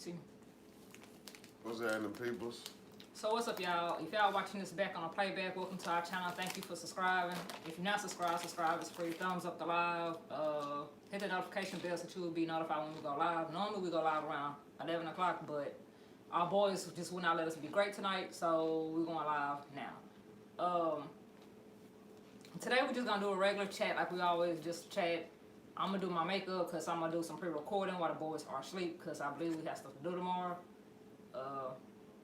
see. What's happening, peoples? So what's up, y'all? If y'all watching this back on a playback, welcome to our channel. Thank you for subscribing. If you're not subscribed, subscribe. It's free. Thumbs up the live. Hit the notification bell so you will be notified when we go live. Normally we go live around 11 o'clock, but our boys just would not let us be great tonight, so we're going live now. Today we're just gonna do a regular chat like we always just chat. I'm gonna do my makeup because I'm gonna do some pre-recording while the boys are asleep because I believe we have stuff to do tomorrow.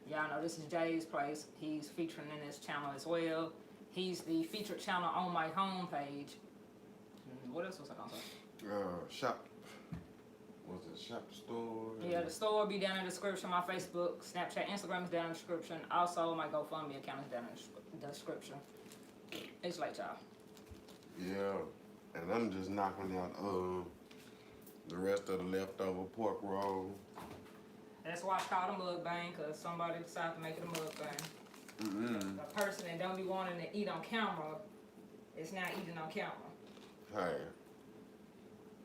Y'all know this is Jay's place. He's featuring in this channel as well. He's the featured channel on my homepage. What else was I gonna say? Shop. What's it? Shop the store. Yeah, the store will be down in the description. My Facebook, Snapchat, Instagram is down in the description. Also, my GoFundMe account is down in the description. It's late, y'all. Yeah, and I'm just knocking out the rest of the leftover pork roll. That's why it's called a mukbang, because somebody decided to make it a mukbang. A person that don't be wanting to eat on camera is not eating on camera. Hey,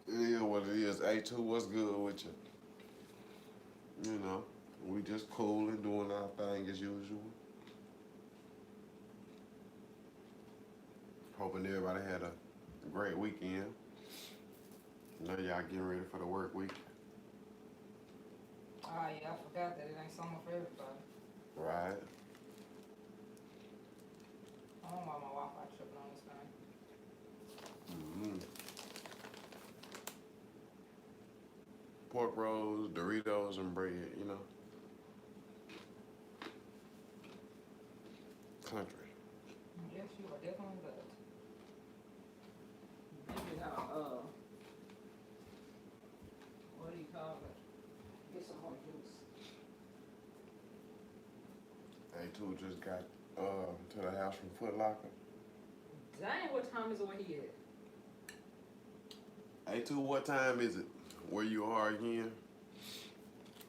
it is what it is. A2, what's good with you? You know, we just cool and doing our thing as usual. Hoping everybody had a great weekend. Know y'all getting ready for the work week. Oh yeah, I forgot that it ain't summer for everybody. Right. I don't know why my Wi-Fi tripping on this thing. Pork rolls, Doritos, and bread, you know. Country. Yes, you are definitely good. Maybe what do you call it? Get some more juice. A2 just got to the house from Foot Locker. Dang, what time is it when he at? A2, what time is it? Where you are again?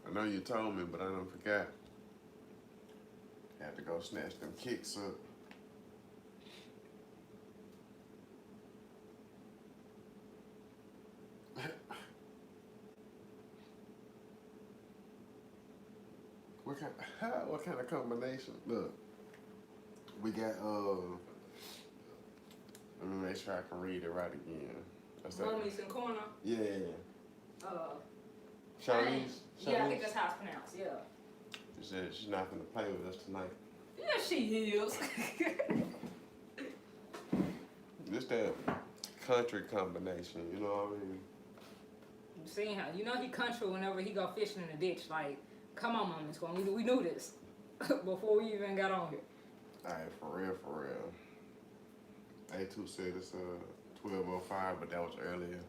I know you told me, but I done forgot. Had to go snatch them kicks up. What kind of combination? Look, we got let me make sure I can read it right again. Mummies and corner. Yeah. Chinese. Yeah, I think that's how it's pronounced. Yeah. She said she's not gonna play with us tonight. Yeah, she is. This that country combination, you know what I mean? You seen how? You know he country whenever he go fishing in the ditch. Like, come on, Mom, Miss Corner. We knew this before we even got on here. Alright, for real, for real. A2 said it's 12:05, but that was earlier.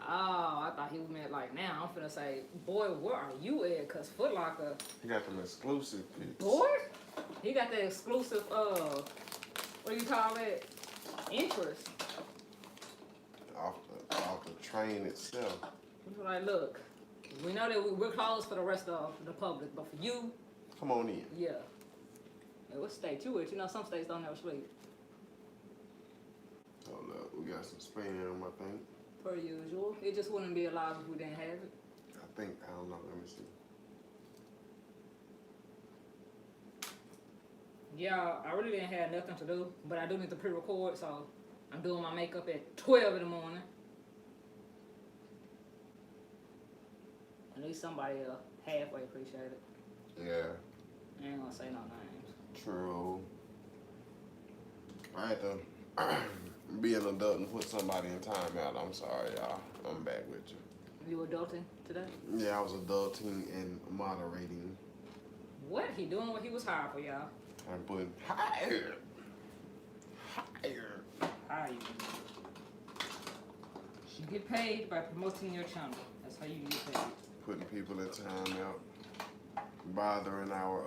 Oh, I thought he meant like now. I'm finna say, boy, where are you at? Cause Foot Locker. He got them exclusive picks. Boy, he got that exclusive. What do you call it? Interest. Off the train itself. Like, look, we know that we're closed for the rest of the public, but for you, come on in. yeah. Hey, what state you at? You know, some states don't never sleep. Hold up, we got some spam, I think. Per usual. It just wouldn't be alive if we didn't have it. I don't know, let me see. Yeah, I really didn't have nothing to do, but I do need to pre-record, so I'm doing my makeup at 12 in the morning. At least somebody halfway appreciate it. Yeah. I ain't gonna say no names. True. I had to be an adult and put somebody in timeout. I'm sorry, y'all. I'm back with you. You adulting today? Yeah, I was adulting and moderating. What? He doing what he was hired for, y'all. I'm putting higher. Hire you. You get paid by promoting your channel. That's how you get paid. Putting people in timeout. Bothering our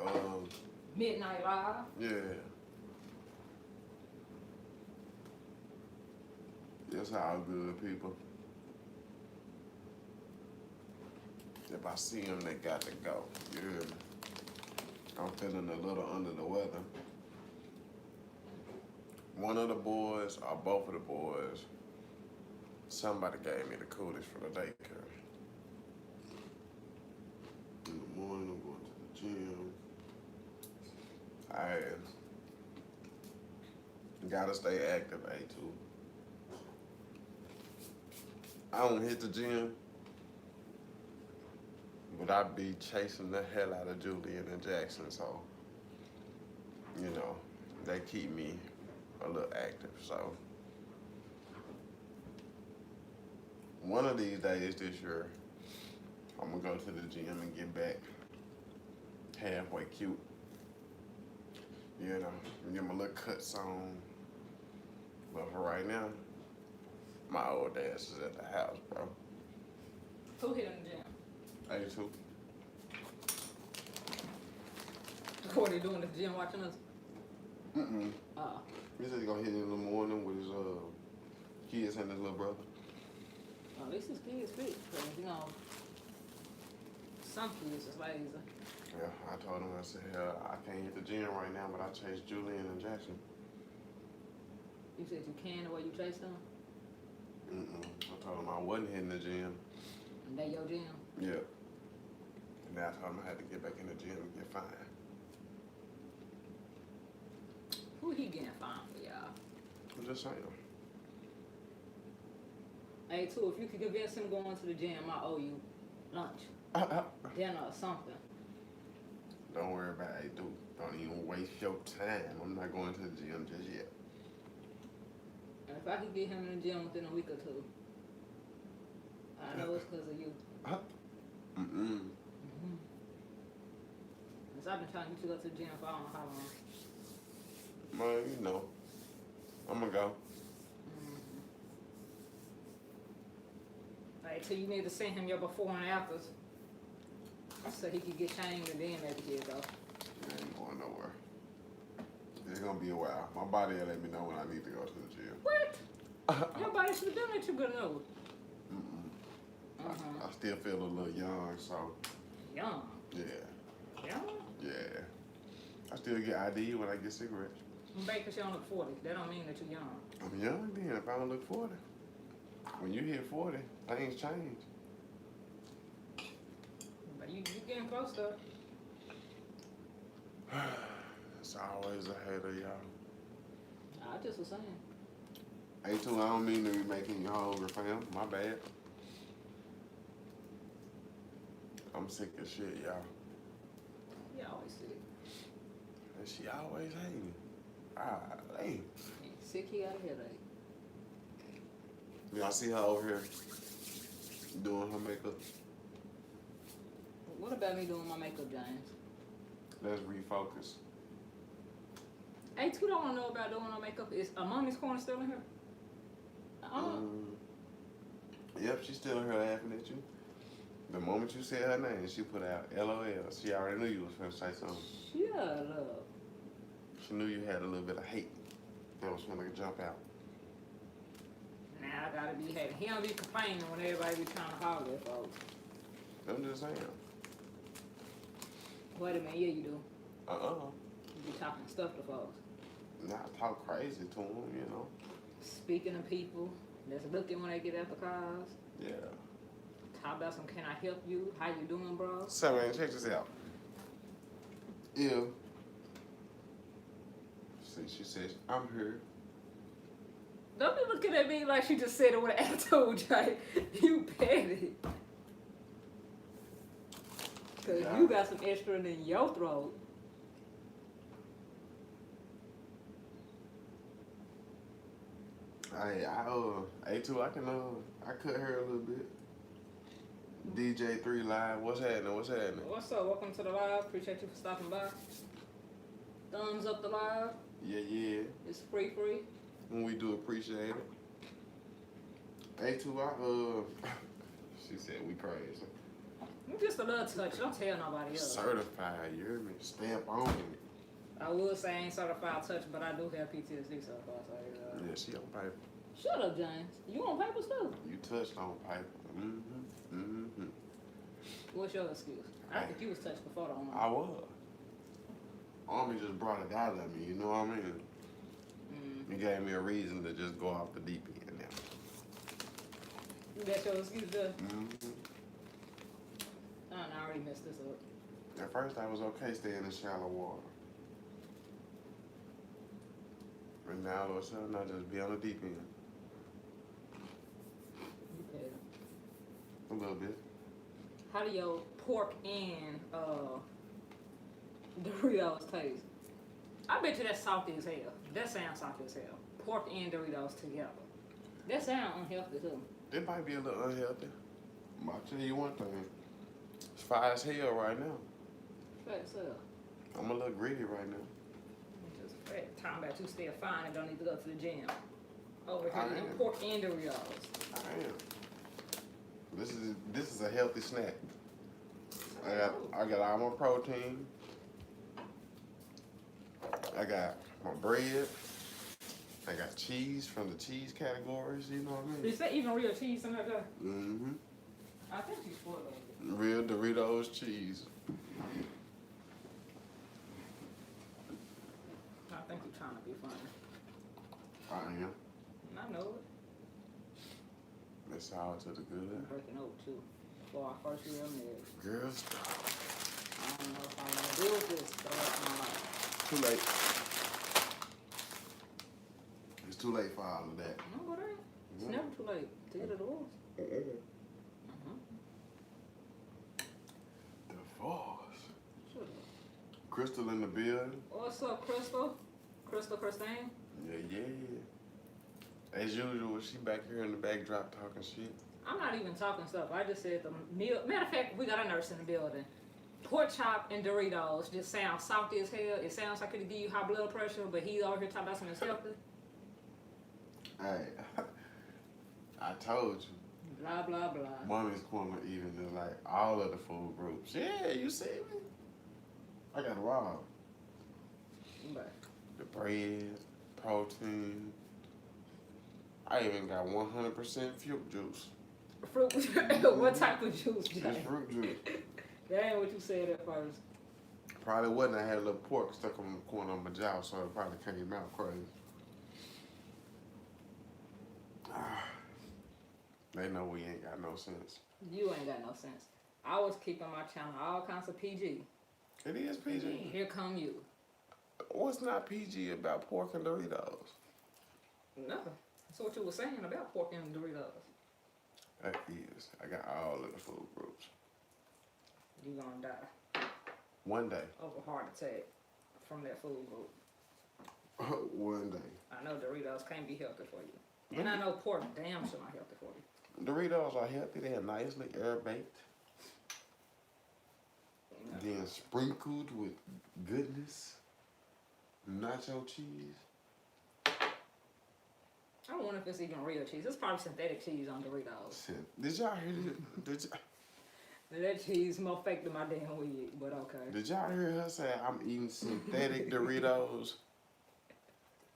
Midnight Live. Yeah. That's how good people. If I see them, they got to go. You hear me? I'm feeling a little under the weather. One of the boys, or both of the boys, somebody gave me the coolest for the daycare. I gotta stay active, A2. I don't hit the gym, but I be chasing the hell out of Julian and Jaxon, so, you know, they keep me a little active, so. One of these days this year, I'm gonna go to the gym and get back halfway cute. You know, get my little cuts on. But for right now, my old ass is at the house, bro. Who hit in the gym? A2. What are they doing at the gym watching us? Mm-mm. Oh. He said he's gonna hit in the morning with his kids and his little brother. At least his kids fit, because, you know, some kids is lazy. Yeah, I told him, I said, hell, I can't hit the gym right now, but I chase Julian and Jaxon. You said you can the way you chase them? Mm-mm. I told him I wasn't hitting the gym. And they your gym? Yeah. And now I told him I had to get back in the gym and get fine. Who he getting fined for, y'all? I'm just saying. Hey, too, if you could convince him going to the gym, I owe you lunch, dinner, or something. Don't worry about it, dude. Don't even waste your time. I'm not going to the gym just yet. And if I could get him in the gym within a week or two, I know it's because of you. Mm-mm. Because I've been trying to get you to go to the gym for I don't know how long. Man, you know. I'm going to go. Like, so you need to send him your before and afters so he could get changed and then maybe he'll go. I ain't going nowhere. It's going to be a while. My body will let me know when I need to go to the gym. What? Your body should have done that, you good enough. I still feel a little young, so. Young? Yeah. Young? Yeah. I still get ID when I get cigarettes. Because you don't look 40. That don't mean that you're young. I'm young then if I don't look 40. When you hit 40, things change. But you getting close though. It's always a hater, y'all. I just was saying. A2, I don't mean to be making you hungry, fam. My bad. I'm sick of shit, y'all. You always sick. And she always hating. Hey. Sick, he got a headache. Y'all see her over here doing her makeup? What about me doing my makeup, James? Let's refocus. A2 don't want to know about doing no makeup. Is Mommy's Corner still in here? Yep, she's still in here laughing at you. The moment you said her name, she put out LOL. She already knew you was finna say something. Shut up. She knew you had a little bit of hate that was finna jump out. Now I gotta be happy. He don't be complaining when everybody be trying to holler at folks. I'm just saying. Wait a minute, yeah you do. You You be talking stuff to folks. Not talk crazy to them, you know. Speaking to people that's looking when they get out the cars. Yeah. Talk about some, can I help you? How you doing, bro? So, man, check this out. Yeah. See, she says, I'm here. Don't be looking at me like she just said it with an attitude, Jay. You petty. Cause Yeah. you got some extra in your throat. A2, I cut her a little bit. DJ3 Live, what's happening? What's up? Welcome to the live. Appreciate you for stopping by. Thumbs up the live. Yeah. It's free. When we do appreciate it. A2, she said we crazy. You just a little touch. Don't tell nobody else. Certified, you hear me? Stamp on it. I would say I ain't certified touch, but I do have PTSD certified. So, Yeah, she on paper. Shut up, James. You on paper too? You touched on paper. What's your excuse? I think you was touched before though. I was. Army just brought it out of me, you know what I mean? It gave me a reason to just go off the deep end now. That's your excuse, though? I already messed this up. At first I was okay staying in shallow water. now all of a sudden I just be on the deep end. Okay. A little bit. How do your pork and Doritos taste? I bet you that's salty as hell. That sounds salty as hell. Pork and Doritos together. That sounds unhealthy too. It might be a little unhealthy. I'll tell you one thing. It's fire as hell right now. Fat as hell. I'm a little greedy right now. Just fat. Talking about you still fine and don't need to go to the gym. Over here, I eating am. pork and Doritos. I am. This is a healthy snack. I got all my protein. I got my bread. I got cheese from the cheese categories, you know what I mean? Is that even real cheese in that? Mm-hmm. I think she's full of it. Real Doritos cheese. I think you're trying to be funny. I am. I know it. It's all to the good. I'm breaking up too. Before our first real marriage. Girl, stop. I don't know if I want to deal with this for the rest of my life. Too late. It's too late for all of that. No, it ain't. It's never too late to get a divorce. Divorce. Shut up. Crystal in the building. What's up, Crystal? Christine? Yeah. As usual, she back here in the backdrop talking shit. I'm not even talking stuff. I just said the meal. Matter of fact, we got a nurse in the building. Pork chop and Doritos just sound salty as hell. It sounds like it'll give you high blood pressure, but he's over here talking about something healthy. Hey, I told you. Blah, blah, blah. Mommy's Corner eating is like all of the food groups. Yeah, you see me? I got it raw. But The bread, protein. I even got 100% fruit juice. fruit. What type of juice? It's Jay? fruit juice. That ain't what you said at first. Probably wasn't. I had a little pork stuck on the corner of my jaw, so it probably came out crazy. They know we ain't got no sense. You ain't got no sense. I was keeping my channel all kinds of PG. It is PG. Here come you. What's not PG about pork and Doritos? Nothing. That's what you were saying about pork and Doritos. That is. I got all of the food groups. You gonna die One day. of a heart attack from that food group. One day. I know Doritos can't be healthy for you. And I know pork damn sure not healthy for you. Doritos are healthy. They're nicely air baked. No. Then sprinkled with goodness. Nacho cheese. I wonder if it's even real cheese. It's probably synthetic cheese on Doritos. Did y'all hear this? That cheese more fake than my damn wig, but okay. Did y'all hear her say I'm eating synthetic Doritos?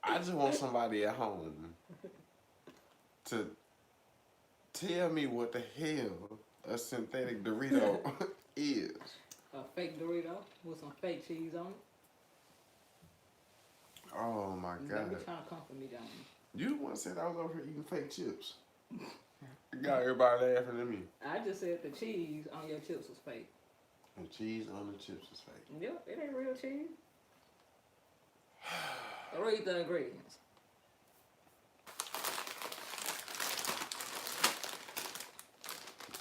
I just want somebody at home to tell me what the hell a synthetic Dorito is. A fake Dorito with some fake cheese on it. Oh my Don't God. be trying to comfort me down. You the one said I was over here eating fake chips. Got everybody laughing at me. I just said the cheese on your chips was fake. The cheese on the chips is fake. Yep, it ain't real cheese. Read the ingredients.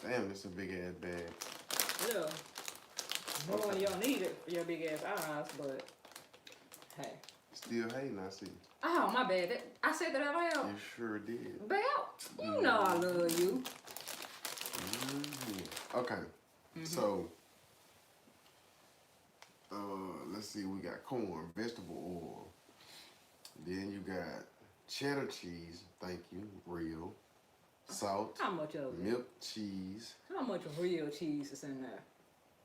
Damn, this is a big ass bag. Yeah. More when you don't need it for your big ass eyes, but hey. Still hating, I see. Oh, my bad. I said that out loud. You sure did. Belle, you know I love you. Okay, so let's see. We got corn, vegetable oil. Then you got cheddar cheese. Thank you, real. Salt. How much of it? Milk cheese. How much real cheese is in there?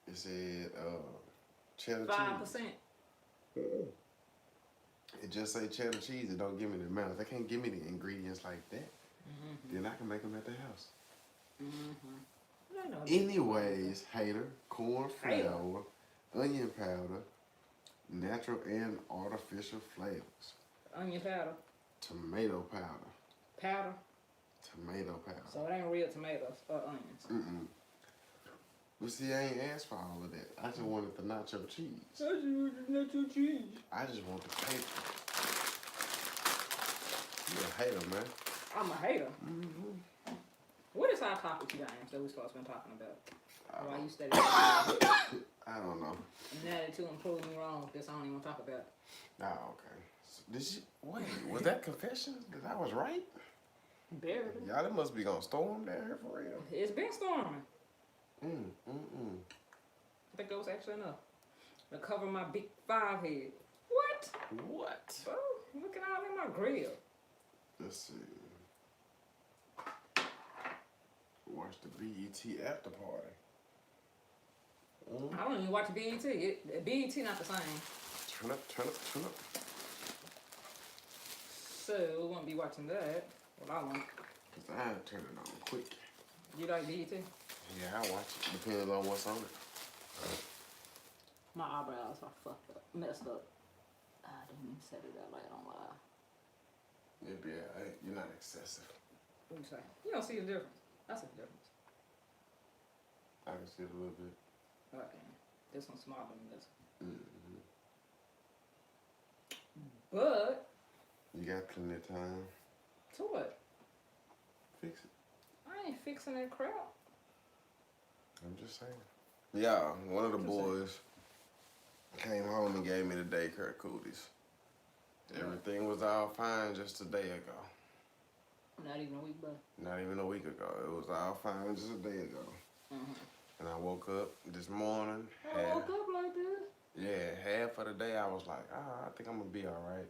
It said cheddar 5%. cheese. It just say cheddar cheese. It don't give me the amount. They can't give me the ingredients like that. Then I can make them at the house. Anyways, hater, corn flour, onion powder, natural and artificial flavors. Onion powder. Tomato powder. Powder. Tomato powder. So it ain't real tomatoes or onions. But see, I ain't asked for all of that. I just wanted the nacho cheese. I just want the nacho cheese. I just want the paper. You a hater, man. I'm a hater. Mm-hmm. What is our topic today that we're supposed to be talking about? Why you study? I don't know. Now that you prove me wrong, this I don't even want to talk about. Oh, okay. So did she wait? Was that confession that I was right? Barely. Y'all, it must be gonna storm down here for real. It's been storming. I I think that was actually enough to cover my big 5 head. What? What? Oh, look at all in my grill. Let's see. Watch the BET after party. I don't even watch BET. BET not the same. Turn up. So we won't be watching that. What I want. Cause I turn it on quick. You like BET? Yeah, I watch it. Depends on what's on it. My eyebrows are fucked up, messed up. I didn't even set it out like on live. It'd be alright. You're not excessive. What you say? You don't see the difference. I see the difference. I can see it a little bit. Okay. This one's smaller than this. Mm-hmm. But You got plenty of time. to what? Fix it. I ain't fixing that crap. I'm just saying. Yeah, one of the Just boys came home and gave me the daycare cooties. Everything was all fine just a day ago. Not even a week, but. Not even a week ago. It was all fine just a day ago. And I woke up this morning. I woke up like this. Yeah, half of the day I was like, I think I'm gonna be all right.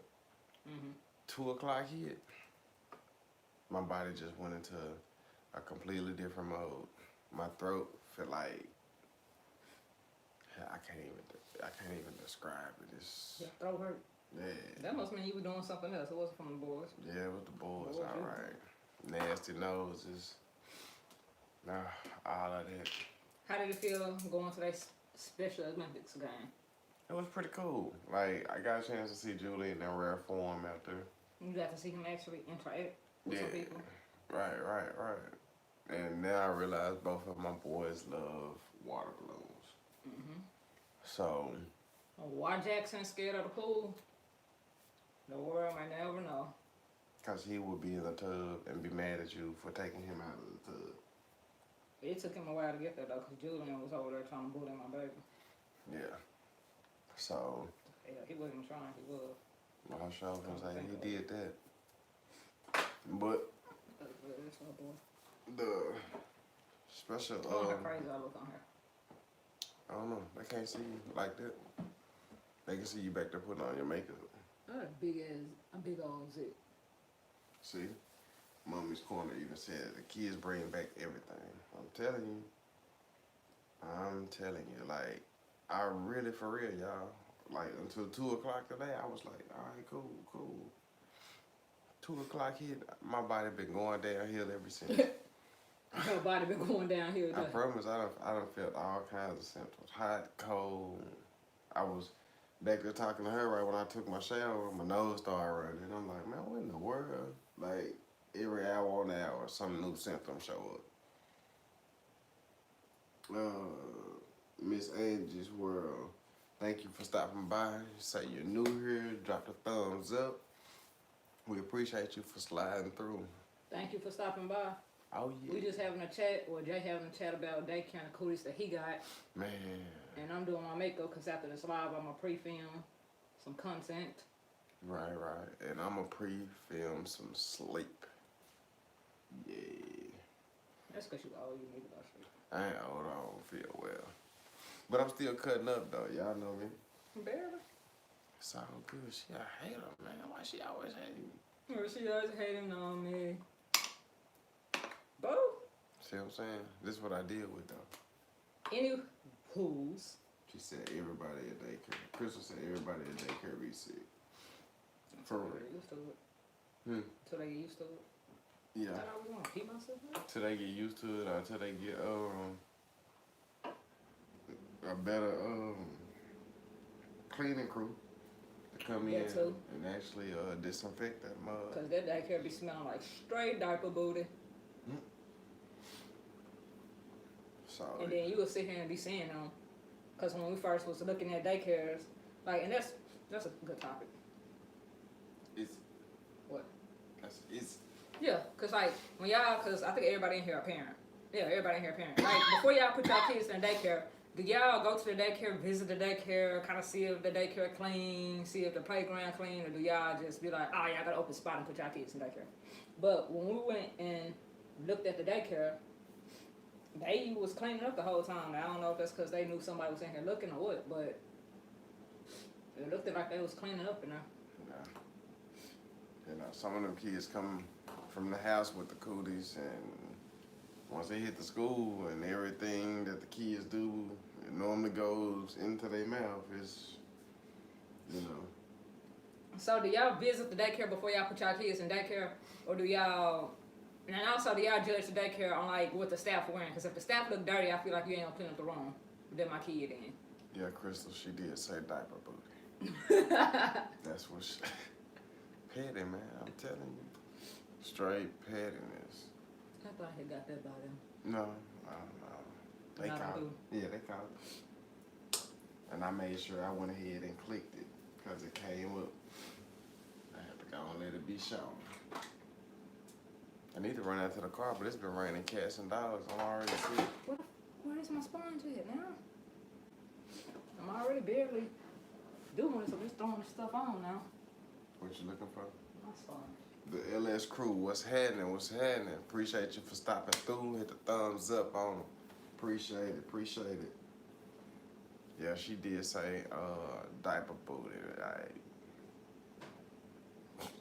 2 o'clock hit. My body just went into a completely different mode. My throat felt like I can't even describe it. It's Your throat hurt. yeah. That must mean you were doing something else. It wasn't from the boys. Yeah, with the boys, Boys, all right. Nasty noses. All of that. How did it feel going to that Special Olympics game? It was pretty cool. Like, I got a chance to see Julian in rare form after. You got to see him actually interact with some people. Right. And now I realize both of my boys love water balloons. So. Why Jaxon scared of the pool? The world might never know. Because he would be in the tub and be mad at you for taking him out of the tub. It took him a while to get there though, because Julian was over there trying to bully my baby. Yeah. So. Yeah, he wasn't trying, he was. I sure was gonna say he did that. But That's my boy. the special I wonder how crazy I look on here. I don't know, they can't see you like that. They can see you back there putting on your makeup. I got a big old zit. See? Mommy's Corner even said the kids bring back everything. I'm telling you, like, I really, for real, y'all, like, until 2 o'clock today, I was like, all right, cool. 2 o'clock hit, my body been going downhill ever since. Your body been going downhill. I promise, I done felt all kinds of symptoms. Hot, cold. I was back there talking to her right when I took my shower. My nose started running. I'm like, man, what in the world? Like, every hour on the hour, some new symptom show up. Miss Angie's World. Thank you for stopping by. Say you're new here. Drop the thumbs up. We appreciate you for sliding through. Thank you for stopping by. Oh, yeah. We just having a chat, or Jay having a chat about daycare and the cooties that he got. Man. And I'm doing my makeup because after this live, I'm going to pre-film some content. Right. And I'm going to pre-film some sleep. Yeah. That's because you old, you need to go to sleep. I ain't old, I don't feel well. But I'm still cutting up, though. Y'all know me. Barely. It's all good. She a hater, man. Why she always hating me? Well, she always hating on me. Boo. See what I'm saying? This is what I deal with, though. Any who's. She said everybody at daycare. Crystal said everybody at daycare be sick. For real. Used to it. Till they get used to it. Yeah. I thought I was going to keep myself up. Till they get used to it, or till they get a better cleaning crew to come in and actually disinfect that mud. Because that daycare be smelling like straight diaper booty. So, and then you will sit here and be seeing them. Because when we first was looking at daycares, like, and that's a good topic. It's what? That's It's Yeah, cause like when y'all, cause I think everybody in here a parent. Yeah, everybody in here a parent. Like before y'all put y'all kids in daycare, do y'all go to the daycare, visit the daycare, kind of see if the daycare clean, see if the playground clean, or do y'all just be like, oh, y'all got an open spot and put y'all kids in daycare? But when we went and looked at the daycare, they was cleaning up the whole time. Now, I don't know if that's because they knew somebody was in here looking or what, but it looked like they was cleaning up in there. you know, some of them kids come from the house with the cooties, and once they hit the school and everything that the kids do, it normally goes into their mouth. It's, you know. So do y'all visit the daycare before y'all put y'all kids in daycare, or do y'all? And also, do y'all judge the daycare on like what the staff are wearing? Because if the staff look dirty, I feel like you ain't gonna clean up the room that my kid in. Yeah, Crystal, she did say diaper booty. That's what she. Petty, man, I'm telling you. Straight pettiness. I thought he got that by them. No. They Not called do. it. Yeah, they called it. And I made sure I went ahead and clicked it because it came up. I had to go and let it be shown. I need to run out to the car, but it's been raining cats and dogs. I'm already sick. Where is my sponge at now? I'm already barely doing it, so just throwing the stuff on now. What you looking for? My sponge. The LS crew, what's happening? What's happening? Appreciate you for stopping through. Hit the thumbs up on them. Appreciate it. Appreciate it. Yeah, she did say diaper booty.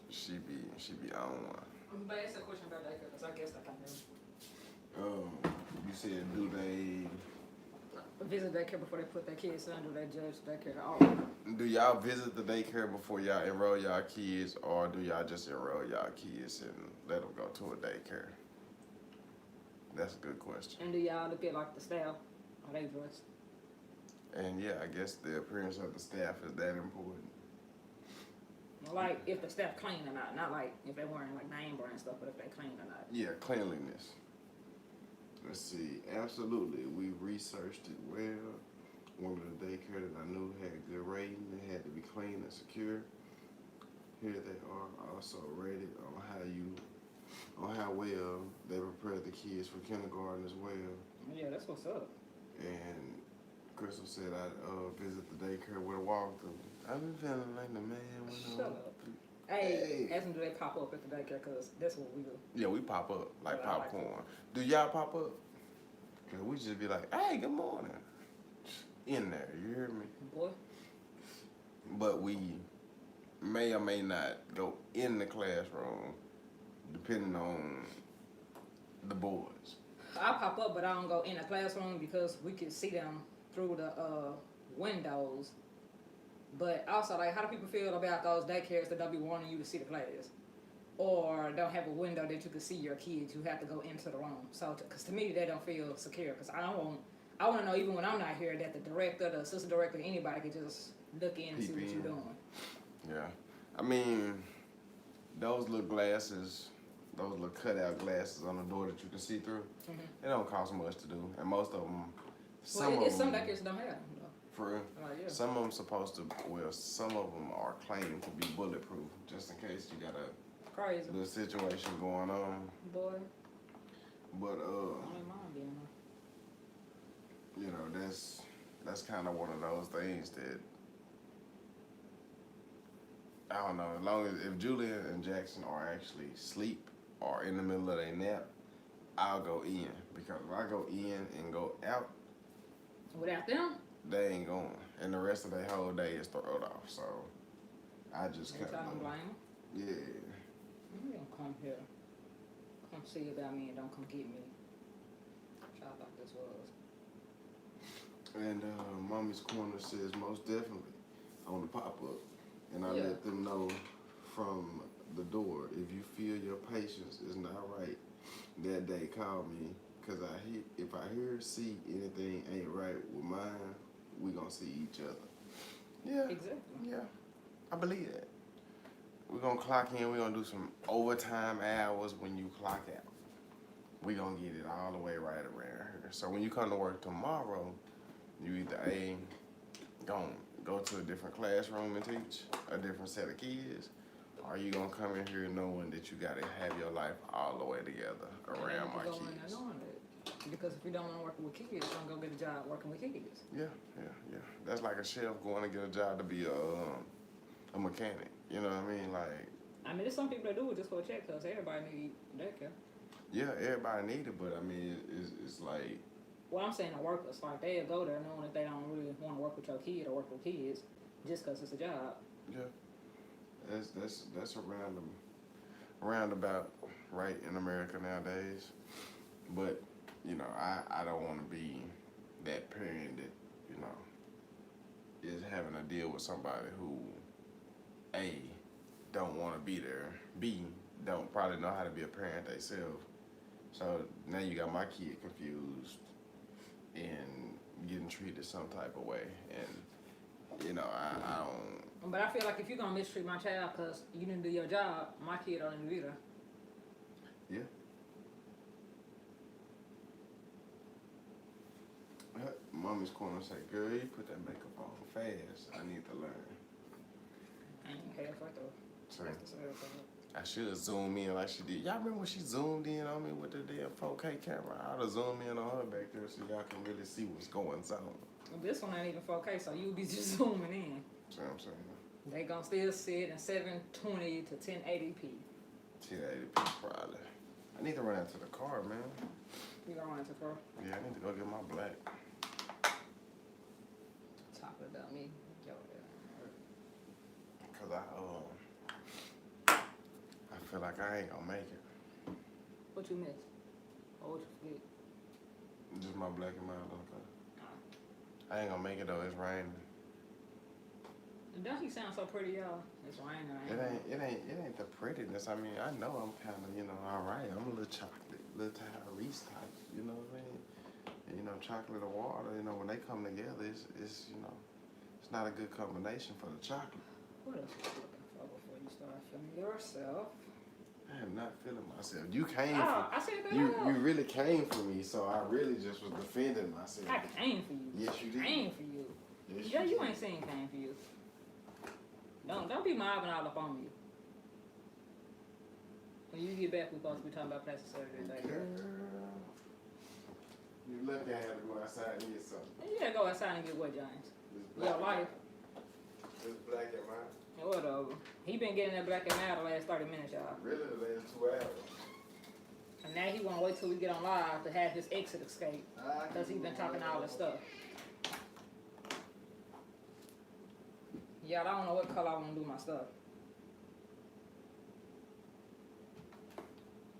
She be on one. But it's a question about that because I guess I can hear. You said do they? Visit daycare before they put their kids in. Do they judge daycare at all? Do y'all visit the daycare before y'all enroll y'all kids, or do y'all just enroll y'all kids and let them go to a daycare? That's a good question. And do y'all look at like the staff? Are they dressed? And yeah, I guess the appearance of the staff is that important. Like if the staff clean or not like if they're wearing like name brand stuff, but if they clean or not. Yeah, cleanliness. Let's see. Absolutely, we researched it well. One of the daycare that I knew had a good rating. They had to be clean and secure. Here they are, also rated on how well they prepare the kids for kindergarten as well. Yeah, that's what's up. And Crystal said I'd visit the daycare with a walkthrough. I've been feeling like the man. Shut up. Hey, ask them do they pop up at the daycare because that's what we do. Yeah, we pop up like Yeah, popcorn. Do y'all pop up? Cause we just be like, hey, good morning. In there, you hear me? Boy. But we may or may not go in the classroom depending on the boys. I pop up, but I don't go in the classroom because we can see them through the windows. But also, like, how do people feel about those daycares that don't be wanting you to see the class? Or don't have a window that you can see your kids, you have to go into the room. So, because to me, they don't feel secure. Because I want to know, even when I'm not here, that the director, the assistant director, anybody can just look in and see what you're doing. Yeah. I mean, those little glasses, those little cutout glasses on the door that you can see through, it don't cost much to do. And most of them, some daycares don't have them. For real? Yeah. Some of them supposed to, some of them are claimed to be bulletproof, just in case you got a crazy little situation going on. Boy. But I don't mind being there. you know, that's kind of one of those things that I don't know. As long as if Julian and Jaxon are actually asleep or in the middle of their nap, I'll go in because if I go in and go out, without them, they ain't going, and the rest of their whole day is thrown off. So I just can't blame them. Yeah. You don't come here, come see about me, and don't come get me. Try like this was. And Mommy's Corner says most definitely on the pop up, and I let them know from the door if you feel your patience is not right that day, call me. Cause if I see anything ain't right with mine, we gonna see each other. Yeah. Exactly. Yeah. I believe that. We're gonna clock in, we're gonna do some overtime hours when you clock out. We gonna get it all the way right around here. So when you come to work tomorrow, you either gonna go to a different classroom and teach a different set of kids, or are you gonna come in here knowing that you gotta have your life all the way together around my kids? Because if you don't want to work with kids, don't go get a job working with kids. Yeah. That's like a chef going to get a job to be a mechanic. You know what I mean? Like. I mean, there's some people that do it just for a check, because everybody need daycare. Yeah, everybody need it, but I mean, it's like. Well, I'm saying the workers, like they'll go there knowing that they don't really want to work with your kid or work with kids, just because it's a job. Yeah, that's a roundabout right in America nowadays. But you know, I don't want to be that parent that is having to deal with somebody who A, don't want to be there, B, don't probably know how to be a parent themselves. So now you got my kid confused and getting treated some type of way, and I don't. But I feel like if you're gonna mistreat my child because you didn't do your job, my kid don't do either. Yeah. Mommy's corner say, "Girl, you put that makeup on fast. I need to learn." I ain't halfway through. So, I should zoom in like she did. Y'all remember when she zoomed in on me with the damn 4K camera? I oughta zoom in on her back there so y'all can really see what's going on. This one ain't even 4K, so you'll be just zooming in. See what I'm saying? They gonna still sit in 720 to 1080p. 1080p probably. I need to run out to the car, man. You gonna run into the car? Yeah, I need to go get my black. Talking about me. Yo, Cause I feel like I ain't gonna make it. what you miss? Or what you forget? Just my black and mild on the car. I ain't gonna make it though, it's raining. Don't he sound so pretty, y'all? It's raining. It ain't the prettiness. I mean, I know I'm kind of, alright. I'm a little chocolate, little Tyrese type. You know what I mean? And, chocolate or water. When they come together, it's it's not a good combination for the chocolate. What else are you looking for before you start feeling yourself? I am not feeling myself. You came. I said that. You really came for me, so I really just was defending myself. I came for you. Yes, you did. Came for you. Yes, Yeah, you did. ain't seen came for you. Don't be mobbing all up on me. When you get back, we're supposed to be talking about plastic surgery. Girl, you lucky I had to go outside and get something. You gotta go outside and get what, James? Your life. It's black and mine. Whatever. He been getting that black and mild the last 30 minutes, y'all. Really, the last 2 hours. And now he wanna wait till we get on live to have his exit escape. Because he been talking all this stuff. Y'all, I don't know what color I wanna do my stuff.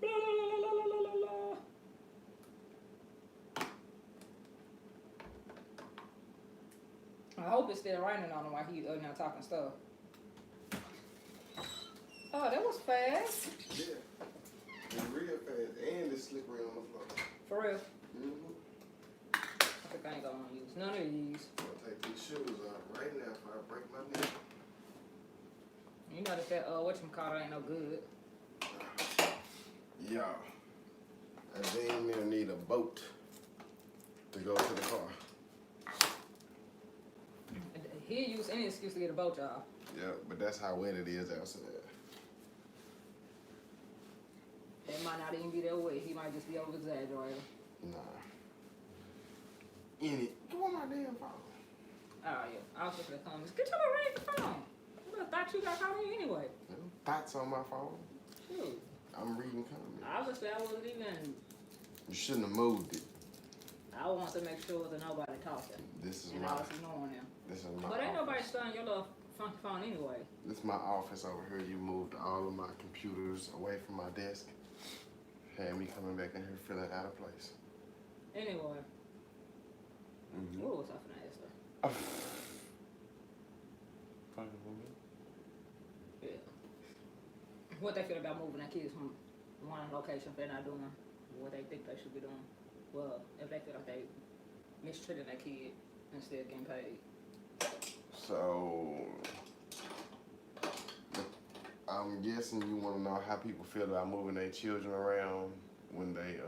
Blah, blah, blah, blah, blah, blah, blah. I hope it's still raining on him while he's not talking stuff. Oh, that was fast. Yeah. It's real fast and it's slippery on the floor. For real. Mm-hmm. I think I ain't gonna use none of these. I'll take these shoes off right now before I break my neck. You know that whatchamacallit ain't no good. Yeah. I damn near need a boat to go to the car. He'll use any excuse to get a boat, y'all. Yeah, but that's how wet it is outside. It might not even be that way. He might just be over exaggerating. Nah. Come on, my damn phone. Oh yeah, I was looking at the comments. Get your little ring phone. I thought you got calling you anyway. Thoughts on my phone? Shoot. I'm reading comments. Obviously, I wasn't even. You shouldn't have moved it. I want to make sure that nobody talking. This is and my. I was ignoring them. This is my. But ain't nobody office. stealing your little funky phone anyway. This is my office over here. You moved all of my computers away from my desk. Had me coming back in here feeling out of place. Anyway. Mm-hmm. What was I finna ask her? Yeah. What they feel about moving their kids from one location if they're not doing what they think they should be doing. Well, if they feel like they mistreating their kid and still getting paid. So, I'm guessing you want to know how people feel about moving their children around when they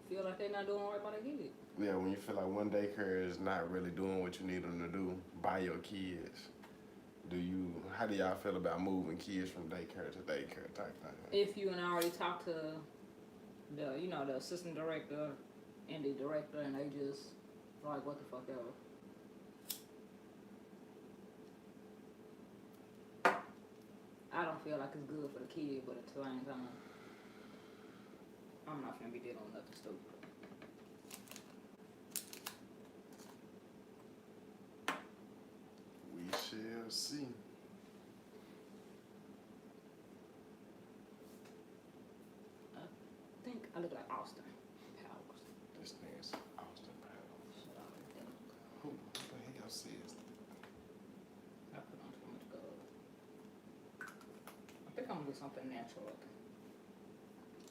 feel like they're not doing right by their kid. Yeah, when you feel like one daycare is not really doing what you need them to do by your kids, How do y'all feel about moving kids from daycare to daycare type thing? If you and I already talked to the assistant director and the director, and they just like, what the fuck ever. I don't feel like it's good for the kid, but at the same time, I'm not gonna be dealing with nothing stupid. We shall see. I think I look like Austin Powers. This nigga's Austin Powers. Who the hell says that? I put on too much gold. I think I'm gonna do something natural looking.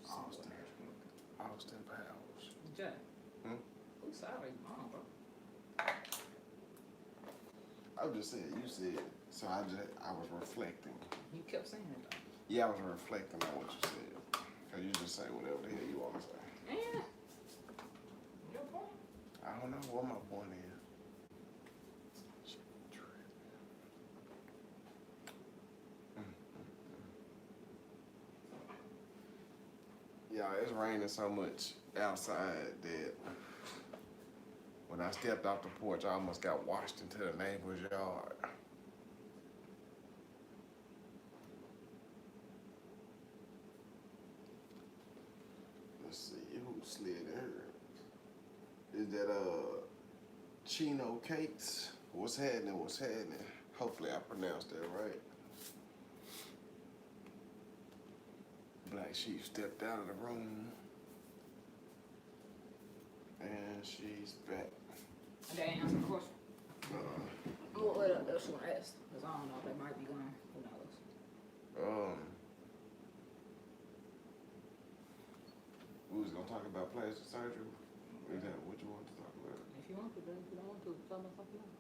Austin. Austin Powers. Jay. Who's sorry, mom, bro? I was just saying, you said, so I was reflecting. You kept saying it though. Yeah, I was reflecting on what you said. Cause you just say whatever the hell you want to say. Yeah. Your point. I don't know what my point is. Yeah, it's raining so much outside that when I stepped off the porch, I almost got washed into the neighbor's yard. Let's see who slid in here. Is that Chino Cakes? What's happening? What's happening? Hopefully I pronounced that right. Black Sheep stepped out of the room. And she's back. They ain't answer the question. What else you want to ask? Because I don't know. They might be gone. Who knows? We was gonna talk about plastic surgery. Is that what you want to talk about? If you want to, then if you don't want to, talk about something else.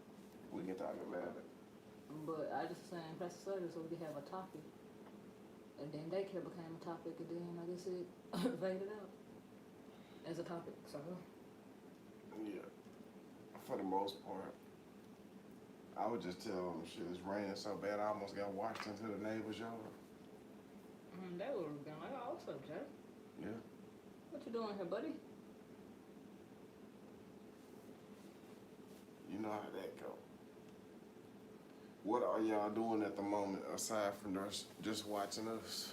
We can talk about it. But I just saying plastic surgery so we could have a topic. And then daycare became a topic, and then I guess it faded out as a topic. So. Yeah. For the most part, I would just tell them, shit, it's raining so bad I almost got washed into the neighbor's yard. They would have been like, oh, what's up, Jay? Yeah. What you doing here, buddy? You know how that go. What are y'all doing at the moment aside from just watching us?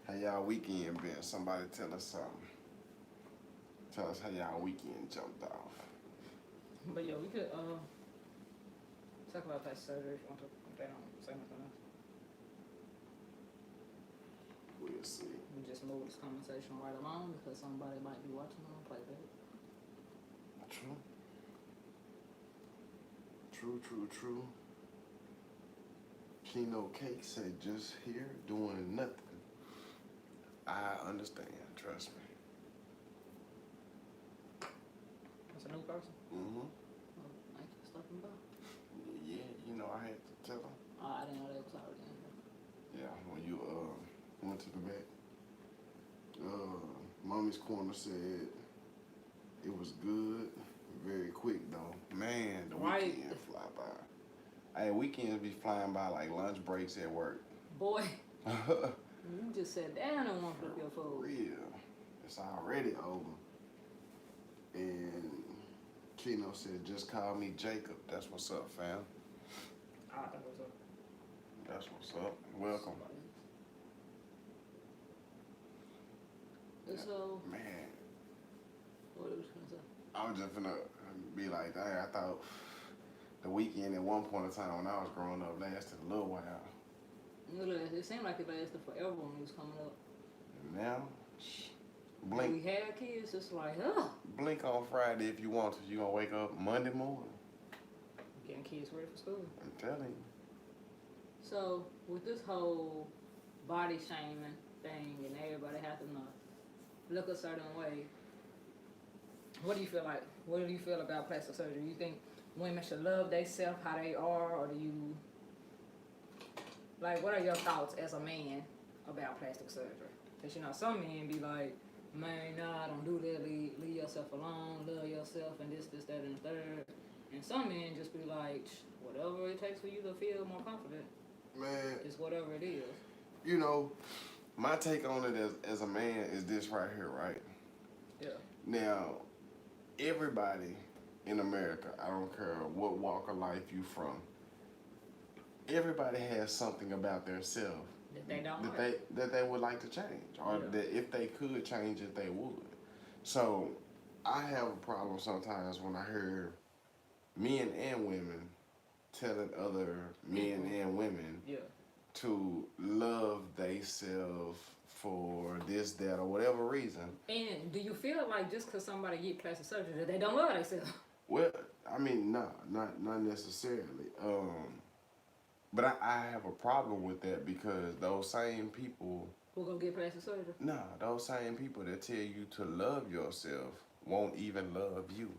How y'all weekend been? Somebody tell us something. Tell us how y'all weekend jumped off. But yeah, we could talk about plastic surgery if you want to. If they don't say nothing else. We'll see. We just move this conversation right along because somebody might be watching on playback. True. True. Kino Cake said just here doing nothing. I understand, trust me. That's a new person? Mm-hmm. Oh, thank you for stopping by. Yeah, you know, I had to tell them. Oh, I didn't know they was already in here. Yeah, when you went to the back. Mommy's Corner said it was good, very quick though. Man, the weekend fly by. Hey, weekends be flying by like lunch breaks at work. Boy, you just sat down and want to flip your food. Real. It's already over. And Keno said, just call me Jacob. That's what's up, fam. I think it was up. That's what's up. Welcome. So, man, what was you gonna say? I was just gonna be like, dang, I thought the weekend at one point in time when I was growing up lasted a little while. It seemed like it lasted forever when we was coming up. And now, blink. When we had kids, it's like, ugh. Blink on Friday if you want to. You gonna wake up Monday morning. Getting kids ready for school. I'm telling you. So, with this whole body shaming thing and everybody having to look a certain way, what do you feel like? What do you feel about plastic surgery? You think women should love themselves how they are, or do you, like, what are your thoughts as a man about plastic surgery? Because, you know, some men be like, man, nah, don't do that, leave yourself alone, love yourself, and this, that, and the third. And some men just be like, whatever it takes for you to feel more confident, Man, it's whatever it is. you know, my take on it as a man is this right here, right? Yeah. Now, everybody in America, I don't care what walk of life you from, everybody has something about themselves That they don't that like. they would like to change, or Yeah. that if they could change it, they would. So, I have a problem sometimes when I hear men and women telling other men and women Yeah. to love themselves for this, that, or whatever reason. And do you feel like just because somebody get plastic surgery that they don't love themselves? Well, I mean, no, not necessarily. But I have a problem with that because those same people, Who gonna get plastic surgery? those same people that tell you to love yourself won't even love you.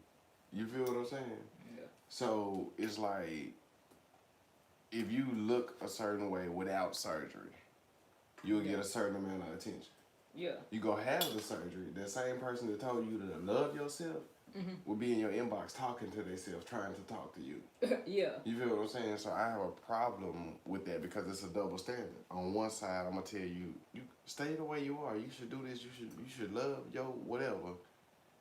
You feel what I'm saying? Yeah. So it's like, if you look a certain way without surgery, you'll get a certain amount of attention. Yeah. You go have the surgery, that same person that told you to love yourself will be in your inbox talking to themselves, trying to talk to you. Yeah. You feel what I'm saying? So I have a problem with that because it's a double standard. On one side, I'm gonna tell you, you stay the way you are. You should do this. You should love your whatever.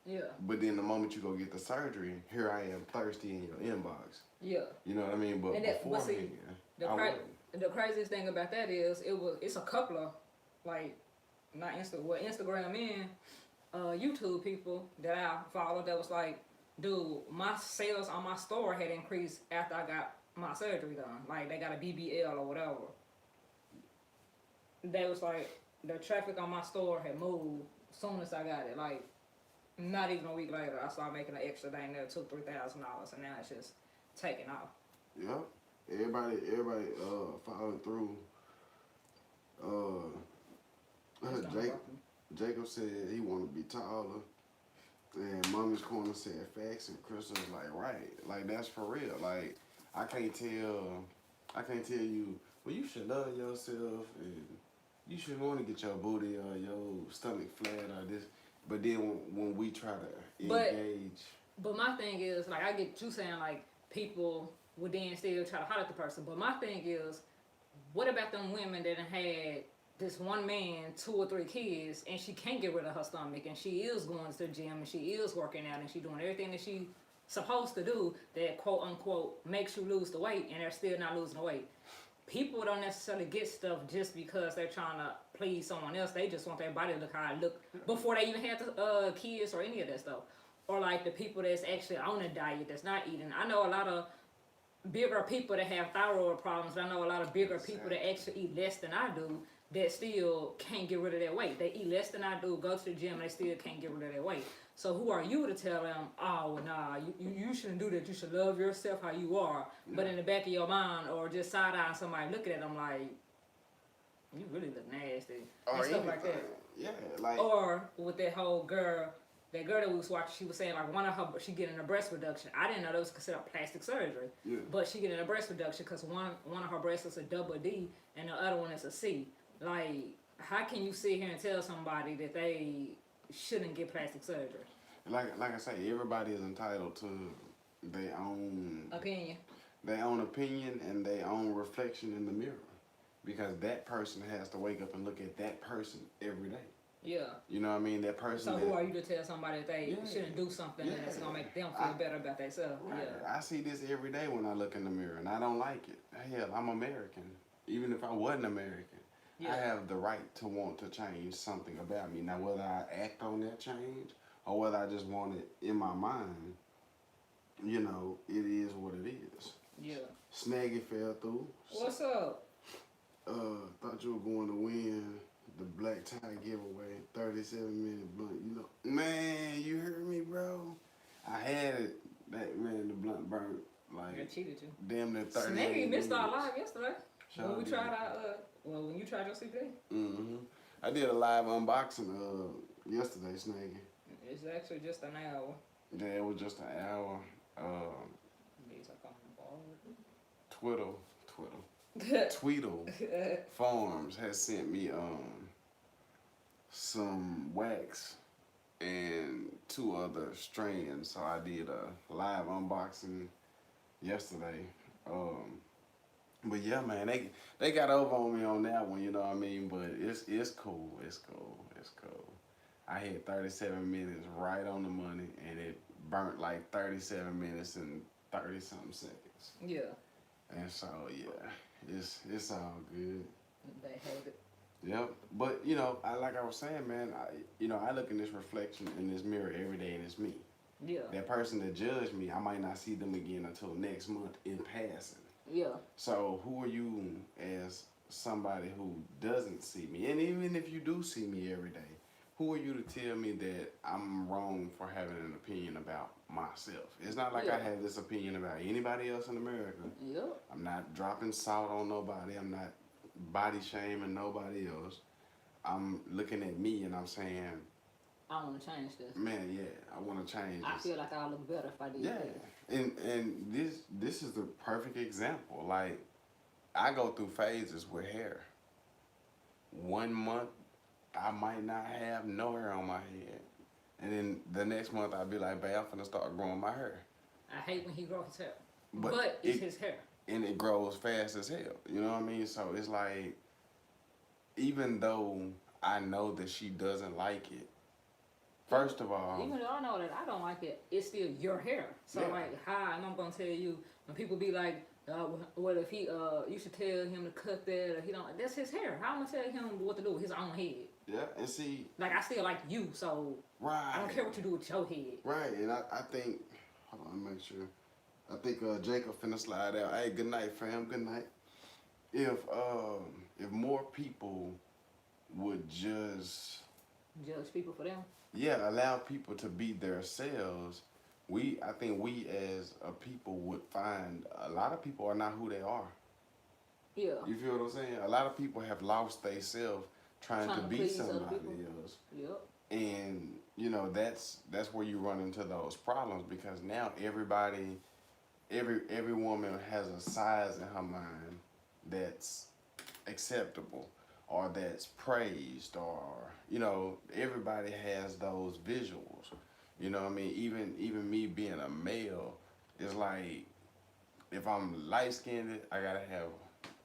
Yeah. But then the moment you go get the surgery, here I am thirsty in your inbox. Yeah. You know what I mean? But And before see, the craziest thing about that is it's a couple of like not Instagram and YouTube people that I follow that was like, dude, my sales on my store had increased after I got my surgery done. Like they got a BBL or whatever. They was like the traffic on my store had moved as soon as I got it. Like not even a week later, I started making an extra thing there, $2,000-$3,000, and now it's just taking off. Yep. Everybody following through. Jacob said he want to be taller, and Mommy's Corner said facts, and Crystal was like, right, like that's for real. Like I can't tell you, well, you should love yourself, and you should want to get your booty or your stomach flat or this. But then when we try to engage, but my thing is like I get you saying like people would then still try to holler at the person. But my thing is, what about them women that done had this one man, 2 or 3 kids, and she can't get rid of her stomach, and she is going to the gym, and she is working out, and she doing everything that she supposed to do that quote unquote makes you lose the weight, and they're still not losing the weight. People don't necessarily get stuff just because they're trying to please someone else. They just want their body to look how it look before they even had the kids or any of that stuff. Or like the people that's actually on a diet that's not eating. I know a lot of bigger people that have thyroid problems. I know a lot of bigger people that actually eat less than I do that still can't get rid of their weight. They eat less than I do, go to the gym, and they still can't get rid of their weight. So who are you to tell them, oh, well, nah, you shouldn't do that. You should love yourself how you are. Yeah. But in the back of your mind, or just side-eyeing somebody looking at them like, you really look nasty. Or and stuff like that. Yeah, like. Or with that whole girl, that girl that we was watching, she was saying like she getting a breast reduction. I didn't know that was considered plastic surgery. Yeah. But she getting a breast reduction because one of her breasts is a double D and the other one is a C. Like, how can you sit here and tell somebody that they shouldn't get plastic surgery? Like I say, everybody is entitled to their own opinion. Their own opinion and their own reflection in the mirror. Because that person has to wake up and look at that person every day. Yeah. You know what I mean? That person. So who are you to tell somebody that they shouldn't do something that's gonna make them feel better about themselves? Right. Yeah. I see this every day when I look in the mirror and I don't like it. Hell, I'm American. Even if I wasn't American, I have the right to want to change something about me. Now whether I act on that change or whether I just want it in my mind, you know, it is what it is. Yeah. Snaggy fell through. What's up? Thought you were going to win the black tie giveaway, 37-minute blunt. You know, man, you heard me, bro. I had it. That man, the blunt burnt like. I cheated you. Damn near 30. Snaggy missed our live yesterday. When we tried our when you tried your CBD. Mm-hmm. I did a live unboxing yesterday, Snaggy. It's actually just an hour. Yeah, it was just an hour. Tweedle Farms has sent me some wax and 2 other strands, so I did a live unboxing yesterday. But yeah, man, they got over on me on that one, you know what I mean? But it's cool, it's cool, it's cool. I hit 37 minutes right on the money, and it burnt like 37 minutes and 30 something seconds. Yeah. And so yeah, it's all good. They have it. Yep. But like I was saying, man, I look in this reflection in this mirror every day, and it's me. Yeah. That person that judged me, I might not see them again until next month in passing. Yeah. So who are you as somebody who doesn't see me? And even if you do see me every day, who are you to tell me that I'm wrong for having an opinion about myself? It's not like I have this opinion about anybody else in America. Yep. I'm not dropping salt on nobody. I'm not body shaming nobody else. I'm looking at me and I'm saying, I want to change this. man, yeah, I want to change this. I feel like I'll look better if I did that. And this is the perfect example. Like, I go through phases with hair. 1 month, I might not have no hair on my head. And then the next month, I'll be like, babe, I'm finna start growing my hair. I hate when he grows his hair. But it's his hair. And it grows fast as hell. You know what I mean? So it's like, even though I know that she doesn't like it, first of all, even though I know that I don't like it, it's still your hair. So like, how am I gonna tell you when people be like, well, if he, you should tell him to cut that, or he don't. That's his hair. How am I gonna tell him what to do with his own head? Yeah, and see, like I still like you, so right. I don't care what you do with your head. Right, and I think, hold on, make sure. I think Jacob finna slide out. Hey, good night, fam. Good night. If more people would just judge people for them. Yeah, allow people to be themselves. I think we as a people would find a lot of people are not who they are. Yeah. You feel what I'm saying? A lot of people have lost they self trying to be somebody else. Yep. And that's where you run into those problems, because now every woman has a size in her mind that's acceptable or that's praised, or everybody has those visuals. You know what I mean? Even me being a male, it's like, if I'm light skinned, I gotta have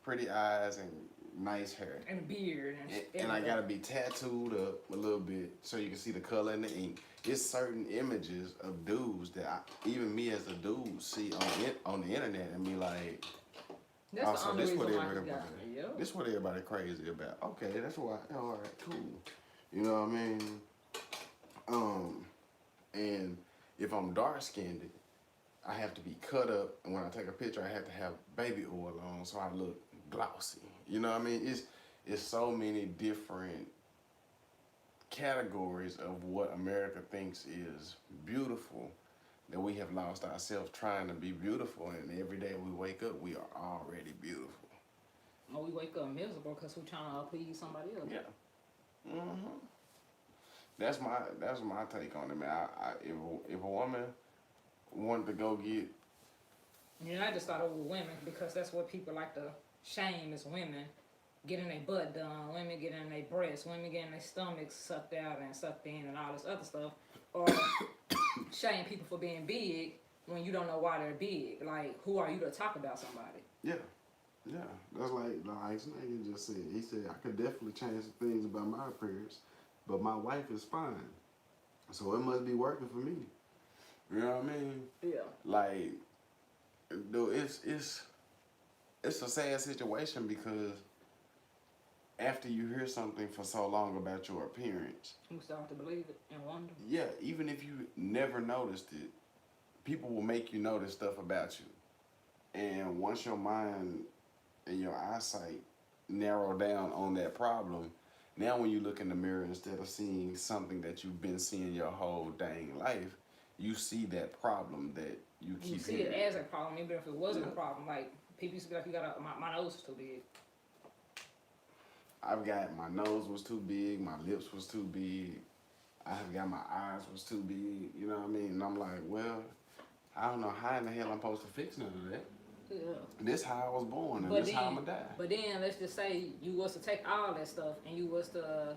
pretty eyes and nice hair and a beard and I gotta be tattooed up a little bit so you can see the color in the ink. It's certain images of dudes that even me as a dude see on the internet and be like, that's the only reason why this what everybody crazy about. Okay, that's why. All right, cool. You know what I mean? And if I'm dark skinned, I have to be cut up, and when I take a picture, I have to have baby oil on so I look glossy. You know what I mean? It's so many different categories of what America thinks is beautiful that we have lost ourselves trying to be beautiful, and every day we wake up, we are already beautiful. Or we wake up miserable because we're trying to please somebody else. Yeah. Mm-hmm. That's my take on it, man. If a woman wanted to go get... Yeah, I just thought it was women, because that's what people like to shame is women getting their butt done, women getting their breasts, women getting their stomachs sucked out and sucked in and all this other stuff. Or shame people for being big when you don't know why they're big. Like, who are you to talk about somebody? Yeah. Yeah. That's like Snaggy just said. He said, I could definitely change some things about my appearance, but my wife is fine. So it must be working for me. You know what I mean? Yeah. Like, dude, it's a sad situation, because after you hear something for so long about your appearance, you start to believe it and wonder. Yeah, even if you never noticed it, people will make you notice stuff about you. And once your mind and your eyesight narrow down on that problem, now when you look in the mirror, instead of seeing something that you've been seeing your whole dang life, you see that problem that you keep see hearing. it as a problem, even if it wasn't a problem. Like, people used to be like, you got my nose is too big. My nose was too big, my lips was too big, I've got my eyes was too big, you know what I mean? And I'm like, well, I don't know how in the hell I'm supposed to fix none of that. Yeah. This how I was born, and this how I'm gonna die. But then, let's just say you was to take all that stuff and you was to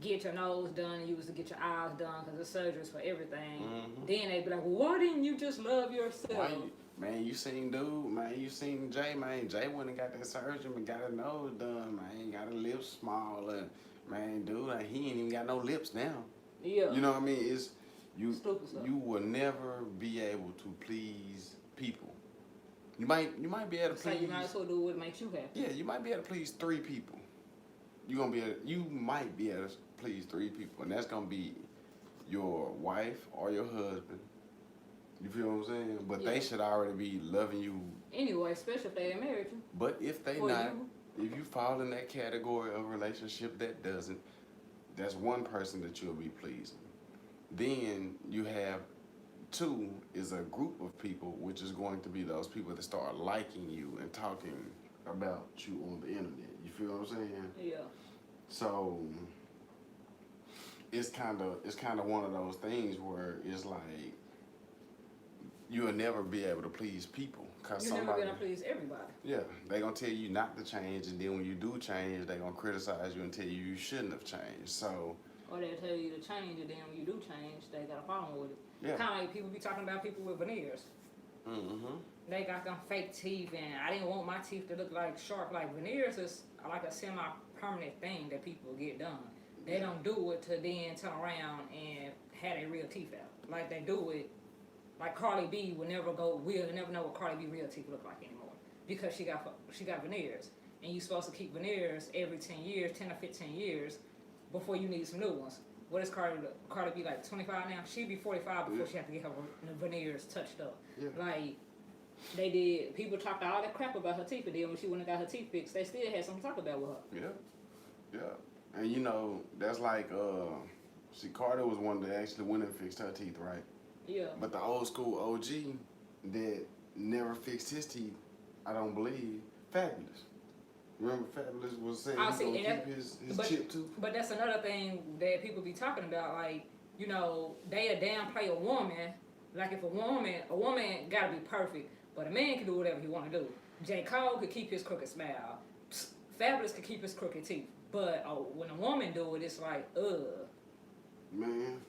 get your nose done and you was to get your eyes done, because the surgery's for everything. Mm-hmm. Then they'd be like, well, why didn't you just love yourself? Man, you seen dude, man, you seen Jay, man. Jay went and got that surgery and got his nose done, man. Got his lips small and man, dude, like, he ain't even got no lips now. Yeah. You know what I mean? It's you Stupid stuff. you will never be able to please people. You might be able to So please. you might as well do what makes you happy. Yeah, you might be able to please 3 people. You might be able to please 3 people, and that's gonna be your wife or your husband. You feel what I'm saying? But Yeah. they should already be loving you. Anyway, especially if they ain't married you. But if they For not, you. if you fall in that category of relationship that doesn't, that's one person that you'll be pleasing. Then you have 2 is a group of people, which is going to be those people that start liking you and talking about you on the internet. You feel what I'm saying? Yeah. So it's kind of one of those things where it's like you'll never be able to please people because You're never somebody. gonna please everybody. Yeah, they gonna tell you not to change, and then when you do change, they gonna criticize you and tell you shouldn't have changed. So. Or they'll tell you to change, and then when you do change, they got a problem with it. Yeah. Kind of like people be talking about people with veneers. Mm-hmm. They got them fake teeth, and I didn't want my teeth to look like sharp. Like veneers is like a semi-permanent thing that people get done. They don't do it to then turn around and have their real teeth out. Like they do it. Like Cardi B we'll never know what Cardi B real teeth look like anymore because she got veneers, and you supposed to keep veneers every 10 years, 10 or 15 years, before you need some new ones. What is Cardi B like 25 now? She'd be 45 before she had to get her veneers touched up. Yeah. Like they did. People talked all that crap about her teeth, and then when she went and got her teeth fixed, they still had something to talk about with her. Yeah. And you know, that's like see, Carter was one that actually went and fixed her teeth, right? Yeah. But the old school OG that never fixed his teeth, I don't believe, Fabulous. Remember Fabulous was saying he's gonna keep his chip tooth? But that's another thing that people be talking about. Like, you know, they downplay a woman. Like if a woman gotta be perfect, but a man can do whatever he wanna do. J. Cole could keep his crooked smile. Fabulous could keep his crooked teeth. But when a woman do it, it's like, Man,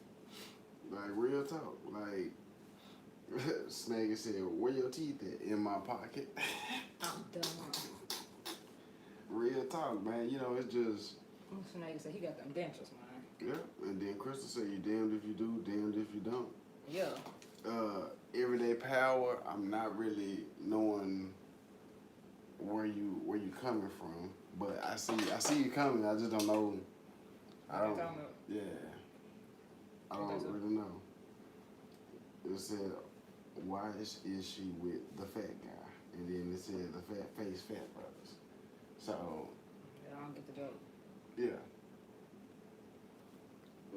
like real talk. Like Snagger said, where your teeth at? In my pocket. I'm done. Real talk, man. You know, it's just. Snagger said he got them dentures, man. Yeah, and then Crystal said, you damned if you do, damned if you don't. Yeah. Everyday power, I'm not really knowing where you coming from, but I see you coming. I just don't know. I don't. Yeah. I don't really know. It said, why is she with the fat guy? And then it said the fat face fat brothers. So. Yeah, I don't get the joke. Yeah.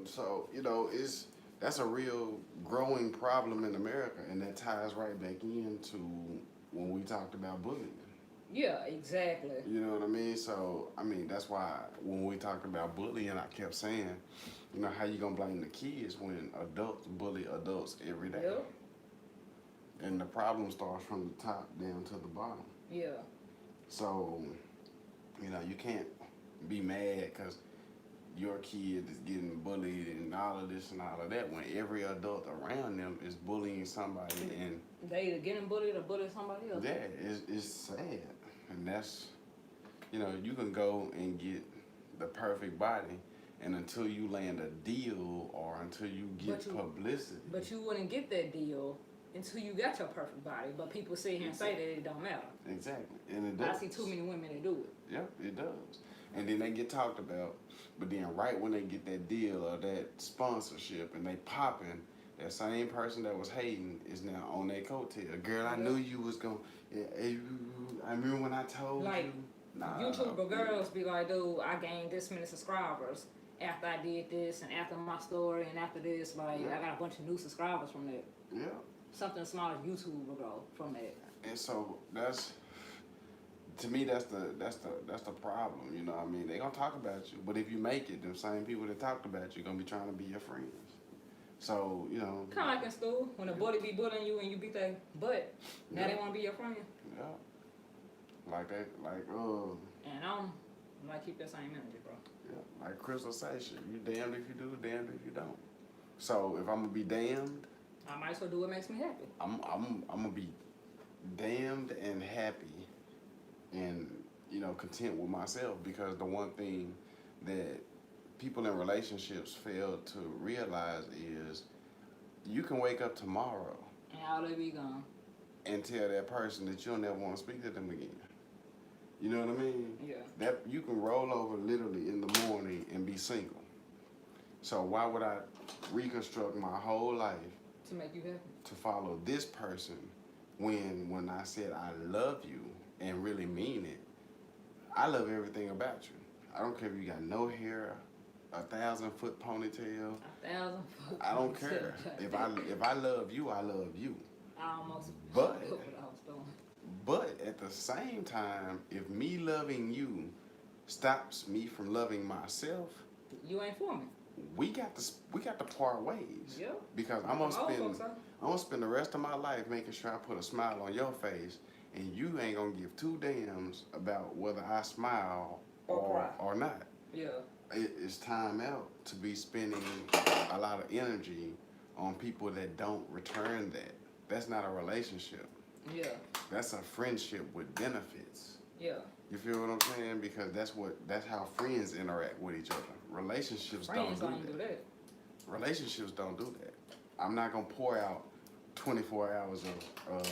So, you know, that's a real growing problem in America, and that ties right back into when we talked about bullying. Yeah, exactly. You know what I mean? So, I mean, that's why when we talked about bullying, I kept saying, you know, how you gonna blame the kids when adults bully adults every day? Yep. And the problem starts from the top down to the bottom. Yeah. So, you know, you can't be mad because your kid is getting bullied and all of this and all of that when every adult around them is bullying somebody, and they either getting bullied or bullying somebody else. Yeah, it's sad. And that's, you know, you can go and get the perfect body, and until you land a deal or until you get publicity. But you wouldn't get that deal until you got your perfect body. But people sit here and say that it don't matter. Exactly. And it does. I see too many women that do it. Yep, it does. And then they get talked about, but then right when they get that deal or that sponsorship and they popping, that same person that was hating is now on their coattail. Girl, I knew you was going to, I remember when I told you. Nah, YouTuber girls be like, dude, I gained this many subscribers after I did this and after my story and after this, like, I got a bunch of new subscribers from that. Yeah. Something as small as YouTube will go from that. And so that's, to me, that's the problem. You know what I mean? They gonna talk about you, but if you make it, them same people that talked about you gonna be trying to be your friends. So, you know. Kind of like in school, when a bully be bullying you and you beat their butt, now they want to be your friend. Yeah. Like that, And I'm like, keep that same energy, bro. Yeah, like Crystal says, shit, you damned if you do, damned if you don't. So if I'm gonna be damned, I might as well do what makes me happy. I'm gonna be damned and happy and, you know, content with myself, because the one thing that people in relationships fail to realize is you can wake up tomorrow And all they be gone. and tell that person that you'll never want to speak to them again. You know what I mean? Yeah. That you can roll over literally in the morning and be single. So why would I reconstruct my whole life To make you happy. to follow this person when I said I love you and really mean it? I love everything about you. I don't care if you got no hair, 1,000-foot ponytail. 1,000 foot. I don't care. If I love you, I love you. I almost But- knew what I was doing. But at the same time, if me loving you stops me from loving myself, You ain't for me. we got to part ways. Yeah. Because I'm gonna spend the rest of my life making sure I put a smile on your face, and you ain't gonna give two damns about whether I smile or not. Yeah. It's time out to be spending a lot of energy on people that don't return that. That's not a relationship. Yeah. That's a friendship with benefits. Yeah. You feel what I'm saying? Because that's how friends interact with each other. Relationships Friends don't don't do do that. that. Relationships don't do that. I'm not gonna pour out 24 hours of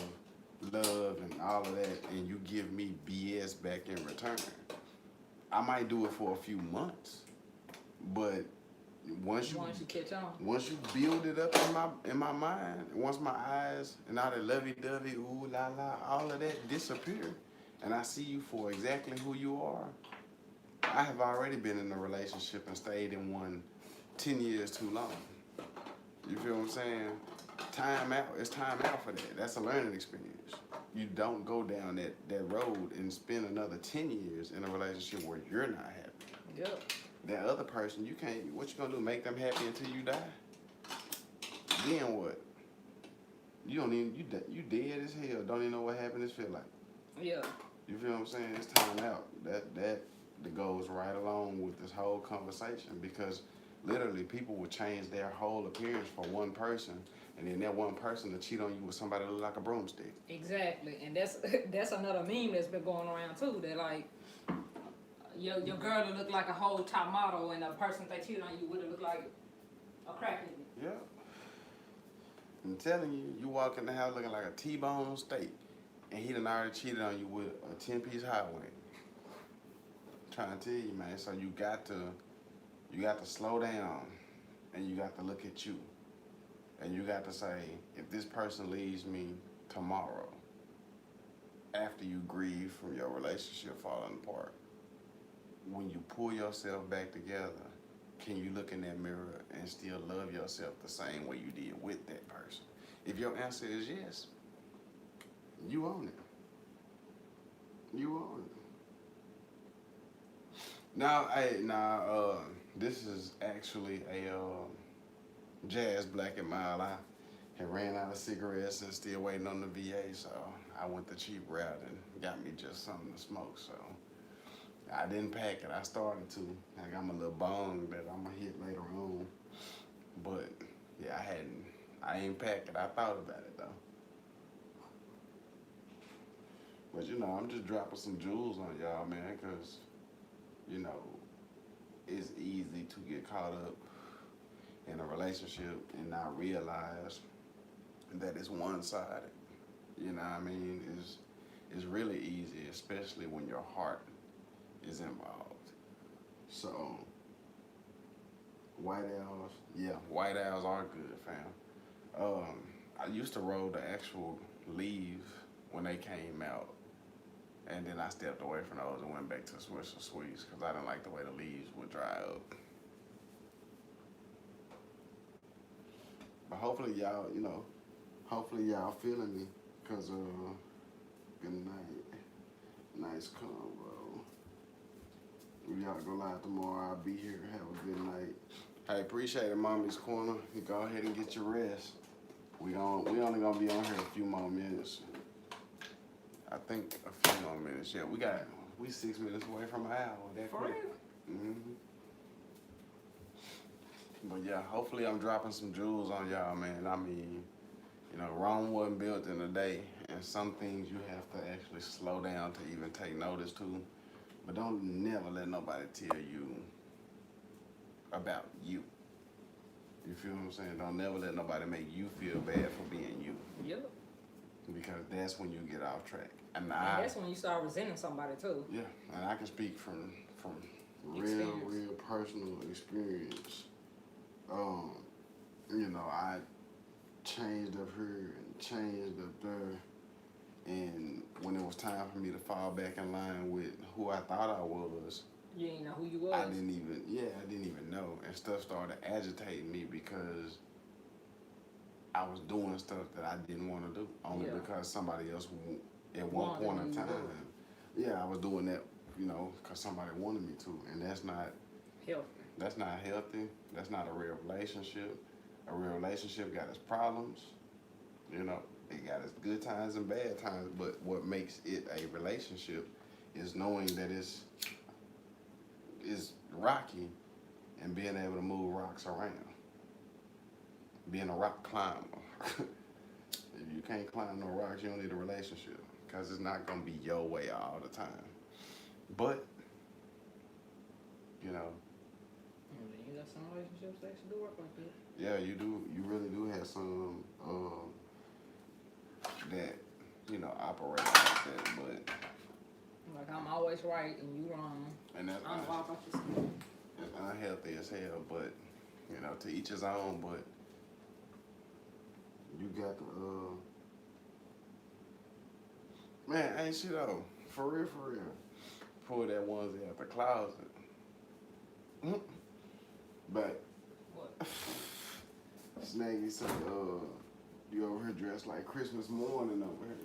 love and all of that, and you give me BS back in return. I might do it for a few months, but once you catch on. once you build it up in my mind, once my eyes and all that lovey-dovey, ooh la la, all of that disappear, and I see you for exactly who you are, I have already been in a relationship and stayed in one 10 years too long. You feel what I'm saying? Time out. It's time out for that. That's a learning experience. You don't go down that road and spend another 10 years in a relationship where you're not happy. Yep. That other person, you can't, what you gonna do, make them happy until you die? Then what? You don't even, you dead as hell, don't even know what happiness feel like. Yeah. You feel what I'm saying? It's time out. That goes right along with this whole conversation, because literally people will change their whole appearance for one person, and then that one person will cheat on you with somebody that look like a broomstick. Exactly. And that's another meme that's been going around too. That like your girl will look like a whole top model, and the person they cheat on you would look like a crackhead. Yeah. I'm telling you, you walk in the house looking like a T-bone steak, and he done already cheated on you with a 10-piece hot wing. Trying to tell you, man. So you got to slow down, and you got to look at you, and you got to say, if this person leaves me tomorrow, after you grieve from your relationship falling apart, when you pull yourself back together, can you look in that mirror and still love yourself the same way you did with that person? If your answer is yes, you own it. You own it. Now, this is actually a Jazz Black and Mild. I had ran out of cigarettes and still waiting on the VA, so I went the cheap route and got me just something to smoke. So I didn't pack it. I started to. I got my little bong that I'm gonna hit later on, but yeah, I ain't packed it. I thought about it though. But you know, I'm just dropping some jewels on y'all, man, cause you know, it's easy to get caught up in a relationship and not realize that it's one-sided. You know what I mean? It's really easy, especially when your heart is involved. So, white owls are good, fam. I used to roll the actual leaves when they came out, and then I stepped away from those and went back to Swisher Sweets because I didn't like the way the leaves would dry up. But hopefully y'all, feeling me, because good night. Nice combo. We y'all go live tomorrow. I'll be here. Have a good night. Hey, appreciate it, Mommy's Corner. You go ahead and get your rest. We only gonna be on here a few more minutes. I think a few more minutes. Yeah, we 6 minutes away from an hour. That For quick. real? Mm-hmm. But yeah, hopefully I'm dropping some jewels on y'all, man. I mean, you know, Rome wasn't built in a day, And some things you have to actually slow down to even take notice to. But don't never let nobody tell you about you. You feel what I'm saying? Don't never let nobody make you feel bad for being you. Yep. Because that's when you get off track. And that's when you start resenting somebody too. Yeah, and I can speak from real personal experience. You know, I changed up here and changed up there, and when it was time for me to fall back in line with who I thought I was, you didn't know who you was. I didn't even know, and stuff started agitating me because I was doing stuff that I didn't want to do, only because somebody else at one point in time, I was doing that, you know, because somebody wanted me to, and that's not healthy. That's not healthy. That's not a real relationship. A real relationship got its problems, you know, it got its good times and bad times, but what makes it a relationship is knowing that it's rocky and being able to move rocks around. Being a rock climber. If you can't climb no rocks, you don't need a relationship, because it's not going to be your way all the time. But, you know, you got some relationships that actually do work like that. Yeah, you do. You really do have some that, you know, operate like that. But like, I'm always right and you wrong. And that's it's unhealthy as hell. But, you know, to each his own. But you got to, man, ain't she though? For real. Pull that onesie out the closet. But what? Snaggy said, you over here dressed like Christmas morning over here.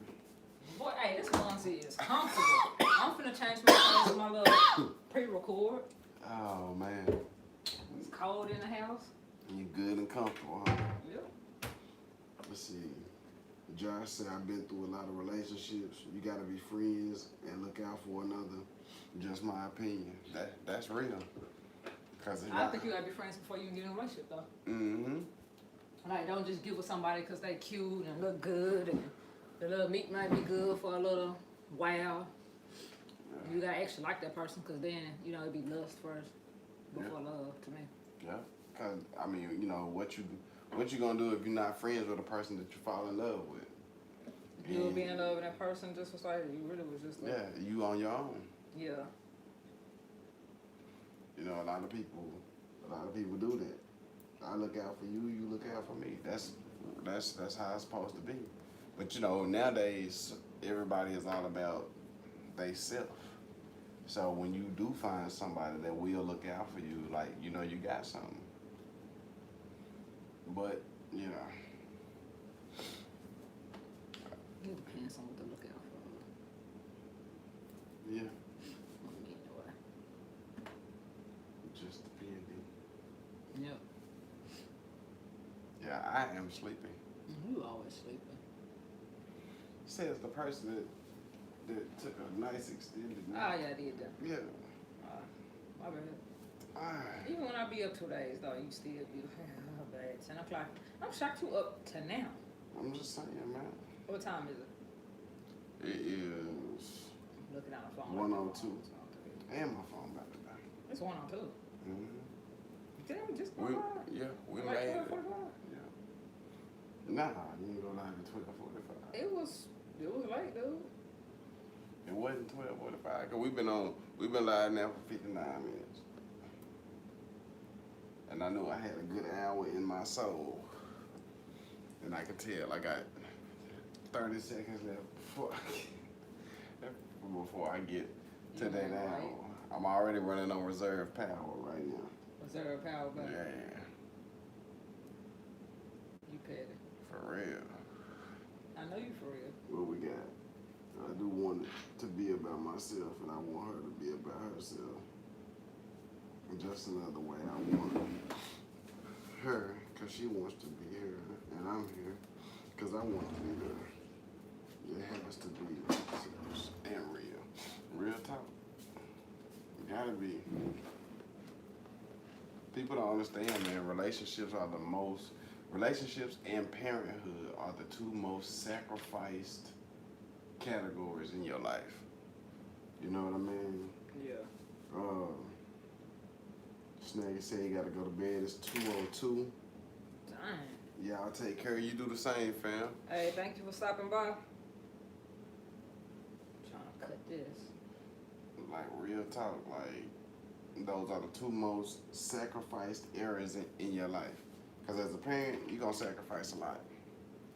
Boy, hey, this onesie is comfortable. I'm finna change my clothes with my little pre-record. Oh, man. It's cold in the house. You good and comfortable, huh? Yep. Let's see. Josh said, I've been through a lot of relationships. You got to be friends and look out for another. Just my opinion. That's real. I think you gotta be friends before you can get in a relationship, though. Mm-hmm. Like, don't just get with somebody because they cute and look good and the little meat might be good for a little while. Yeah. You gotta actually like that person, because then, you know, it'd be lust first before love, to me. Yeah, because, I mean, you know, what you gonna do if you're not friends with a person that you fall in love with? If you would be in love with that person, just was like, you really was just like... Yeah, you on your own. Yeah. You know, a lot of people do that. I look out for you, you look out for me. That's how it's supposed to be. But, you know, nowadays, everybody is all about they self. So when you do find somebody that will look out for you, like, you know, you got something. But, you know. It depends on what to look out for. Yeah. Just depending. Yep. Yeah, I am sleeping. You always sleeping. Says the person that took a nice extended nap. Oh, yeah, I did that. Yeah. My bad. Even when I be up 2 days, though, you still be bad. 10 o'clock. I'm shocked you up to now. I'm just saying, man. What time is it? It is... I'm looking at my phone. 102. And my phone back to back. It's 102. Mm-hmm. Damn, just go live. Yeah, we like made it. 12:45? Yeah. Nah, you didn't go live at 12:45. It was late, dude. It wasn't 12:45, cause we've been live now for 59 minutes. And I knew I had a good hour in my soul. And I could tell I got 30 seconds left before I get to that hour. Right. I'm already running on reserve power right now. Reserve power, baby. Yeah. You petty. For real. I know you for real. What we got? I do want it to be about myself, and I want her to be about herself. Just another way I want her, because she wants to be here, and I'm here, because I want to be there. It has to be serious and real. Real talk. Gotta be. People don't understand, man. Relationships and parenthood are the two most sacrificed categories in your life. You know what I mean? Yeah. Snaggy said he gotta go to bed. It's 2:02. Dang. Yeah, I'll take care. You do the same, fam. Hey, thank you for stopping by. Trying to cut this. Like, real talk, like, those are the two most sacrificed areas in your life. Because as a parent, you're going to sacrifice a lot.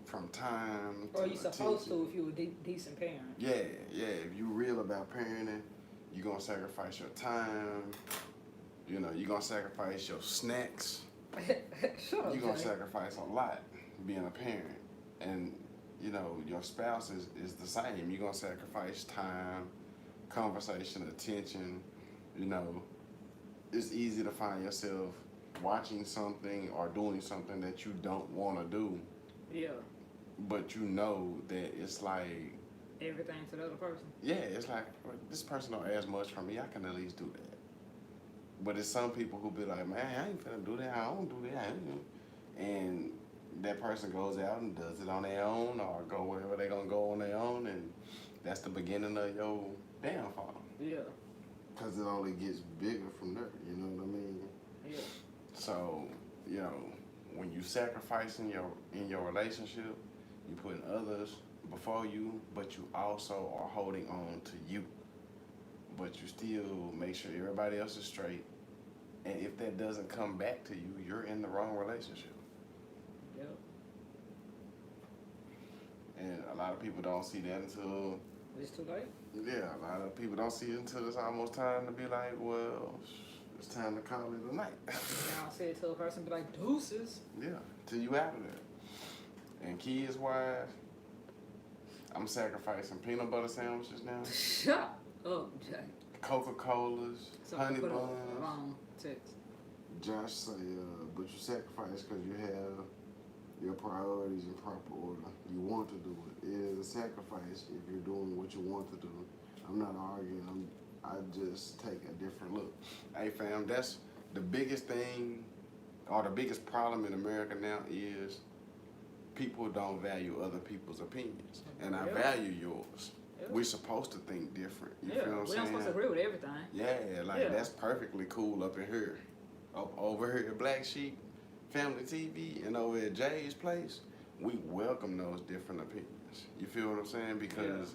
From time to Or you supposed attention. to if you were a decent parent. Yeah. If you real about parenting, you're going to sacrifice your time. You know, you're going to sacrifice your snacks. Shut up, You're going to Jay. sacrifice a lot being a parent. And, you know, your spouse is the same. You're going to sacrifice time, conversation, attention. You know, it's easy to find yourself watching something or doing something that you don't want to do. Yeah. But you know that it's like... Everything to the other person. Yeah, it's like, well, this person don't ask much from me. I can at least do that. But it's some people who be like, man, I ain't finna do that. I don't do that. And that person goes out and does it on their own or go wherever they're going to go on their own. And that's the beginning of your downfall. Yeah. Because it only gets bigger from there. You know what I mean? Yeah. So, you know, when you sacrifice in your relationship, you putting others before you, but you also are holding on to you. But you still make sure everybody else is straight. And if that doesn't come back to you, you're in the wrong relationship. Yep. And a lot of people don't see that until... It's too late? Yeah, a lot of people don't see it until it's almost time to be like, well, it's time to call it a night. Now I say it to a person, be like, deuces. Yeah, till you out of there. And kids-wise, I'm sacrificing peanut butter sandwiches now. Shut up, Jay. Coca-Colas, honey Put a buns. long text. Josh say, but you sacrifice because you have your priorities in proper order. You want to do it. It is a sacrifice if you're doing what you want to do. I'm not arguing. I just take a different look. Hey, fam, that's the biggest thing, or the biggest problem in America now is people don't value other people's opinions. And I value yours. Yeah. We're supposed to think different. You Yeah, feel what I'm we saying? don't supposed to agree with everything. Yeah, like that's perfectly cool up in here. Up over here at Black Sheep Family TV and over at Jay's place, we welcome those different opinions. You feel what I'm saying? Because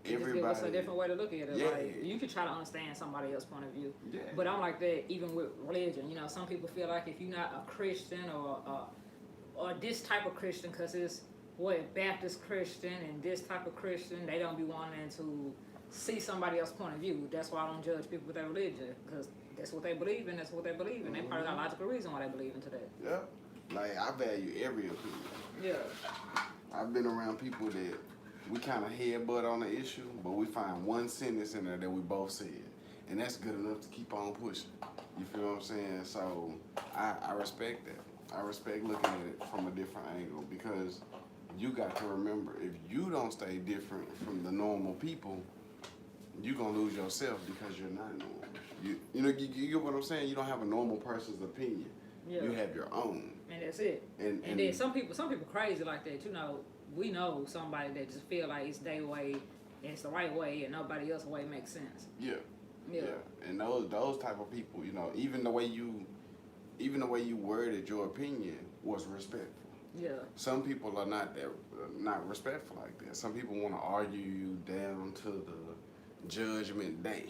everybody... Just give us a different way to look at it. Yeah. Like, you can try to understand somebody else's point of view. Yeah. But I'm like that even with religion. You know, some people feel like if you're not a Christian or this type of Christian, because it's Baptist Christian and this type of Christian, they don't be wanting to see somebody else's point of view. That's why I don't judge people with their religion, because that's what they believe in. That's what they believe in. They probably got a logical reason why they believe into that. Yeah. Like, I value every opinion. Yeah. I've been around people that we kind of headbutt on the issue, but we find one sentence in there that we both said. And that's good enough to keep on pushing. You feel what I'm saying? So I respect that. I respect looking at it from a different angle, because you got to remember, if you don't stay different from the normal people, you're going to lose yourself because you're not normal. You know, you get what I'm saying? You don't have a normal person's opinion. Yeah. You have your own. And that's it. And then some people crazy like that. You know, we know somebody that just feel like it's their way, and it's the right way, and nobody else's way makes sense. Yeah. Yeah. And those type of people, you know, even the way you worded your opinion was respectful. Yeah. Some people are not respectful like that. Some people want to argue you down to the judgment day.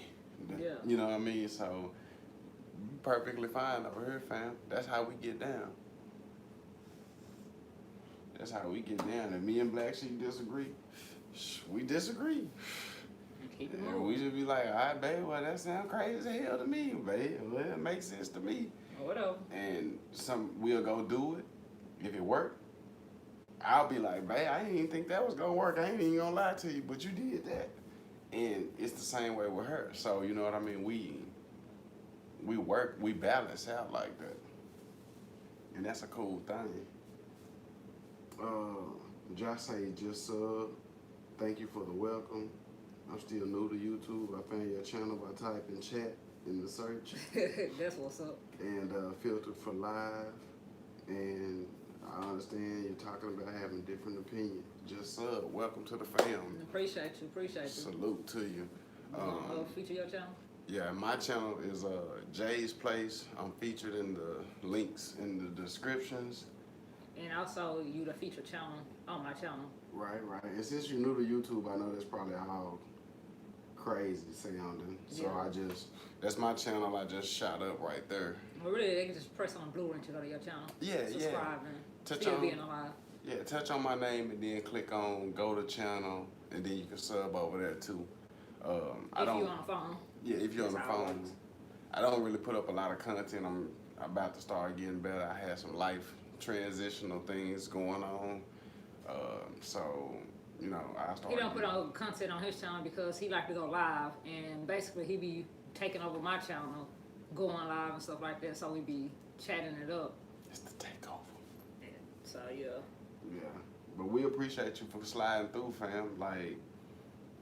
Yeah. You know what I mean? So, perfectly fine over here, fam. That's how we get down. That's how we get down. If me and Black Sheep disagree, we disagree. Keep it And moving. we just be like, all right, babe, well, that sounds crazy as hell to me, babe. Well, it makes sense to me. Or whatever. And we'll go do it. If it work, I'll be like, babe, I didn't even think that was gonna work. I ain't even gonna lie to you, but you did that. And it's the same way with her. So, you know what I mean? We work, we balance out like that. And that's a cool thing. Josh say just thank you for the welcome. I'm still new to YouTube. I found your channel by typing chat in the search. That's what's up. And filtered for live. And I understand you're talking about having different opinions. Just welcome to the family. Appreciate you. Salute to you. Feature your channel? Yeah, my channel is Jay's Place. I'm featured in the links in the descriptions. And also, you the feature channel on my channel. Right. And since you're new to YouTube, I know that's probably all crazy sounding. So Yeah. that's my channel. I just shot up right there. Well, really, they can just press on the blue link to go to your channel. Subscribe and still being alive. Yeah, touch on my name and then click on go to channel, and then you can sub over there too. If you're on the phone. Yeah, if you're on the phone. I don't really put up a lot of content. I'm about to start getting better. I had some life transitional things going on. So, you know, I started. He don't put on content on his channel because he like to go live, and basically he be taking over my channel, going live and stuff like that. So we be chatting it up. It's the takeover. Yeah. So yeah. Yeah, but we appreciate you for sliding through, fam. Like,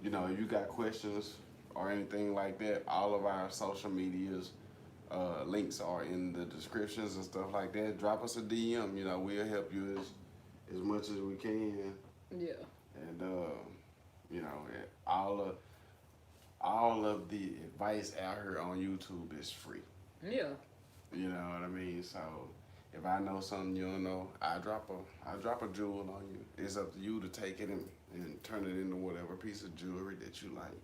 you know, if you got questions or anything like that, all of our social medias links are in the descriptions and stuff like that. Drop us a DM. You know, we'll help you as much as we can. Yeah. And you know, all of the advice out here on YouTube is free. Yeah. You know what I mean? So if I know something you don't know, I drop a jewel on you. It's up to you to take it and turn it into whatever piece of jewelry that you like.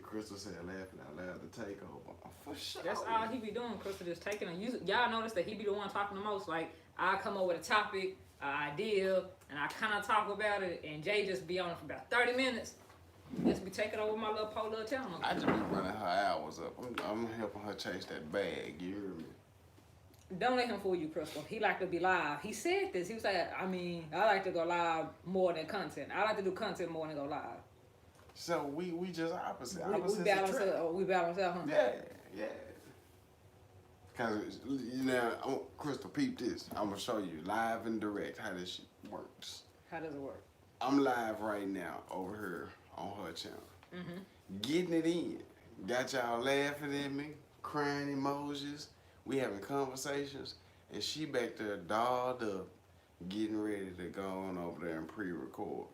Crystal said, laughing out loud, the takeover. For sure. That's all he be doing, Crystal, just taking y'all notice that he be the one talking the most. Like, I come up with a topic, an idea, and I kind of talk about it, and Jay just be on it for about 30 minutes. Just be taking over my little channel. I just be running her hours up. I'm helping her chase that bag, you hear me? Don't let him fool you, Crystal. He like to be live. He said this. He was like, I like to go live more than content. I like to do content more than go live. So we just opposite. We balance out, huh? Yeah. Cause you know, Crystal, peep this. I'm gonna show you live and direct how this shit works. How does it work? I'm live right now over here on her channel. Mm-hmm. Getting it in. Got y'all laughing at me, crying emojis. We having conversations, and she back there dolled up, getting ready to go on over there and pre-record.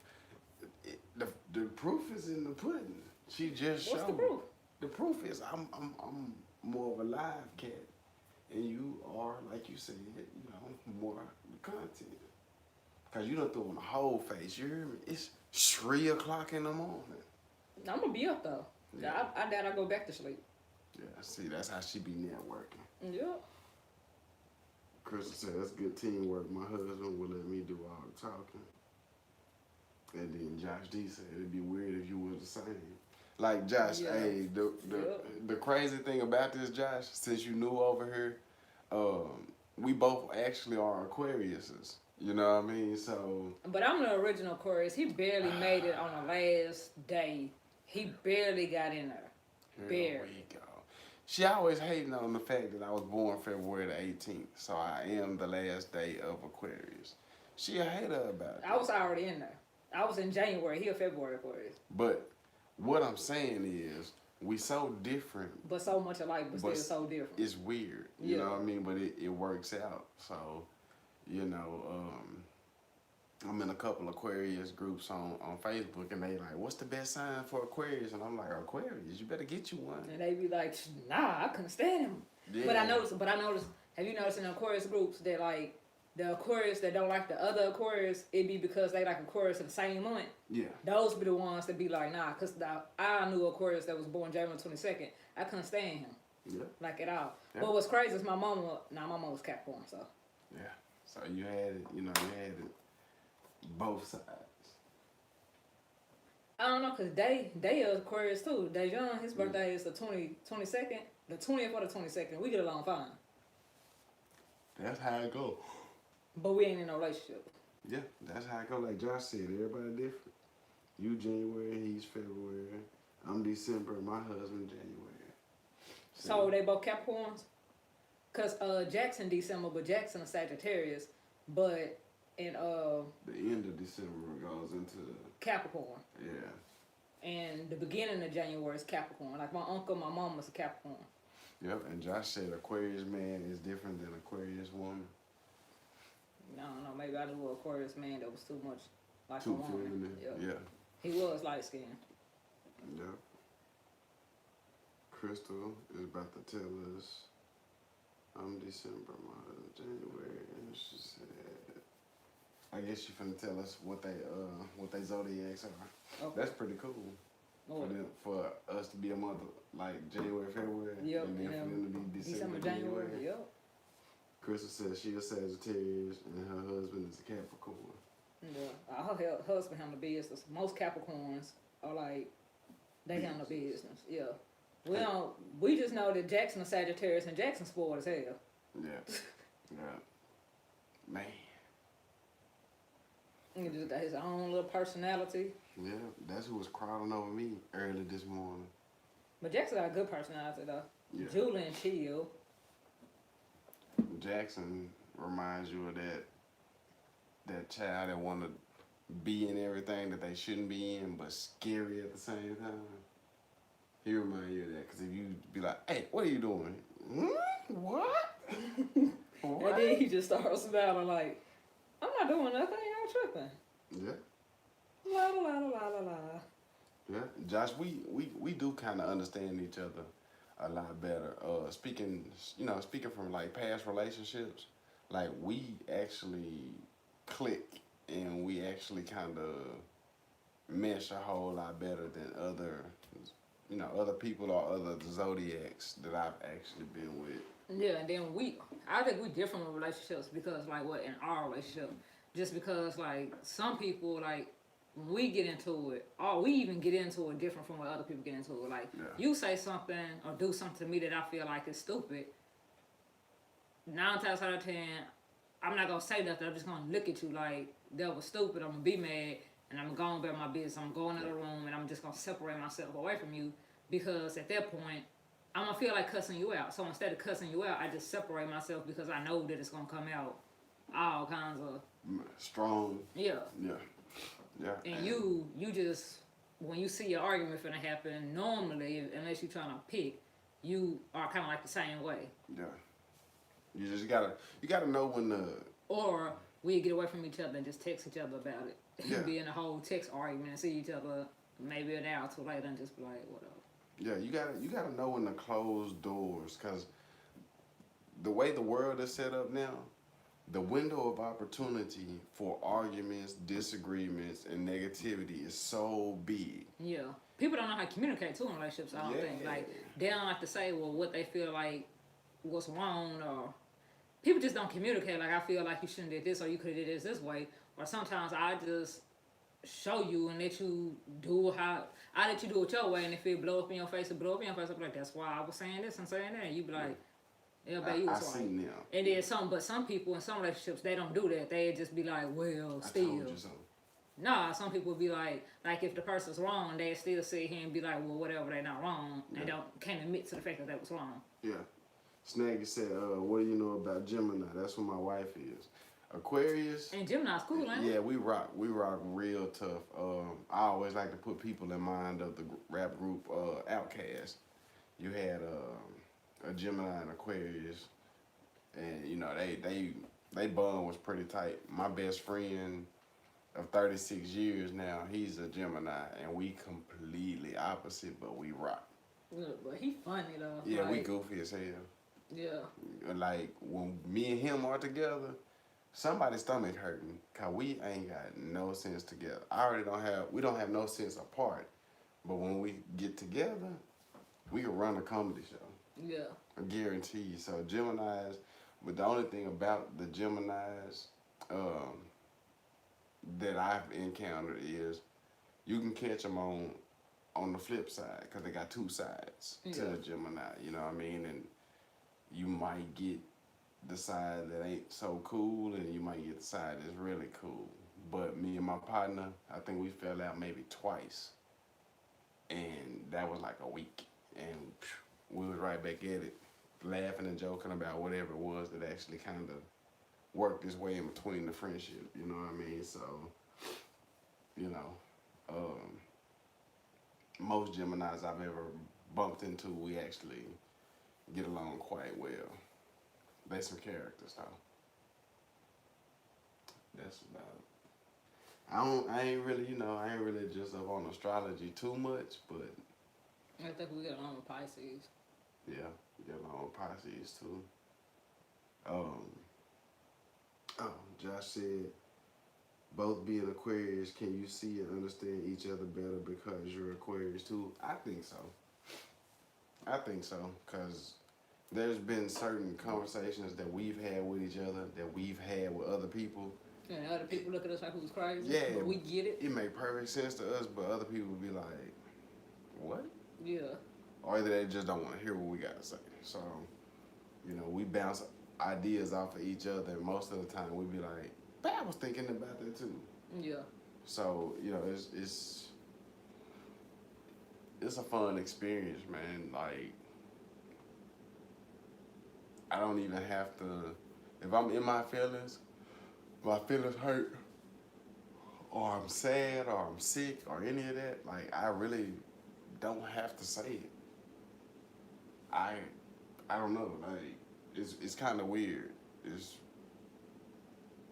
The proof is in the pudding. She just showed. What's the proof? The proof is I'm more of a live cat, and you are, like you said, you know, more content. Cause you done threw on the whole face. You hear me? It's 3 o'clock in the morning. I'm gonna be up though. Yeah. I doubt I go back to sleep. Yeah, see, that's how she be networking. Yeah. Crystal said that's good teamwork. My husband will let me do all the talking. And then Josh D said it'd be weird if you were the same. Like Josh, Yeah. hey, the crazy thing about this, Josh, since you new over here, we both actually are Aquariuses. You know what I mean? So. But I'm the original Aquarius. He barely made it on the last day. He barely got in there. Here we go. She always hating on the fact that I was born February the 18th, so I am the last day of Aquarius. She a hater about it. I was already in there. I was in January. He a February Aquarius. But what I'm saying is, we so different. But so much alike, but still so different. It's weird. You know what I mean? But it works out. So, you know, I'm in a couple Aquarius groups on Facebook, and they like, what's the best sign for Aquarius? And I'm like, Aquarius, you better get you one. And they be like, nah, I couldn't stand him. Yeah. But I noticed, have you noticed in the Aquarius groups that like, the Aquarius that don't like the other Aquarius, it be because they like Aquarius in the same month. Yeah. Those be the ones that be like, nah, because I knew Aquarius that was born January 22nd. I couldn't stand him. Yeah. Like at all. Yeah. But what's crazy is my mama was Capricorn, so. Yeah. So you had it, you had it both sides. I don't know, because Day is Aquarius too. Dejan, his birthday is the 22nd. The 20th or the 22nd. We get along fine. That's how it go. But we ain't in no relationship. Yeah, that's how it go. Like Josh said, everybody different. You January, he's February. I'm December, my husband January. So they both Capricorns? Because Jaxon December, but Jaxon is Sagittarius. But in the end of December goes into the Capricorn. Yeah. And the beginning of January is Capricorn. Like my uncle, my mom was a Capricorn. Yep, and Josh said Aquarius man is different than Aquarius woman. I don't know, maybe I knew an Aquarius man that was too much like Too a woman. feminine. Yeah. He was light skinned. Yeah. Crystal is about to tell us I'm December, January, and she said, I guess she finna tell us what they zodiacs are. Okay. That's pretty cool. For us to be a month like January, February, Yep. and then for them to be December, January. Yep. Crystal says she a Sagittarius and her husband is a Capricorn. Yeah. Her husband handle business. Most Capricorns are like they handle business. Yeah. We just know that Jaxon is Sagittarius and Jaxon spoiled as hell. Yeah. Yeah. Man. He just got his own little personality. Yeah, that's who was crawling over me early this morning. But Jaxon got a good personality though. Yeah. Julian chill. Jaxon reminds you of that child that want to be in everything that they shouldn't be in, but scary at the same time. He reminds you of that, because if you be like, hey, what are you doing? What? What? And then he just starts smiling like, I'm not doing nothing, y'all tripping. Yeah. La la la la la la. Yeah. Josh, we do kind of understand each other a lot better. Speaking from like past relationships, like we actually click and we actually kind of mesh a whole lot better than other people or other zodiacs that I've actually been with. Yeah, and then I think we different with relationships because like in our relationship, just because like some people like when we get into it, or we even get into it different from what other people get into it. Like you say something or do something to me that I feel like is stupid. 9 times out of 10, I'm not gonna say nothing. I'm just gonna look at you like that was stupid. I'm gonna be mad and I'm going about my business. I'm going to the room and I'm just gonna separate myself away from you because at that point I'm gonna feel like cussing you out. So instead of cussing you out, I just separate myself because I know that it's gonna come out all kinds of strong. Yeah. Yeah. Yeah. And you just when you see your argument finna happen, normally unless you're trying to pick, you are kind of like the same way. Yeah. You just gotta know when the or we get away from each other and just text each other about it. Yeah. Be in a whole text argument and see each other maybe an hour or two later and just be like, whatever. Yeah, you gotta know when to close doors, cause the way the world is set up now, the window of opportunity for arguments, disagreements, and negativity is so big. Yeah. People don't know how to communicate too in relationships, I don't think. Like, they don't like to say, well, what they feel like was wrong, or people just don't communicate. Like, I feel like you shouldn't have did this, or you could have did this way. Or sometimes I just show you and let you do I let you do it your way, and if it blow up in your face, it blow up in your face. I'm like, that's why I was saying this and saying that. And you be like, yeah, babe, you was right. Now. And then some people in some relationships, they don't do that. They just be like, well, still. I told you so. Nah, some people be like if the person's wrong, they still sit here and be like, well, whatever, they not wrong. They can't admit to the fact that they was wrong. Yeah. Snaggy said, what do you know about Gemini? That's what my wife is. Aquarius. And Gemini's cool, ain't it? Yeah, we rock real tough. I always like to put people in mind of the rap group Outkast. You had a Gemini and Aquarius, and you know they bond was pretty tight. My best friend of 36 years now, he's a Gemini, and we completely opposite, but we rock. Yeah, but he funny though. Yeah, we goofy as hell. Yeah. Like when me and him are together, somebody's stomach hurting, cause we ain't got no sense together. We don't have no sense apart, but when we get together, we can run a comedy show. Yeah. I guarantee you. So Geminis, but the only thing about the Geminis that I've encountered is you can catch them on the flip side, because they got two sides to the Gemini, you know what I mean? And you might get the side that ain't so cool, and you might get the side that's really cool. But me and my partner, I think we fell out maybe twice, and that was like a week, and we was right back at it, laughing and joking about whatever it was that actually kind of worked its way in between the friendship, you know what I mean? So, you know, most Geminis I've ever bumped into, we actually get along quite well. They some characters though. That's about it. I ain't really, I ain't really just up on astrology too much, but I think we get along with Pisces. yeah, get along with Pisces too. Um, Josh said, both being Aquarius, can you see and understand each other better because you're Aquarius too? I think so. Because there's been certain conversations that we've had with each other, that we've had with other people. And other people look at us like who's crazy. Yeah. But we get it. It make perfect sense to us, but other people be like, what? Yeah. Or either they just don't want to hear what we got to say. So, we bounce ideas off of each other, and most of the time we be like, but I was thinking about that too. Yeah. So, it's a fun experience, man. Like, I don't even have to, if I'm in my feelings hurt, or I'm sad, or I'm sick, or any of that, like, I really don't have to say it. I don't know, like, it's kind of weird.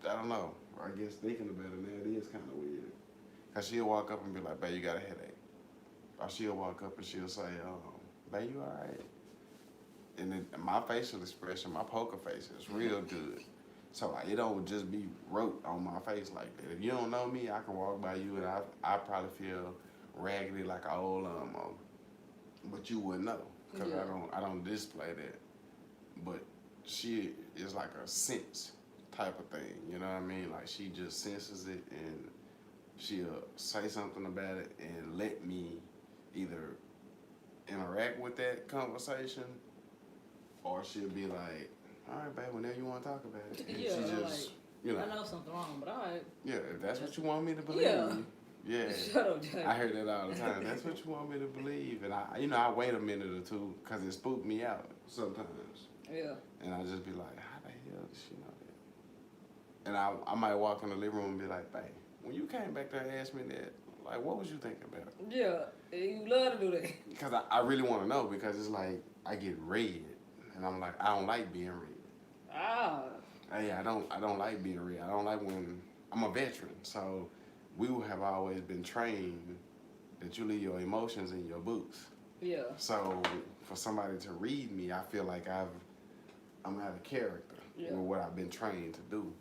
I don't know. I guess thinking about it now, it is kind of weird. Cause she'll walk up and be like, babe, you got a headache. Or she'll walk up and she'll say, babe, you all right? And then my facial expression, my poker face is real good. So it don't just be wrote on my face like that. If you don't know me, I can walk by you and I probably feel raggedy like an old lawnmower. But you wouldn't know, cause Yeah. I don't display that. But she is like a sense type of thing, you know what I mean? Like she just senses it and she'll say something about it and let me either interact with that conversation, or she'll be like, all right, babe, whenever you want to talk about it. And Yeah, she just, I know something wrong, but all right. Yeah, if that's what you want me to believe. Yeah. Yeah. Shut up, Jay. I hear that all the time. That's what you want me to believe. And I wait a minute or two because it spooked me out sometimes. Yeah. And I just be like, how the hell does she know that? And I might walk in the living room and be like, babe, when you came back there and asked me that, like, what was you thinking about? Yeah, you love to do that. Because I really want to know, because it's like, I get red. And I'm like, I don't like being red. Ah. Hey, I don't like being red. I don't like when, I'm a veteran. So we have always been trained that you leave your emotions in your boots. Yeah. So for somebody to read me, I feel like I'm out of character with what I've been trained to do.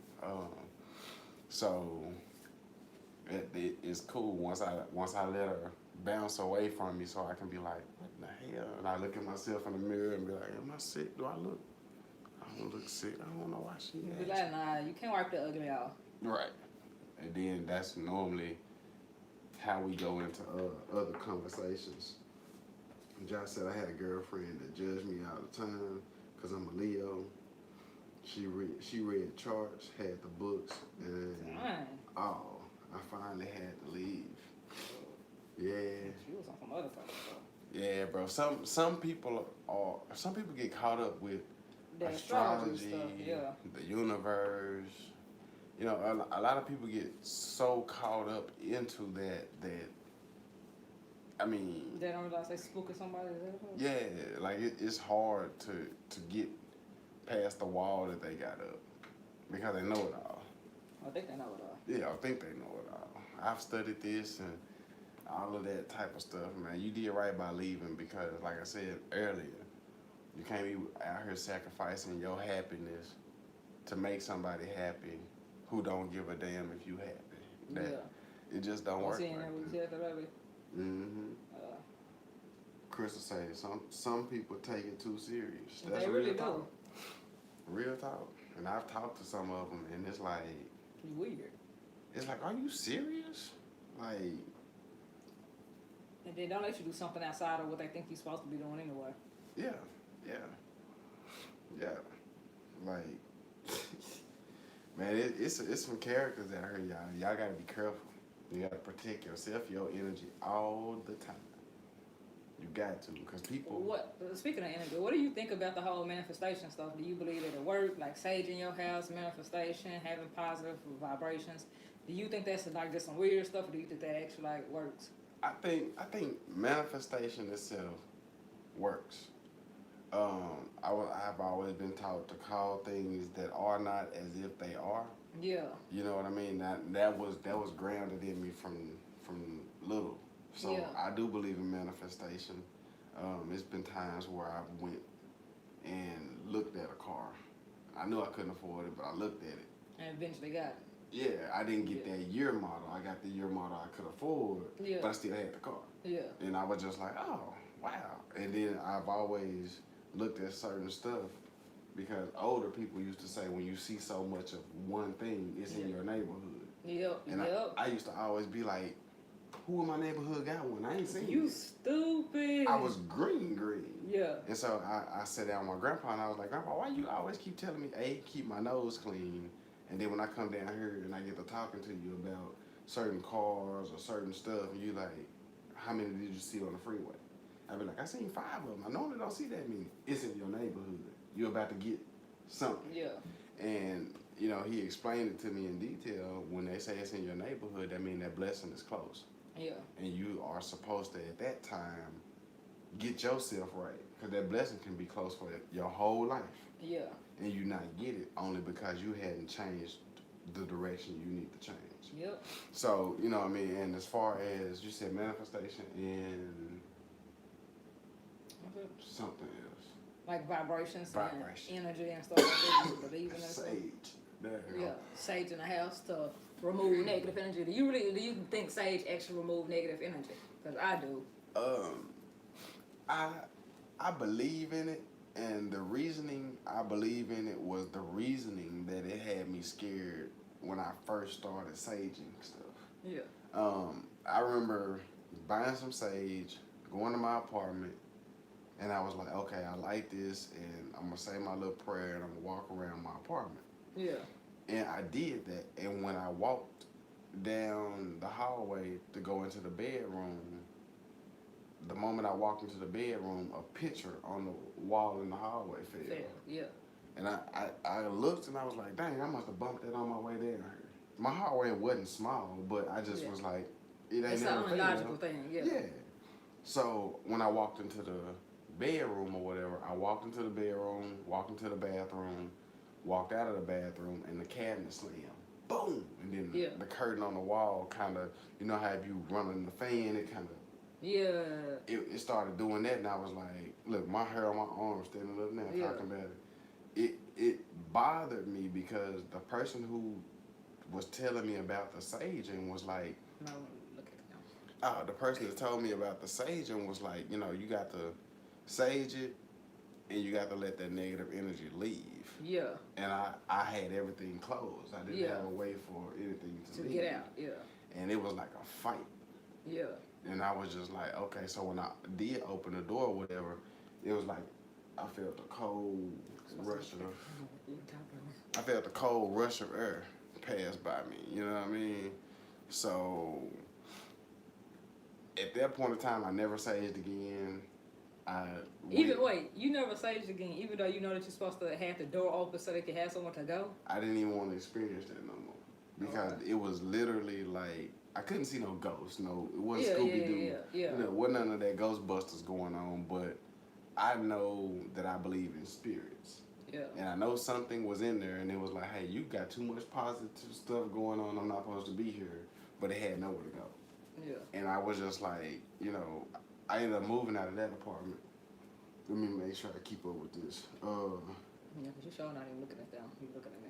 So it's cool once I let her bounce away from me, so I can be like, what the hell? And I look at myself in the mirror and be like, am I sick? Do I look? I don't look sick. I don't know why she Be asked. like, nah, you can't wipe the ugly out. Right. And then that's normally how we go into other conversations. Josh said I had a girlfriend that judged me all the time because I'm a Leo. She read charts, had the books, and I finally had to leave. Yeah. She was on some other stuff. Yeah, bro. Some people get caught up with The astrology, stuff, yeah. the universe. You know, a lot of people get so caught up into that I mean, They don't realize they spooking somebody. yeah, like it's hard to get past the wall that they got up because they know it all. I think they know it all. Yeah, I think they know it all. I've studied this and all of that type of stuff, man. You did right by leaving because, like I said earlier, you can't be out here sacrificing your happiness to make somebody happy who don't give a damn if you happy. It just don't work. Seeing that we said that earlier. Mm-hmm. Crystal says some people take it too serious. That's they real really talk. do. Real talk. And I've talked to some of them, and it's like, You weird. it's like, are you serious? Like, And they don't let you do something outside of what they think you're supposed to be doing anyway. yeah. Like, man, it's some characters out here, y'all. Y'all gotta be careful. You gotta protect yourself, your energy all the time. You got to, because people. Speaking of energy, what do you think about the whole manifestation stuff? Do you believe that it works, like sage in your house, manifestation, having positive vibrations? Do you think that's like just some weird stuff, or do you think that actually like works? I think manifestation itself works. I've always been taught to call things that are not as if they are. Yeah. You know what I mean? That was grounded in me from little. So Yeah. I do believe in manifestation. It's been times where I went and looked at a car. I knew I couldn't afford it, but I looked at it. And eventually got it. Yeah, I didn't get that year model. I got the year model I could afford, but I still had the car. Yeah. And I was just like, oh, wow. And then I've always looked at certain stuff because older people used to say when you see so much of one thing, it's in your neighborhood. Yep. And I used to always be like, who in my neighborhood got one? I ain't seen You it. stupid. I was green. Yeah. And so I sat down with my grandpa and I was like, Grandpa, why you always keep telling me, A, keep my nose clean, and then when I come down here and I get to talking to you about certain cars or certain stuff, and you like, how many did you see on the freeway? I'd be like, I seen 5 of them. I normally don't see that many. It's in your neighborhood. You're about to get something. Yeah. And, you know, he explained it to me in detail. When they say it's in your neighborhood, that means that blessing is close. Yeah. And you are supposed to, at that time, get yourself right. Because that blessing can be close for your whole life. Yeah. And you not get it only because you hadn't changed the direction you need to change. Yep. So, you know what I mean? And as far as you said manifestation and something else. Like vibrations Vibration. and energy and stuff like that. You believe in it? Sage. There you Yeah. go. Sage in the house to remove negative energy. Do you think sage actually remove negative energy? Because I do. I believe in it, and the reasoning I believe in it was the reasoning that it had me scared when I first started saging stuff. Yeah. I remember buying some sage, going to my apartment, and I was like, okay, I like this, and I'm gonna say my little prayer, and I'm gonna walk around my apartment. Yeah. And I did that, and when I walked down the hallway to go into the bedroom, the moment I walked into the bedroom, a picture on the wall in the hallway fell. Yeah. And I looked and I was like, dang, I must have bumped that on my way down here. My hallway wasn't small, but I just was like, it ain't It's never an illogical thing, yeah. Yeah. So when I walked into the bedroom or whatever, I walked into the bedroom, walked into the bathroom, walked out of the bathroom, and the cabinet slammed. Boom! And then the curtain on the wall kind of, you know how if you running the fan, it kind of, it started doing that, and I was like, look, my hair on my arm standing up now talking about it. It bothered me because the person who was telling me about the saging was like, no, look at them. the person that told me about the saging was like, you know, you got to sage it, and you got to let that negative energy leave. Yeah. And I had everything closed. I didn't have a way for anything to leave. Get out, yeah. And it was like a fight. Yeah. And I was just like, okay, so when I did open the door or whatever, it was like I felt the cold rush of air pass by me. You know what I mean? So at that point in time, I never saged again. You never saged again, even though you know that you're supposed to have the door open so they can have somewhere to go? I didn't even want to experience that no more. Because it was literally like, I couldn't see no ghosts. No, it wasn't Scooby-Doo. Yeah. You know, wasn't none of that Ghostbusters going on, but I know that I believe in spirits. Yeah. And I know something was in there, and it was like, hey, you got too much positive stuff going on. I'm not supposed to be here. But it had nowhere to go. Yeah. And I was just like, you know, I ended up moving out of that apartment. Let me make sure I keep up with this. Yeah, because you're sure not even looking at them. You're looking at me.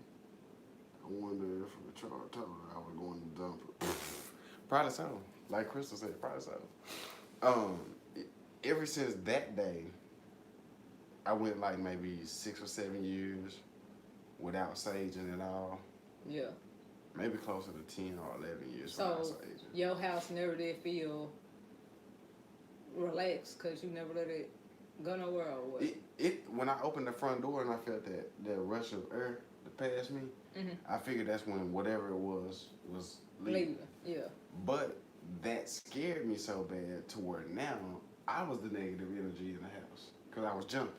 I wonder if the chart told her I was going to dump it. Probably so. Like Crystal said, probably so. Ever since that day, I went like maybe 6 or 7 years without saging at all. Yeah. Maybe closer to 10 or 11 years without saging. Your house never did feel relaxed because you never let it go nowhere or what? When I opened the front door and I felt that rush of air to pass me, I figured that's when whatever it was leaving. Yeah. But that scared me so bad to where now I was the negative energy in the house because I was jumpy.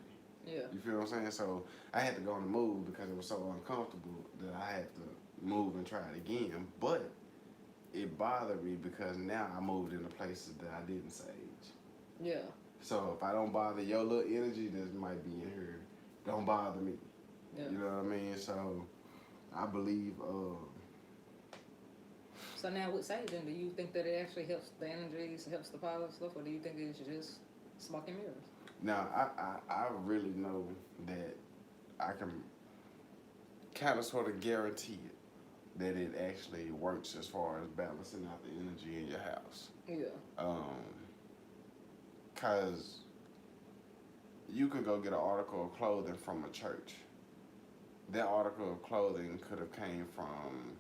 Yeah. You feel what I'm saying? So I had to go on the move because it was so uncomfortable that I had to move and try it again. But it bothered me because now I moved into places that I didn't sage. Yeah. So if I don't bother your little energy that might be in here, don't bother me. Yeah. You know what I mean? So I believe. So now with saging, do you think that it actually helps the energies, helps the positive stuff, or do you think it's just smoke and mirrors? Now, I really know that I can kind of sort of guarantee it that it actually works as far as balancing out the energy in your house. Yeah. Cause you could go get an article of clothing from a church. That article of clothing could have came from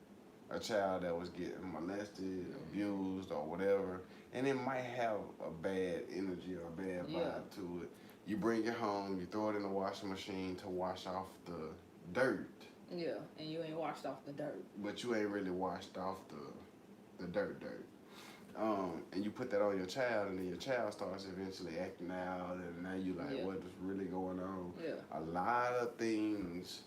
a child that was getting molested, abused, or whatever, and it might have a bad energy or a bad vibe to it. You bring it home, you throw it in the washing machine to wash off the dirt. Yeah, and you ain't washed off the dirt. But you ain't really washed off the dirt. And you put that on your child, and then your child starts eventually acting out, and now you like, what is really going on? Yeah. A lot of things,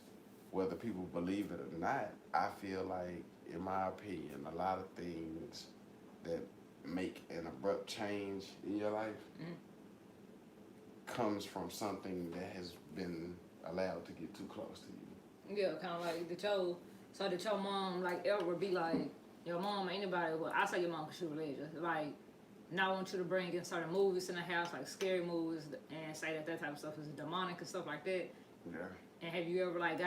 whether people believe it or not, I feel like, in my opinion, a lot of things that make an abrupt change in your life comes from something that has been allowed to get too close to you. Yeah, kind of like, did your mom, like, ever be like, your mom or anybody, well, I say your mom because she religious, like, now I want you to bring in certain movies in the house, like scary movies, and say that type of stuff is demonic and stuff like that. Yeah. And have you ever, like,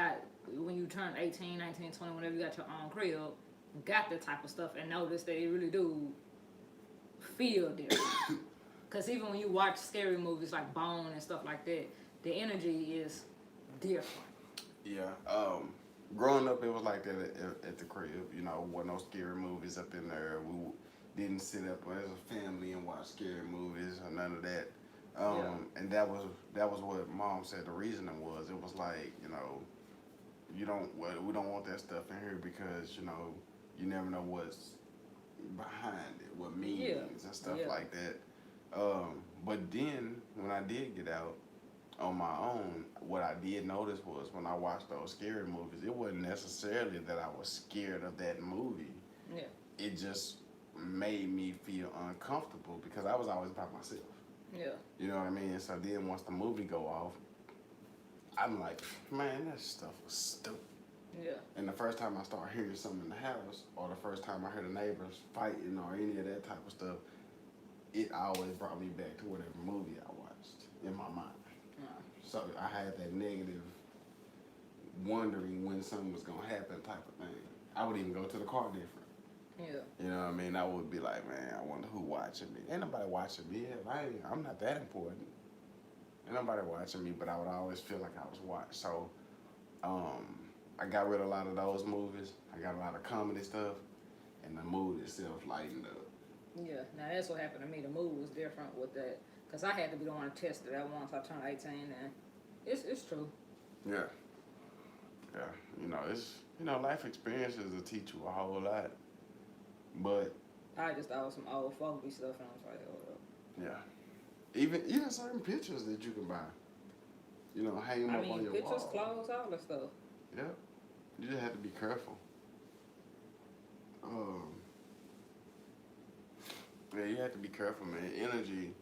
when you turn 18, 19, 20, whenever you got your own crib, got that type of stuff and noticed that it really do feel different? Because even when you watch scary movies like Bone and stuff like that, the energy is different. Yeah. Growing up, it was like that at the crib. You know, wasn't no scary movies up in there. We didn't sit up as a family and watch scary movies or none of that. And that was what Mom said the reasoning was. It was like, you know, we don't want that stuff in here because, you know, you never know what's behind it, what meanings and stuff like that. But then when I did get out on my own, what I did notice was when I watched those scary movies, it wasn't necessarily that I was scared of that movie. Yeah. It just made me feel uncomfortable because I was always by myself. Yeah. You know what I mean? So then once the movie go off, I'm like, man, that stuff was stupid. Yeah. And the first time I start hearing something in the house, or the first time I heard the neighbors fighting or any of that type of stuff, it always brought me back to whatever movie I watched in my mind. So I had that negative wondering when something was gonna happen type of thing. I would even go to the car different. Yeah. You know what I mean? I would be like, man, I wonder who watching me. Ain't nobody watching me. I'm not that important. Ain't nobody watching me, but I would always feel like I was watched. So I got rid of a lot of those movies. I got a lot of comedy stuff, and the mood itself lightened up. Yeah, now that's what happened to me. The mood was different with that. Because I had to be the one to test it out once I turned 18, and it's true. Yeah. Yeah. Life experiences will teach you a whole lot. But I just thought it was some old folky stuff, and I was like, hold up. Yeah. Even certain pictures that you can buy. Hang them up on your pictures, wall. clothes, all that stuff. Yeah. You just have to be careful. Yeah, you have to be careful, man. Energy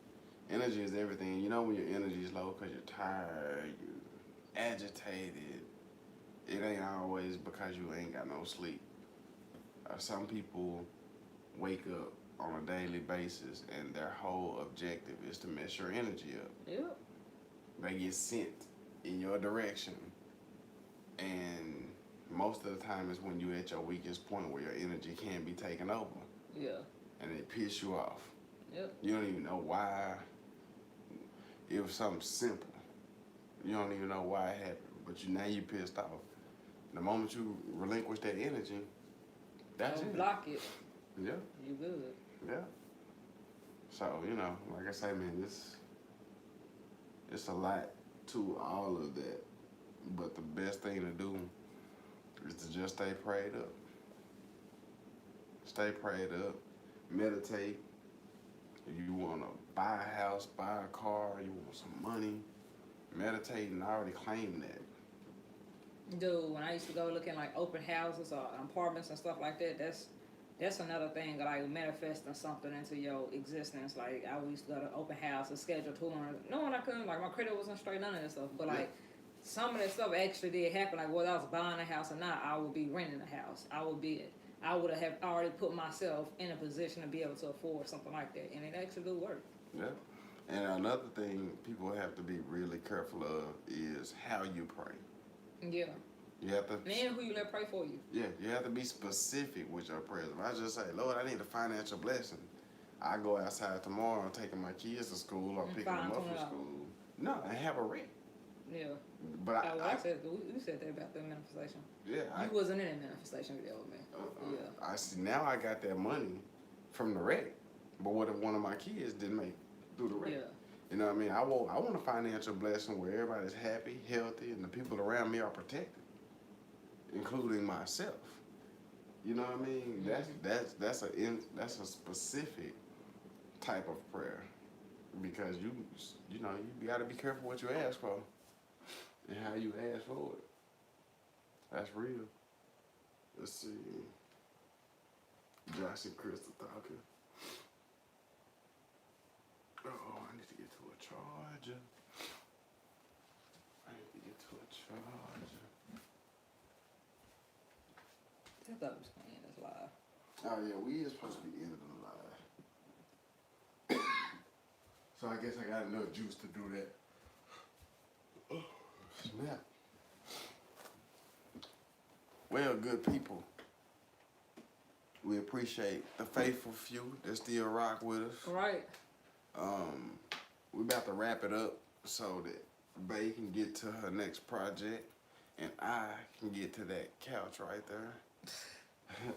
is everything. You know when your energy is low because you're tired, you're agitated, it ain't always because you ain't got no sleep. Some people wake up on a daily basis and their whole objective is to mess your energy up. Yep. They get sent in your direction, and most of the time it's when you're at your weakest point where your energy can't be taken over. Yeah. And it piss you off. Yep. You don't even know why. It was something simple. You don't even know why it happened, but now you pissed off. The moment you relinquish that energy, that's Don't it. block it. Yeah. You good. Yeah. So, like I say, man, it's a lot to all of that. But the best thing to do is to just stay prayed up. Stay prayed up. Meditate. If you want to buy a house, buy a car, you want some money, meditate and already claim that. Dude, when I used to go looking like open houses or apartments and stuff like that, that's another thing, like manifesting something into your existence. Like I used to go to open houses, schedule tours, knowing I couldn't, like my credit wasn't straight, none of that stuff. But like some of that stuff actually did happen. Like whether I was buying a house or not, I would be renting a house. I would have already put myself in a position to be able to afford something like that, and it actually do work. Yeah. And another thing people have to be really careful of is how you pray. Yeah. You have to. And who you let pray for you. Yeah, you have to be specific with your prayers. If I just say, Lord, I need a financial blessing, I go outside tomorrow taking my kids to school or picking them up from school. No, I have a rent. Yeah. But I said we said that about the manifestation. Yeah. You wasn't in a manifestation video with me. Yeah. I see now I got that money from the wreck. But what if one of my kids didn't make it through the wreck? Yeah. You know what I mean? I want a financial blessing where everybody's happy, healthy, and the people around me are protected, including myself. You know what I mean? Mm-hmm. That's a specific type of prayer, because you got to be careful what you ask for and how you ask for it. That's real. Let's see. Josh and Crystal talking. Oh, I need to get to a charger. I thought it was playing this live. Oh yeah, we is supposed to be ending the live. So I guess I got enough juice to do that. Oh, snap. Well, good people, we appreciate the faithful few that still rock with us. Right. We about to wrap it up so that Bae can get to her next project and I can get to that couch right there.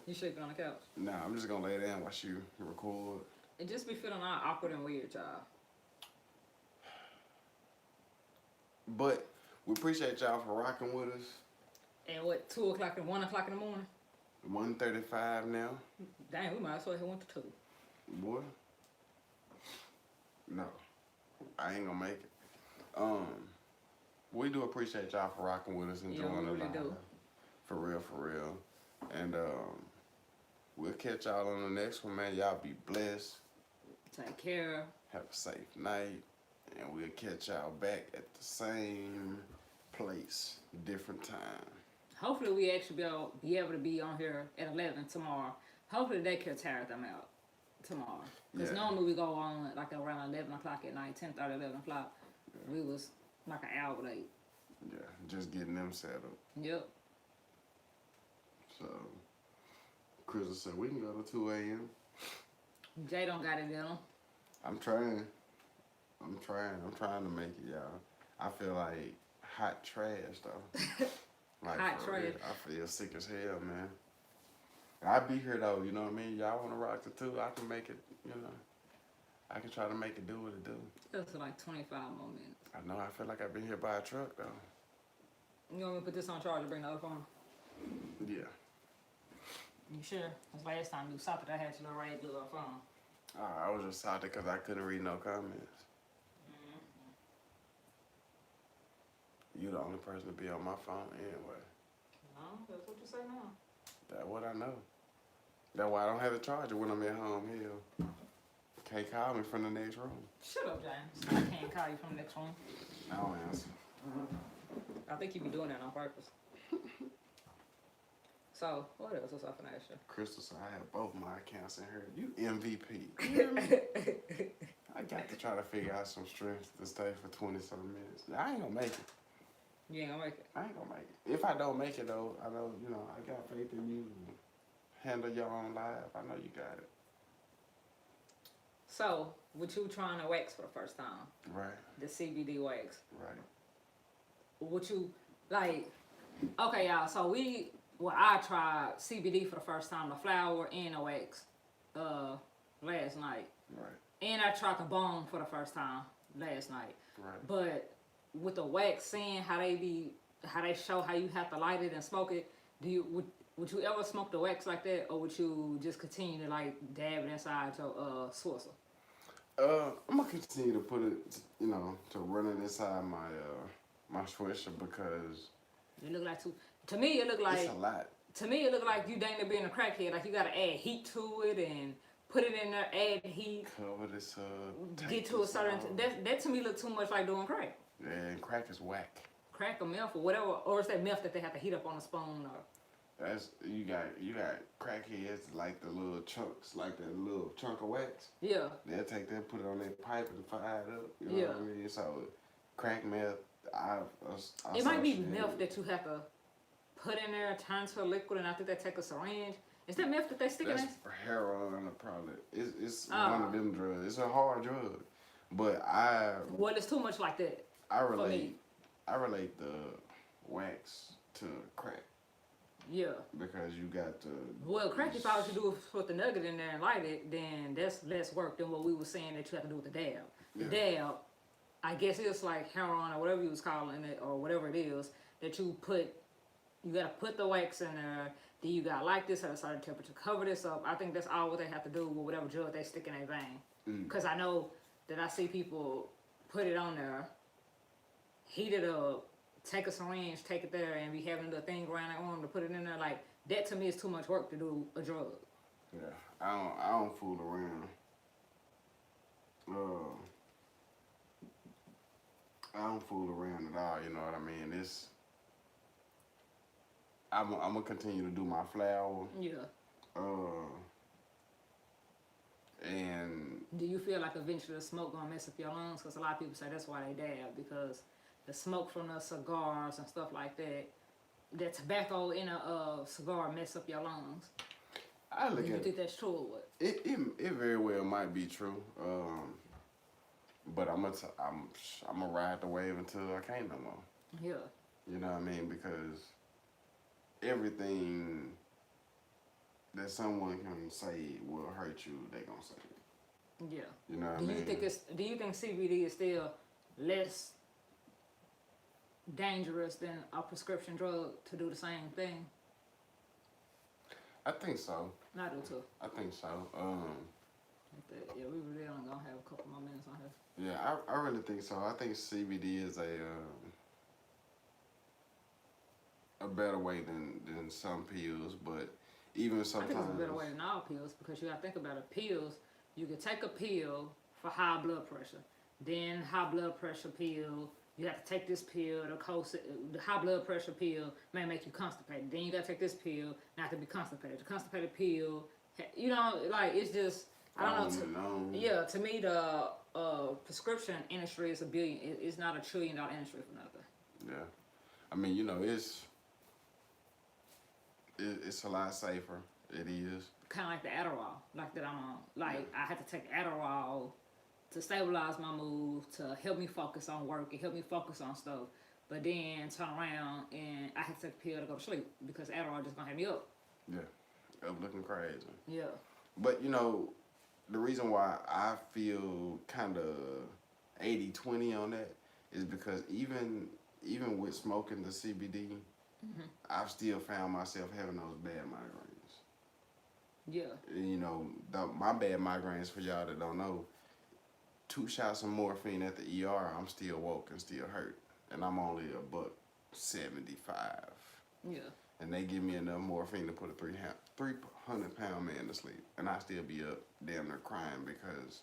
You shaking on the couch? Nah, I'm just gonna lay down while she record. It just be feeling all awkward and weird, y'all. But we appreciate y'all for rocking with us. And what, 2 o'clock and 1 o'clock in the morning? 1:35 now. Dang, we might as well have went to 2. Boy. No. I ain't gonna make it. We do appreciate y'all for rocking with us and joining we us. really do. For real. And we'll catch y'all on the next one, man. Y'all be blessed. Take care. Have a safe night. And we'll catch y'all back at the same place, different time. Hopefully we actually be able to be on here at 11 tomorrow. Hopefully they can tire them out tomorrow. Because normally we go on like around 11 o'clock at night, 10:30, 11 o'clock. Yeah. We was like an hour late. Yeah, just getting them settled. Yep. So, Crystal said we can go to 2 a.m. Jay don't got it in him. I'm trying to make it, y'all. I feel like hot trash, though. Like, hot trash. Real, I feel sick as hell, man. I'll be here, though, you know what I mean? Y'all want to rock the 2, I can make it, I can try to make it do what it do. Just like 25 more minutes. I know, I feel like I've been here by a truck, though. You want me to put this on charge and bring the other phone? Yeah. You sure? Because last time you saw that I had your little red blue phone. I was just salty because I couldn't read no comments. You the only person to be on my phone anyway. No, that's what you say now. That's what I know. That's why I don't have a charger when I'm at home. Hell, can't call me from the next room. Shut up, James. I can't call you from the next room. I don't answer. I think you be doing that on purpose. So, what else was I finna ask you? Crystal said I have both my accounts in here. You MVP. I got to try to figure out some strength to stay for 20-something minutes. I ain't gonna make it. You ain't gonna make it? I ain't gonna make it. If I don't make it, though, I know, I got faith in you. Handle your own life. I know you got it. So, with you trying to wax for the first time. Right. The CBD wax. Right. Would you, okay, y'all, so I tried CBD for the first time, the flower and the wax, last night. Right. And I tried the balm for the first time last night. Right. But with the wax, seeing how they show how you have to light it and smoke it, would you ever smoke the wax like that, or would you just continue to dab it inside your swisser? I'm gonna continue to put it, to run it inside my swisher because it look like to me it look like it's a lot. To me it look like you dang near being a crackhead, like you gotta add heat to it and put it in there, add heat. Cover this up. Get to a certain that to me look too much like doing crack. Yeah, and crack is whack. crack or meth or whatever, or is that meth that they have to heat up on a spoon or? That's you got crackheads like the little chunks, like that little chunk of wax. Yeah. They'll take that, put it on their pipe and fire it up. You know what I mean? So crack meth, it might be meth that you have to put in there, turn to a liquid, and I think they take a syringe. Is that meth that they stick in there? That's heroin, probably. It's one of them drugs. It's a hard drug, but well, it's too much like that. I relate the wax to crack. Yeah. Because you got to. Well, crack, if I was to do it, put the nugget in there and light it, then that's less work than what we were saying that you have to do with the dab. The dab, I guess it's like heroin or whatever you was calling it or whatever it is that you put. You gotta put the wax in there. Then you gotta light this at a certain temperature, cover this up. I think that's all what they have to do with whatever drug they stick in their vein. Because I know that I see people put it on there, heat it up, take a syringe, take it there, and be having the thing around their arm to put it in there. Like, that to me is too much work to do a drug. Yeah, I don't fool around. I don't fool around at all. You know what I mean? I'm gonna continue to do my flower. Yeah. And do you feel like eventually the smoke gonna mess up your lungs? Because a lot of people say that's why they dab, because the smoke from the cigars and stuff like that, the tobacco in a cigar mess up your lungs. I look do you at think that's true or what? It very well might be true. But I'm gonna ride the wave until I can't no more. Yeah. You know what I mean? Because everything that someone can say will hurt you, they gonna say it. Yeah. You know what I mean? Do you think CBD is still less dangerous than a prescription drug to do the same thing? I think so. I do too. I think so. Yeah, we really only gonna have a couple more minutes on here. Yeah, I really think so. I think CBD is a better way than some pills, but even sometimes. I think it's a better way than all pills, because you gotta think about it. Pills, you could take a pill for high blood pressure. Then high blood pressure pill, you have to take this pill the high blood pressure pill may make you constipated. Then you gotta take this pill not to be constipated. The constipated pill, you know, like, it's just, I don't know. Yeah, to me the prescription industry is it's not $1 trillion industry for nothing. Yeah, I mean, you know, it's a lot safer. It is. Kind of like the Adderall, like that I'm on. Like, I had to take Adderall to stabilize my mood, to help me focus on work, and help me focus on stuff. But then turn around and I had to take a pill to go to sleep because Adderall just gonna have me up. Yeah, up looking crazy. Yeah. But, you know, the reason why I feel kind of 80-20 on that is because even with smoking the CBD, I've still found myself having those bad migraines. Yeah. And, you know, my bad migraines, for y'all that don't know, 2 shots of morphine at the ER, I'm still woke and still hurt. And I'm only $175. Yeah. And they give me enough morphine to put a 300-pound man to sleep. And I still be up damn near crying because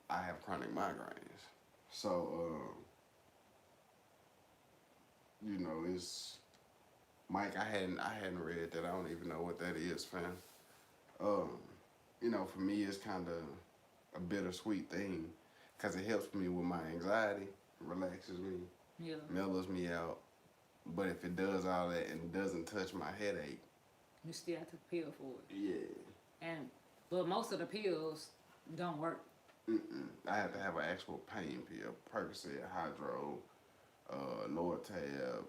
I have chronic migraines. So, you know, it's... Mike, I hadn't read that. I don't even know what that is, fam. You know, for me, it's kind of a bittersweet thing because it helps me with my anxiety, relaxes me, mellows me out. But if it does all that and doesn't touch my headache, you still have to pill for it. Yeah. But most of the pills don't work. I have to have an actual pain pill, Percocet, Hydro, Lortab.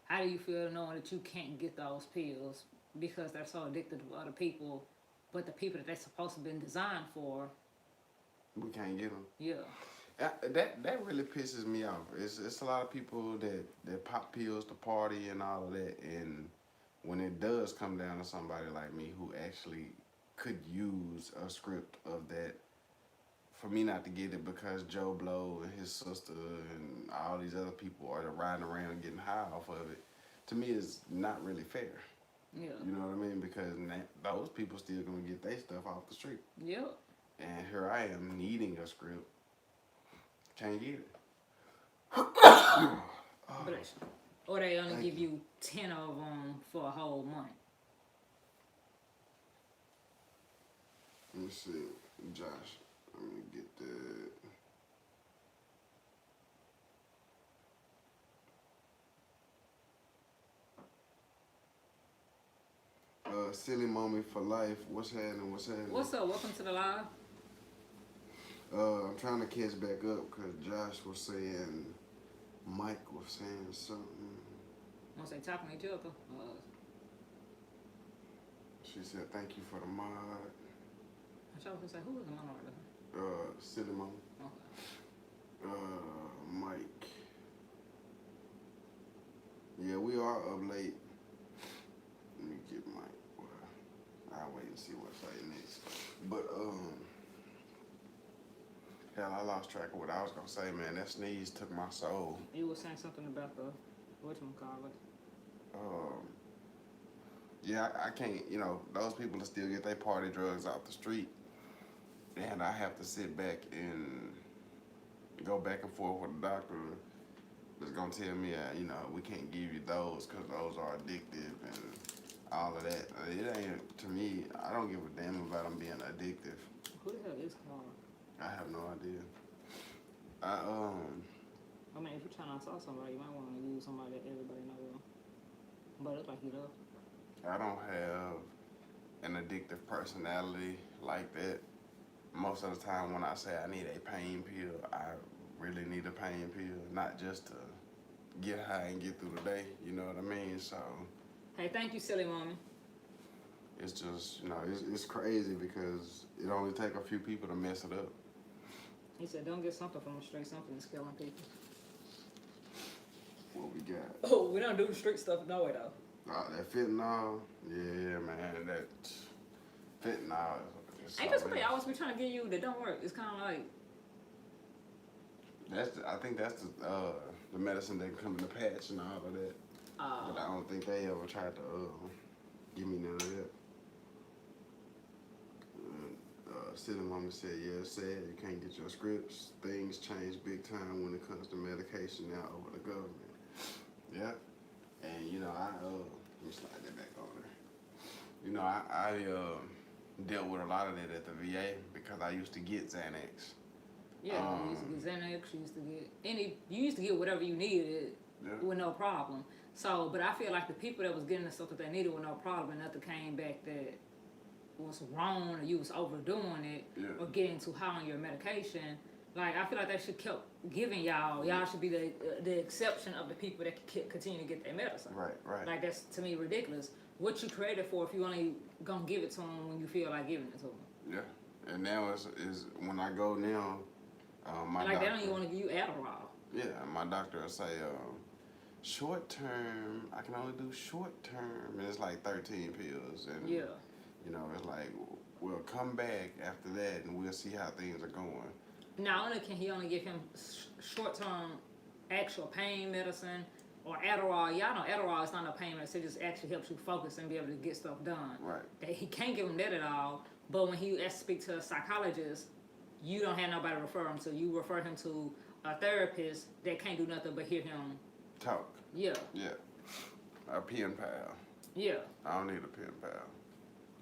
How do you feel knowing that you can't get those pills because they're so addicted to other people, but the people that they're supposed to have been designed for, we can't get them? Yeah. That really pisses me off. It's a lot of people that pop pills to party and all of that, and when it does come down to somebody like me who actually could use a script of that, for me not to get it because Joe Blow and his sister and all these other people are riding around and getting high off of it, to me is not really fair. Yeah. You know what I mean? Because those people still gonna get their stuff off the street. Yeah. And here I am needing a script. Can't get it. Bless you. Or they only Thank give you 10 of them for a whole month. Let me see, Josh. Let me get that. Silly moment for life. What's happening? What's happening? What's up? Welcome to the live. I'm trying to catch back up because Josh was saying, Mike was saying something. Once they talking to each other. She said, thank you for the mod. I was gonna say, who was the moderator? Silly moment. Okay. Mike. Yeah, we are up late. Let me get Mike. Well, I'll wait and see what's right next. But hell, I lost track of what I was gonna say, man. That sneeze took my soul. You were saying something about the whatchamacallit. Yeah, I can't. You know, those people that still get their party drugs off the street, and I have to sit back and go back and forth with the doctor that's gonna tell me, you know, we can't give you those because those are addictive and all of that. It ain't, to me, I don't give a damn about them being addictive. Who the hell is Carl? I have no idea. I mean, if you're trying to talk to somebody, you might want to use somebody that everybody knows. But it's like you love. I don't have an addictive personality like that. Most of the time when I say I need a pain pill, I really need a pain pill, not just to get high and get through the day, you know what I mean? So Hey, thank you, silly mommy. it's just, you know, it's crazy because it only take a few people to mess it up. He said, don't get something from the street, something is killing people. What we got? Oh, we don't do the street stuff no way though. That fentanyl, yeah, man, that fentanyl is Ain't this what they always be trying to get you that don't work? It's kind of like... I think that's the medicine that come in the patch and all of that. But I don't think they ever tried to give me none of that. Silly mama said, yeah, it's sad you can't get your scripts. Things change big time when it comes to medication now over the government. Yeah. And, you know, let me slide that back over there. You know, I dealt with a lot of that at the VA because I used to get Xanax. Yeah, you used to get Xanax, you used to get whatever you needed with no problem. So, but I feel like the people that was getting the stuff that they needed with no problem, and nothing came back that was wrong or you was overdoing it or getting too high on your medication. Like, I feel like they should keep giving y'all should be the exception of the people that can continue to get their medicine. Right. Like, that's, to me, ridiculous. What you created for if you only gonna give it to them when you feel like giving it to them. Yeah, and now is when I go now, my like, doctor, they don't even want to give you Adderall. Yeah, my doctor will say, short term, I can only do short term, and it's like 13 pills. And, you know, it's like, we'll come back after that and we'll see how things are going. Not only can he only give him short-term actual pain medicine or Adderall. Y'all know Adderall is not a pain medicine. It just actually helps you focus and be able to get stuff done. Right. He can't give him that at all. But when he has to speak to a psychologist, you don't have nobody to refer him to. You refer him to a therapist that can't do nothing but hear him talk. Yeah. A pen pal. Yeah. I don't need a pen pal.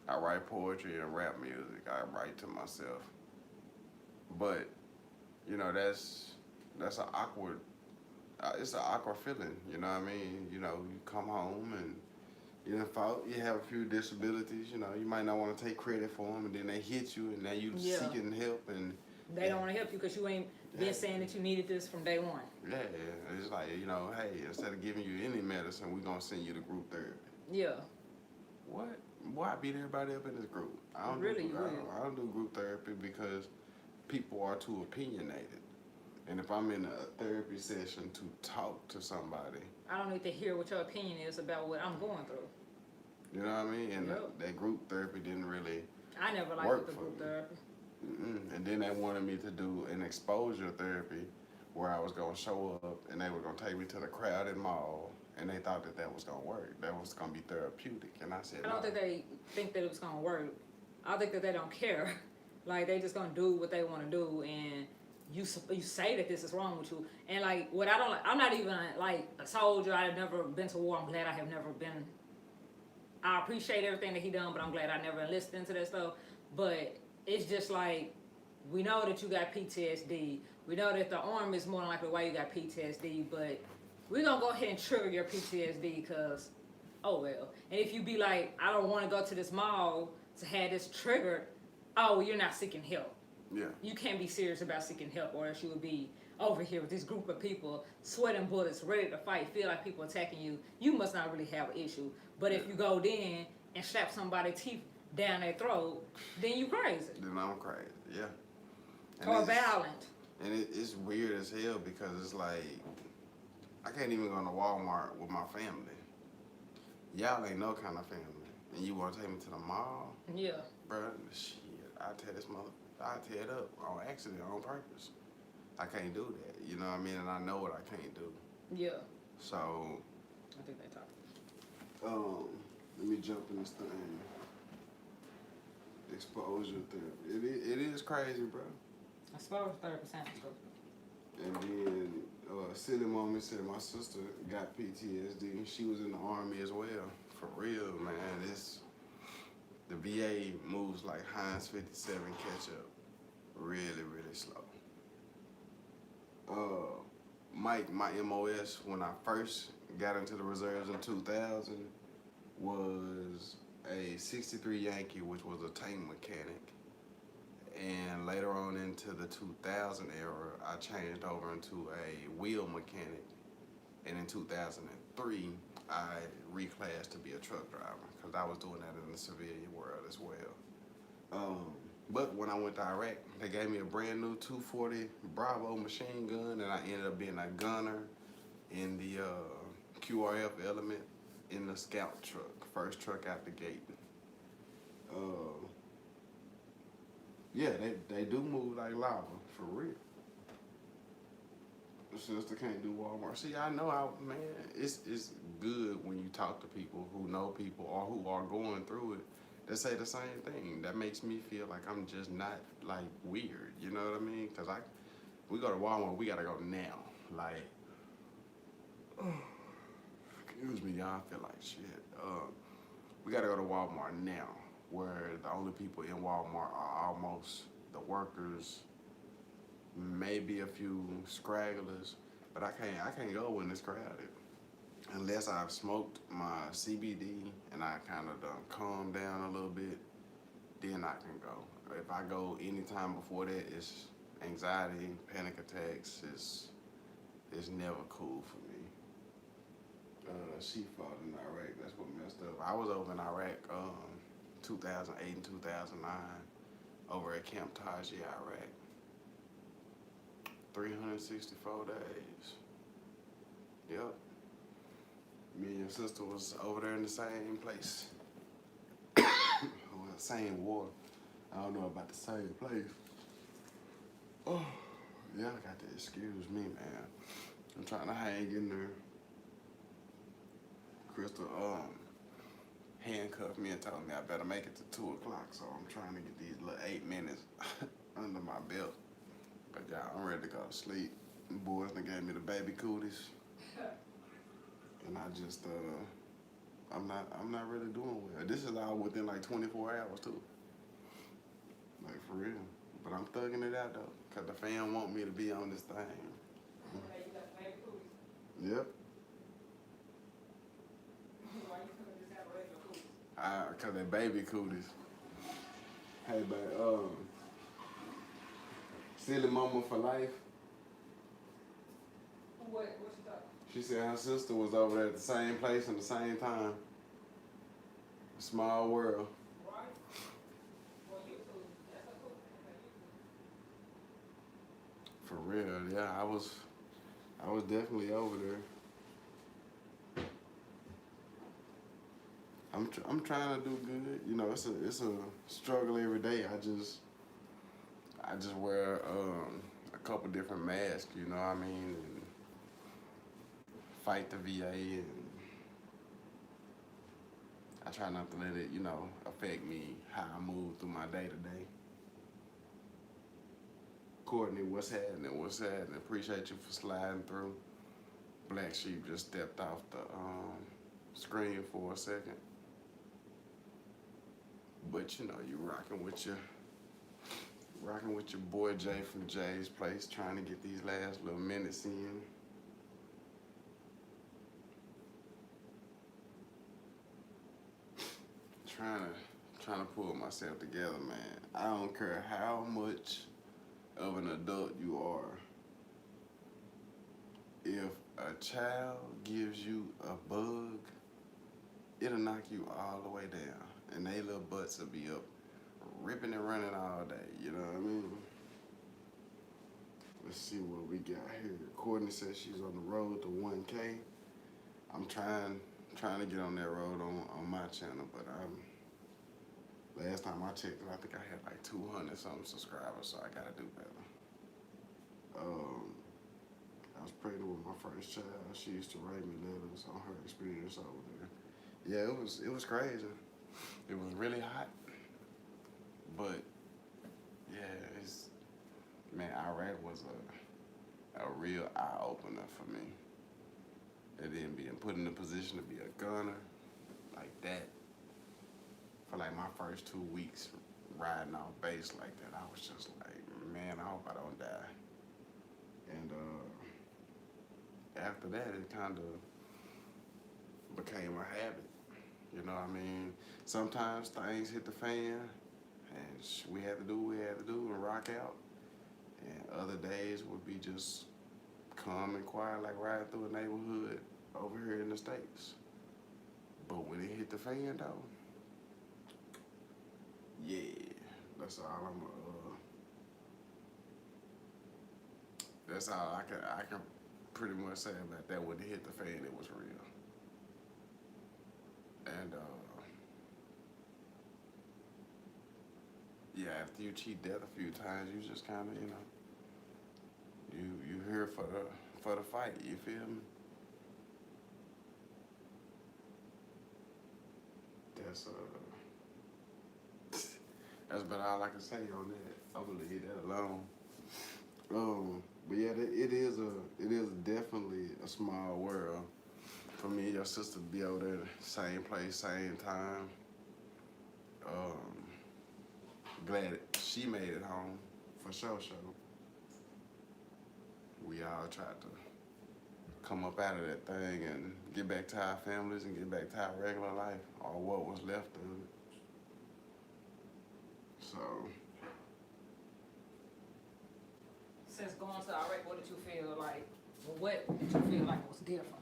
I write poetry and rap music. I write to myself. But, you know, that's an awkward, it's an awkward feeling, you know what I mean? You know, you come home and you have a few disabilities, you know, you might not want to take credit for them, and then they hit you, and now you seeking help, and they don't want to help you because you ain't been saying that you needed this from day one. Yeah, it's like, you know, hey, instead of giving you any medicine, we're going to send you to group therapy. Yeah. What? Why beat everybody up in this group? I don't do group therapy because people are too opinionated. And if I'm in a therapy session to talk to somebody, I don't need to hear what your opinion is about what I'm going through. You know what I mean? And that group therapy didn't really I never liked the group therapy. And then they wanted me to do an exposure therapy where I was going to show up and they were going to take me to the crowded mall, and they thought that was going to work. That was going to be therapeutic. And I said, I don't think they think that it was going to work. I think that they don't care. Like, they just going to do what they want to do, and you say that this is wrong with you. And like what I don't like, I'm not even like a soldier. I've never been to war. I'm glad I have never been. I appreciate everything that he done, but I'm glad I never enlisted into that stuff. But it's just like, we know that you got PTSD. We know that the arm is more than likely why you got PTSD, but we're gonna go ahead and trigger your PTSD because, oh well. And if you be like, I don't want to go to this mall to have this triggered, oh, well, you're not seeking help. Yeah. You can't be serious about seeking help, or else you would be over here with this group of people sweating bullets, ready to fight, feel like people attacking you. You must not really have an issue. But if you go then and slap somebody's teeth down their throat, then you crazy. Then I'm crazy, yeah. And Or violent. And it's weird as hell because it's like, I can't even go to Walmart with my family. Y'all ain't no kind of family. And you want to take me to the mall? Yeah. Bro, shit, I tear this I tear it up on accident, on purpose. I can't do that, you know what I mean? And I know what I can't do. Yeah. So, I think they talk. let me jump in this thing. Exposure therapy. It is crazy, bro. I suppose 30%. And then silly moment said my sister got PTSD. She was in the army as well. For real, man. The VA moves like Heinz 57 ketchup. Really, really slow. My MOS when I first got into the reserves in 2000 was a 63 Yankee, which was a tank mechanic. And later on into the 2000 era, I changed over into a wheel mechanic. And in 2003, I reclassed to be a truck driver because I was doing that in the civilian world as well. But when I went to Iraq, they gave me a brand new 240 Bravo machine gun, and I ended up being a gunner in the QRF element in the scout truck, first truck out the gate. Yeah, they do move like lava, for real. The sister can't do Walmart. See, I know, man, it's good when you talk to people who know people or who are going through it that say the same thing. That makes me feel like I'm just not, like, weird, you know what I mean? Because we go to Walmart, we got to go now. Like, excuse me, y'all, I feel like shit. We got to go to Walmart now, where the only people in Walmart are almost the workers, maybe a few scragglers, but I can't go when it's crowded unless I've smoked my CBD and I kind of done calmed down a little bit. Then I can go. If I go anytime before that, it's anxiety, panic attacks. It's never cool for me. She fought in Iraq. That's what messed up. I was over in Iraq 2008 and 2009 over at Camp Taji, Iraq. 364 days. Yep. Me and your sister was over there in the same place. Well, same war. I don't know about the same place. Oh, y'all got to excuse me, man. I'm trying to hang in there. Crystal handcuffed me and told me I better make it to 2 o'clock, so I'm trying to get these little 8 minutes under my belt. But y'all, I'm ready to go to sleep. The boys done gave me the baby cooties. And I just, I'm not really doing well. This is all within like 24 hours too. Like for real. But I'm thugging it out though, cause the fam want me to be on this thing. Yep. Cause they baby cooties. Hey, but silly mama for life. What you thought? She said her sister was over there at the same place at the same time. A small world. Right. Well, you too. That's a cool. For real, yeah. I was definitely over there. I'm trying to do good. You know, it's a struggle every day. I just wear a couple different masks. You know what I mean? And fight the VA, and I try not to let it, you know, affect me how I move through my day to day. Courtney, what's happening? What's happening? Appreciate you for sliding through. Black Sheep just stepped off the screen for a second. But you know, you rocking with your boy Jay from Jay's Place, trying to get these last little minutes in. Trying to pull myself together, man. I don't care how much of an adult you are. If a child gives you a bug, it'll knock you all the way down. And they little butts will be up ripping and running all day, you know what I mean? Let's see what we got here. Courtney says she's on the road to 1K. I'm trying to get on that road on my channel, but last time I checked, I think I had like 200 something subscribers, so I gotta do better. I was pregnant with my first child. She used to write me letters on her experience over there. Yeah, it was crazy. It was really hot, but yeah, man, Iraq was a real eye opener for me. And then being put in a position to be a gunner like that. For like my first 2 weeks riding off base like that, I was just like, man, I hope I don't die. And after that, it kind of became a habit. You know what I mean? Sometimes things hit the fan, and we had to do what we had to do and rock out. And other days would be just calm and quiet, like riding through a neighborhood over here in the States. But when it hit the fan, though, yeah, that's all that's all I can pretty much say about that. When it hit the fan, it was real. And yeah, after you cheat death a few times, you just kind of, you know, you here for the fight. You feel me? That's about all I can say on that. I'm gonna leave that alone. But yeah, it is definitely a small world. For me and your sister to be over there, same place, same time. Glad she made it home, for sure. We all tried to come up out of that thing and get back to our families and get back to our regular life, or what was left of it. So. Since going to Iraq, what did you feel like? What did you feel like was different?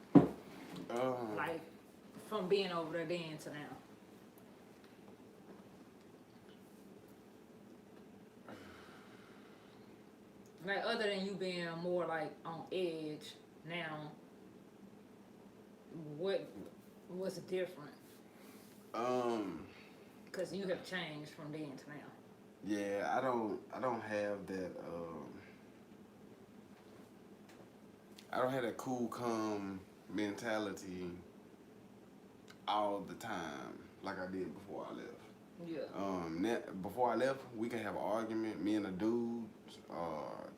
Like from being over there then to now. Like other than you being more like on edge now, what's different? Cause you have changed from then to now. Yeah, I don't have that. I don't have that cool, calm mentality all the time like I did before I left. Yeah. Before I left, we could have an argument, me and a dude,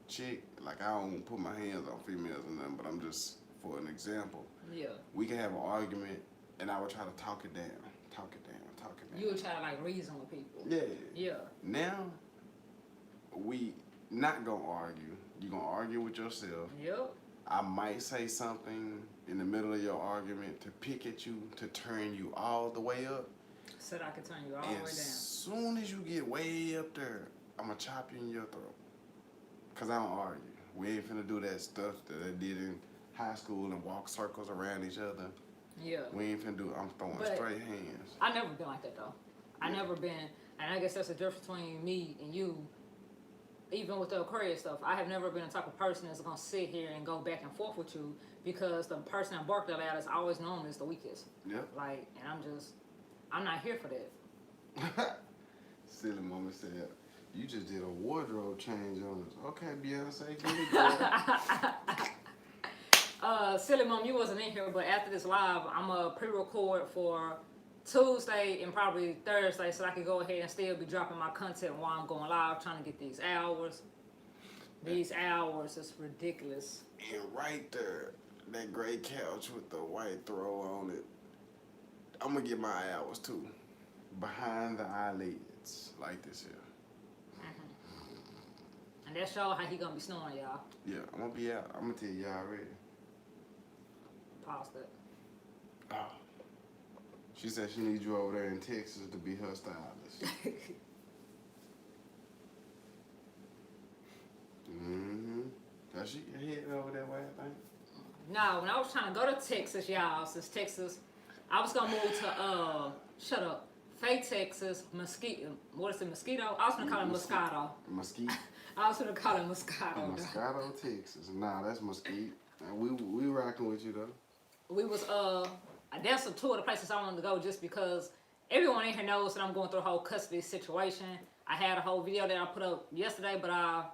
chick. Like, I don't put my hands on females or nothing, but I'm just, for an example. Yeah. We could have an argument, and I would try to talk it down. You would try to, like, reason with people. Yeah. Yeah. Now, we not gonna argue. You gonna argue with yourself. Yep. I might say something in the middle of your argument to pick at you, to turn you all the way up. So that I can turn you all the way down. As soon as you get way up there, I'm going to chop you in your throat. Because I don't argue. We ain't finna do that stuff that I did in high school and walk circles around each other. Yeah. We ain't finna do it. I'm throwing straight hands. I never been like that, though. I never been, and I guess that's the difference between me and you. Even with the Aquarius stuff, I have never been the type of person that's gonna sit here and go back and forth with you, because the person that barked the loudest always known as the weakest. Yep. Like, and I'm not here for that. Silly Mama said, you just did a wardrobe change on us. Okay, Beyonce, give me that. Silly Mom, you wasn't in here, but after this live, I'm gonna pre-record for Tuesday and probably Thursday, so I can go ahead and still be dropping my content while I'm going live, trying to get these hours. These hours is ridiculous. And right there, that gray couch with the white throw on it. I'm gonna get my hours too. Behind the eyelids, like this here. And that show how he gonna be snoring, y'all. Yeah, I'm gonna be out. I'm gonna tell y'all already. Pause that. Oh. She said she needs you over there in Texas to be her stylist. Does she head over that way, I think? No, when I was trying to go to Texas, y'all, since Texas, I was gonna move to shut up, Faye, Texas, Mosquito. What is it, Mosquito? I was gonna call it Moscato. Mesquite. I was gonna call it Moscato. Moscato, Texas. Nah, that's Mesquite. We rocking with you though. We was that's two of the places I wanted to go just because everyone in here knows that I'm going through a whole custody situation. I had a whole video that I put up yesterday, but I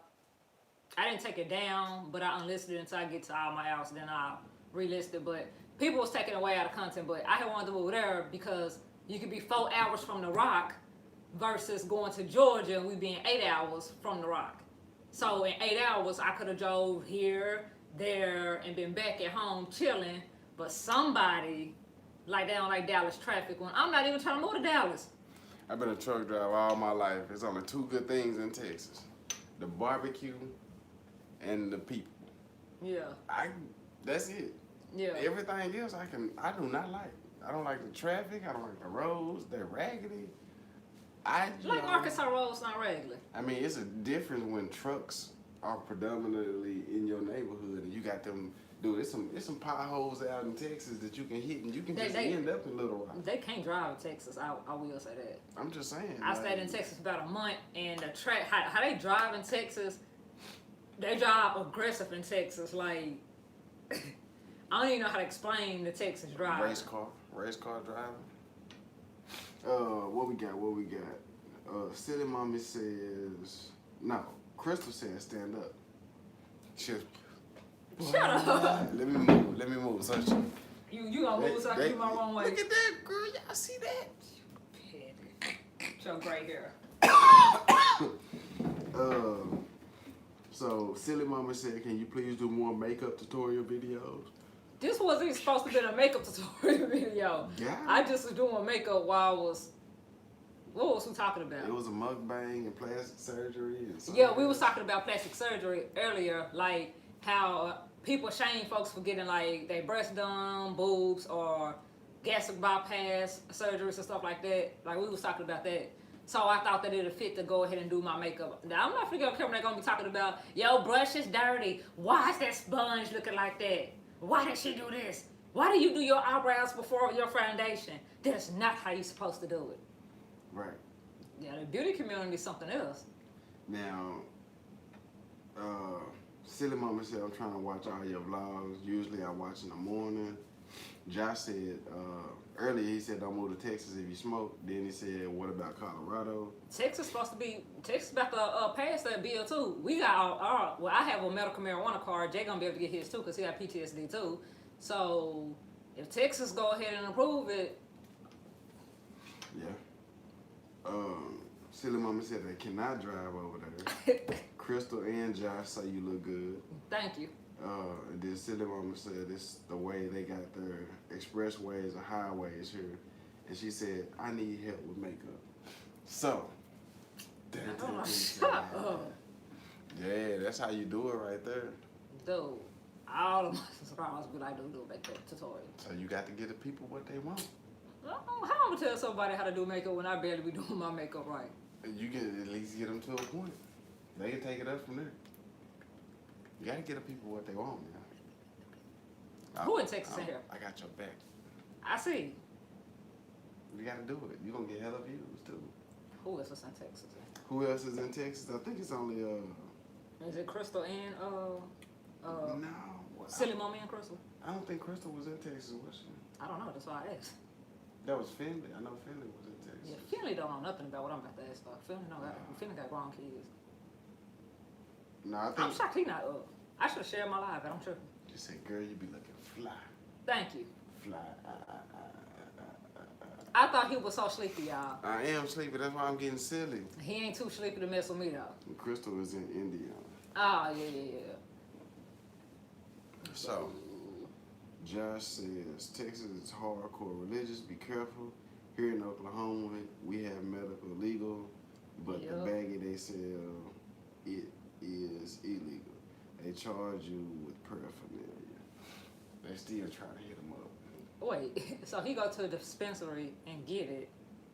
didn't take it down, but I unlisted it until I get to all my hours, then I'll relist it. But people was taking away out of content, but I had wanted to move there because you could be 4 hours from the Rock versus going to Georgia and we being 8 hours from the Rock. So in 8 hours, I could have drove here, there, and been back at home chilling. But somebody, like they don't like Dallas traffic when I'm not even trying to move to Dallas. I've been a truck driver all my life. There's only 2 good things in Texas: the barbecue and the people. Yeah. That's it. Yeah. Everything else I do not like. I don't like the traffic. I don't like the roads. They're raggedy. Like Arkansas roads not regular. I mean, it's a difference when trucks are predominantly in your neighborhood and you got them. Dude, it's some potholes out in Texas that you can hit and you can just end up in Little Rock. They can't drive in Texas. I will say that. I'm just saying. I stayed in Texas about a month, and the track how they drive in Texas, they drive aggressive in Texas. Like I don't even know how to explain the Texas drive. Race car driving. What we got? Silly Mommy says no. Crystal says stand up. Shut up. Let me move. So you gonna move so I can do my wrong way. Look at that, girl. Y'all see that? Your gray hair. So Silly Mama said, can you please do more makeup tutorial videos? This wasn't even supposed to be a makeup tutorial video. Yeah. I just was doing makeup while I was. What was we talking about? It was a mukbang and plastic surgery and yeah, we was talking about plastic surgery earlier, like how people shame folks for getting like their breasts done, boobs, or gastric bypass surgeries and stuff like that. Like we was talking about that. So I thought that it'd fit to go ahead and do my makeup. Now I'm not figuring out they're gonna be talking about, yo, brush is dirty. Why is that sponge looking like that? Why did she do this? Why do you do your eyebrows before your foundation? That's not how you're supposed to do it. Right. Yeah, the beauty community is something else. Now, Silly Mama said, I'm trying to watch all your vlogs. Usually I watch in the morning. Josh said, earlier he said, don't move to Texas if you smoke. Then he said, what about Colorado? Texas about to pass that bill too. We got well, I have a medical marijuana card. Jay gonna be able to get his too because he got PTSD too. So if Texas go ahead and approve it. Yeah. Silly Mama said they cannot drive over there. Crystal and Josh say you look good. Thank you. And then Silly Mama said it's the way they got their expressways or highways here. And she said, I need help with makeup. So, Shut up. Yeah, that's how you do it right there. Dude, all of my subscribers be like, do a makeup tutorial. So you got to get the people what they want. How am I gonna tell somebody how to do makeup when I barely be doing my makeup right? You can at least get them to a point. They can take it up from there. You gotta get the people what they want, man. Who in Texas in here? I got your back. I see. You gotta do it. You gonna get hella views too. Who else is in Texas? Who else is in Texas? I think it's only Is it Crystal and no. Silly Mommy and Crystal? I don't think Crystal was in Texas, was she? I don't know. That's why I asked. That was Finley. I know Finley was in Texas. Yeah, Finley don't know nothing about what I'm about to ask about. Finley got grown kids. No, I think. I'm shocked he not up. I should have shared my live, but I'm tripping. You said, girl, you be looking fly. Thank you. Fly. I thought he was so sleepy, y'all. I am sleepy. That's why I'm getting silly. He ain't too sleepy to mess with me, though. And Crystal is in India. Oh, yeah. So, Josh says, Texas is hardcore religious. Be careful. Here in Oklahoma, we have medical legal, but the baggie they sell, it is illegal. They charge you with paraphernalia. They still try to hit him up. Wait, so he go to the dispensary and get it.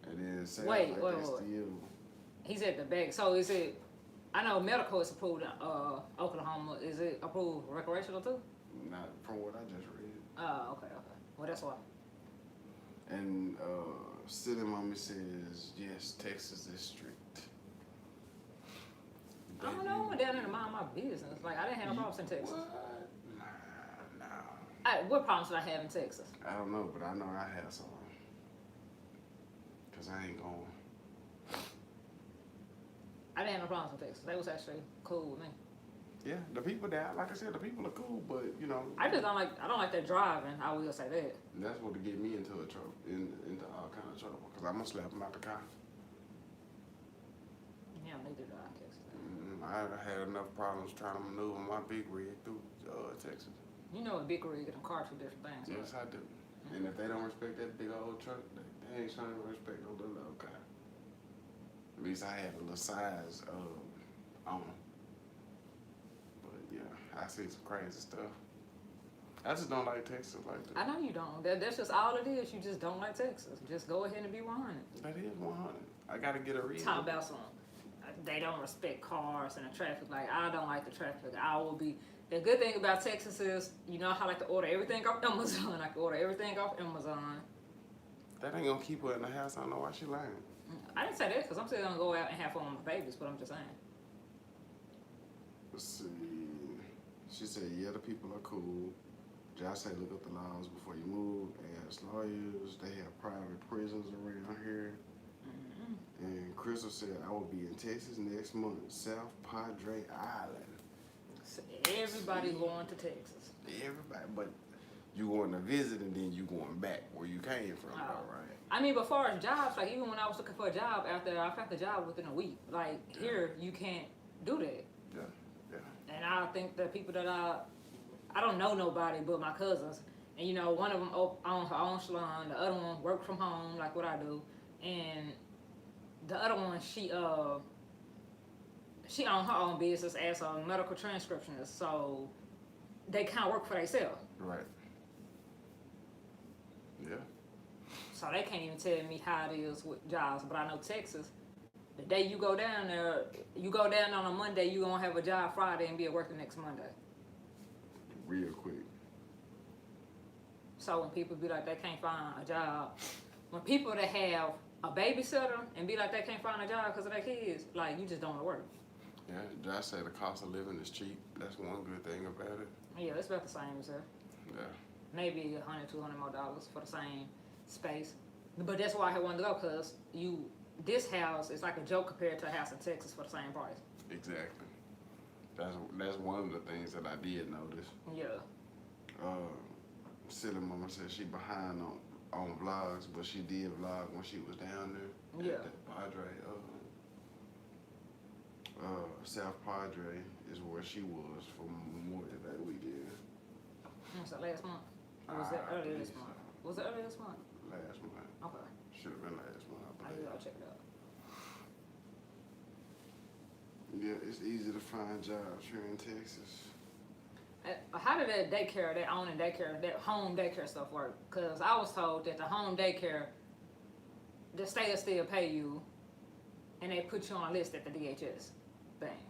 And then say, wait. Still... He's at the bag. So is it, I know medical is approved in Oklahoma. Is it approved recreational too? Not from what I just read. Oh, okay. Well, that's why. And Silly Mommy says, yes, Texas is strict. I don't know. I went down there to mind my business. Like, I didn't have no problems in Texas. What? Nah. What problems did I have in Texas? I don't know, but I know I had some. Because I ain't going. I didn't have no problems in Texas. They was actually cool with me. Yeah, the people there, like I said, the people are cool, but you know. I don't like that driving. I will say that. That's what to get me into trouble, into all kind of trouble, because I'm gonna slap them out the car. Yeah, they do drive in Texas. I had enough problems trying to maneuver my big rig through Texas. You know, a big rig and a car, two different things. Yes, I do. And if they don't respect that big old truck, they ain't trying to respect no little old car. At least I had a little size on. But yeah, I see some crazy stuff. I just don't like Texas like that. I know you don't. That's just all it is. You just don't like Texas. Just go ahead and be 100. That is 100. I gotta get a reason. Talk about some. They don't respect cars and the traffic. Like, I don't like the traffic. I will be. The good thing about Texas is, you know how I like to order everything off Amazon. I can order everything off Amazon. That ain't gonna keep her in the house. I don't know why she lying. I didn't say that because I'm still gonna go out and have fun with my babies, but I'm just saying. Let's see. She said, yeah, the people are cool. Josh said, look up the laws before you move. Ask lawyers. They have private prisons around here. And Crystal said, I will be in Texas next month, South Padre Island. So everybody going to Texas. Everybody, but you going to visit and then you going back where you came from, all right? I mean, but far as jobs, like even when I was looking for a job out there, I found the job within a week. Like here, you can't do that. Yeah. And I think the people that I don't know nobody but my cousins. And you know, one of them owned her own salon, the other one worked from home, like what I do, and the other one, she owned her own business as a medical transcriptionist, so they kind of work for themselves. Right. Yeah. So they can't even tell me how it is with jobs. But I know Texas, the day you go down there, you go down on a Monday, you gonna have a job Friday and be at work the next Monday. Real quick. So when people be like they can't find a job, when people that have a babysitter and be like they can't find a job because of their kids, like you just don't want to work. Yeah, Josh said the cost of living is cheap. That's one good thing about it. Yeah, it's about the same as here. Yeah. Maybe $100, $200 more for the same space. But that's why I wanted to go, because this house is like a joke compared to a house in Texas for the same price. Exactly. That's one of the things that I did notice. Yeah. Silly Mama said she behind on vlogs, but she did vlog when she was down there. Yeah. At the Padre, South Padre is where she was for Memorial Day weekend. Was that last month? Or was that earlier this month? Was it earlier this month? Last month. Okay. Should have been last month, I believe. I'll check it out. Yeah, it's easy to find jobs here in Texas. How did that daycare, that owning daycare, that home daycare stuff work? Because I was told that the home daycare, the state will still pay you, and they put you on a list at the DHS thing.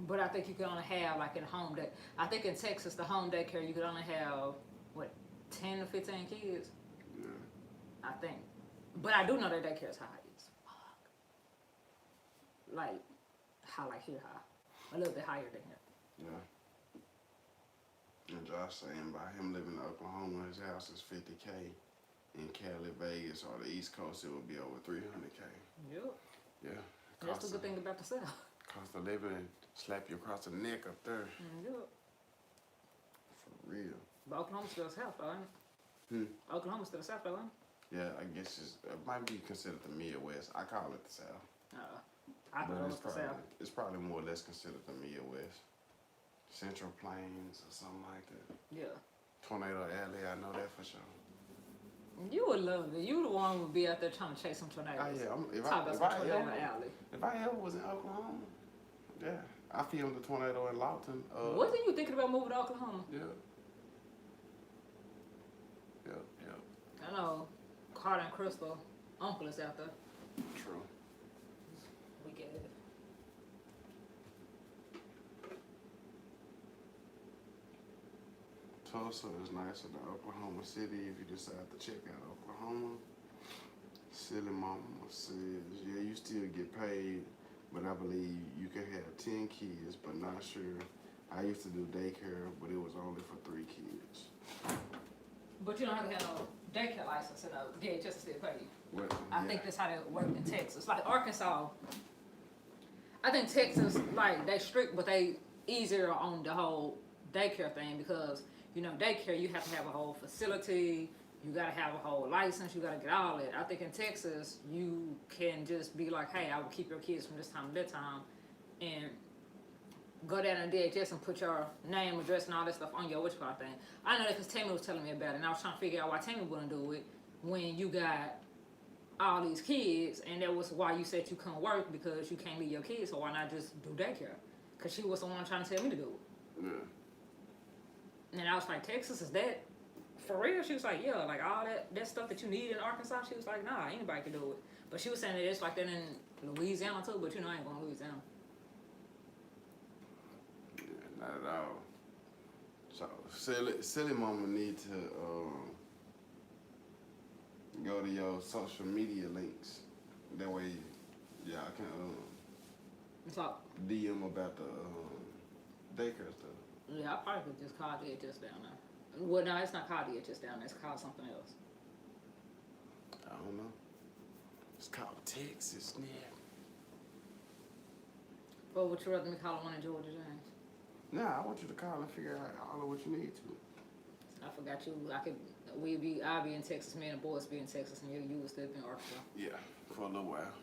But I think you can only have, like in home day. I think in Texas, the home daycare, you could only have, 10 to 15 kids? Yeah. I think. But I do know that daycare is high as fuck. Like here high. A little bit higher than here. Yeah. And Josh saying by him living in Oklahoma, his house is $50K. In Cali, Vegas, or the East Coast, it would be over $300K. Yep. Yeah. That's the good thing about the South. Cost of living slap you across the neck up there. Yep. For real. But Oklahoma's still the South, though, ain't it? Oklahoma's still the South, though, ain't Yeah, I guess it might be considered the Midwest. I call it the South. it? I thought But it was the South. it's probably more or less considered the Midwest. Central Plains or something like that. Yeah. Tornado Alley, I know that for sure. You would love it. You the one who would be out there trying to chase some tornadoes. Oh yeah, Talk about some tornado alley. if I ever was in Oklahoma, yeah, I filmed the tornado in Lawton. Wasn't you thinking about moving to Oklahoma? Yeah. I know Carter and Crystal, uncle is out there. True. We get it. Tulsa is nicer than Oklahoma City if you decide to check out Oklahoma. Silly Mama says, yeah, you still get paid, but I believe you can have 10 kids, but not sure. I used to do daycare, but it was only for 3 kids. But you don't have to have no daycare license and a DHS to still pay you. Well, I think that's how they work in Texas. Like Arkansas, I think Texas, like, they strict, but they easier on the whole daycare thing because, you know, daycare, you have to have a whole facility, you gotta have a whole license, you gotta get all that. I think in Texas, you can just be like, hey, I will keep your kids from this time to that time, and go down to DHS and put your name, address, and all that stuff on your witchcraft thing. I know that because Tammy was telling me about it, and I was trying to figure out why Tammy wouldn't do it when you got all these kids, and that was why you said you couldn't work because you can't leave your kids, so why not just do daycare? Because she was the one trying to tell me to do it. Yeah. And I was like, Texas, is that for real? She was like, yeah, like all that stuff that you need in Arkansas. She was like, nah, anybody can do it. But she was saying that it's like that in Louisiana too, but you know I ain't going to Louisiana. Yeah, not at all. So silly mama need to go to your social media links. That way, yeah, I can So, DM about the daycare stuff. yeah, I probably could just call DHS down there. Well, no, it's not called DHS down there. It's called something else. I don't know. It's called Texas, yeah. What would you rather me call one in Georgia, James? Nah, I want you to call and figure out all of what you need to. I forgot you. I'll be in Texas, me and the boys be in Texas, and you would still be in Arkansas. Yeah, for a little while.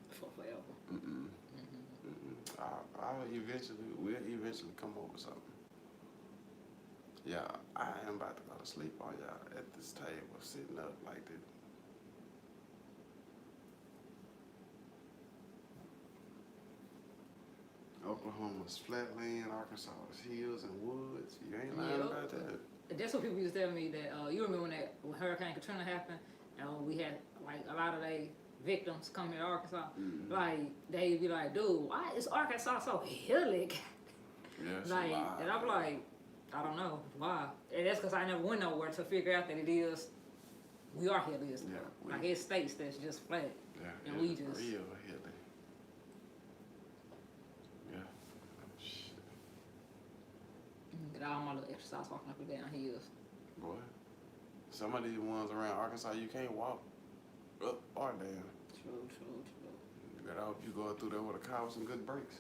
For forever. We'll eventually come up with something. Yeah, I am about to go to sleep on y'all at this table, sitting up like this. Oklahoma's flatland, Arkansas is hills and woods. You ain't lying about that. That's what people used to tell me that you remember when Hurricane Katrina happened, and we had like a lot of they victims come here to Arkansas. Like they be like, dude, why is Arkansas so hilly? Yeah, like, and I'm like, I don't know why. And that's because I never went nowhere to figure out that we are hilly. Yeah, like it's states that's just flat. Yeah, and we just real hilly. Yeah. Shit. Get all my little exercise walking up and down hills. Boy, some of these ones around Arkansas you can't walk up or down. True. You gotta hope you go through there with a car with some good brakes.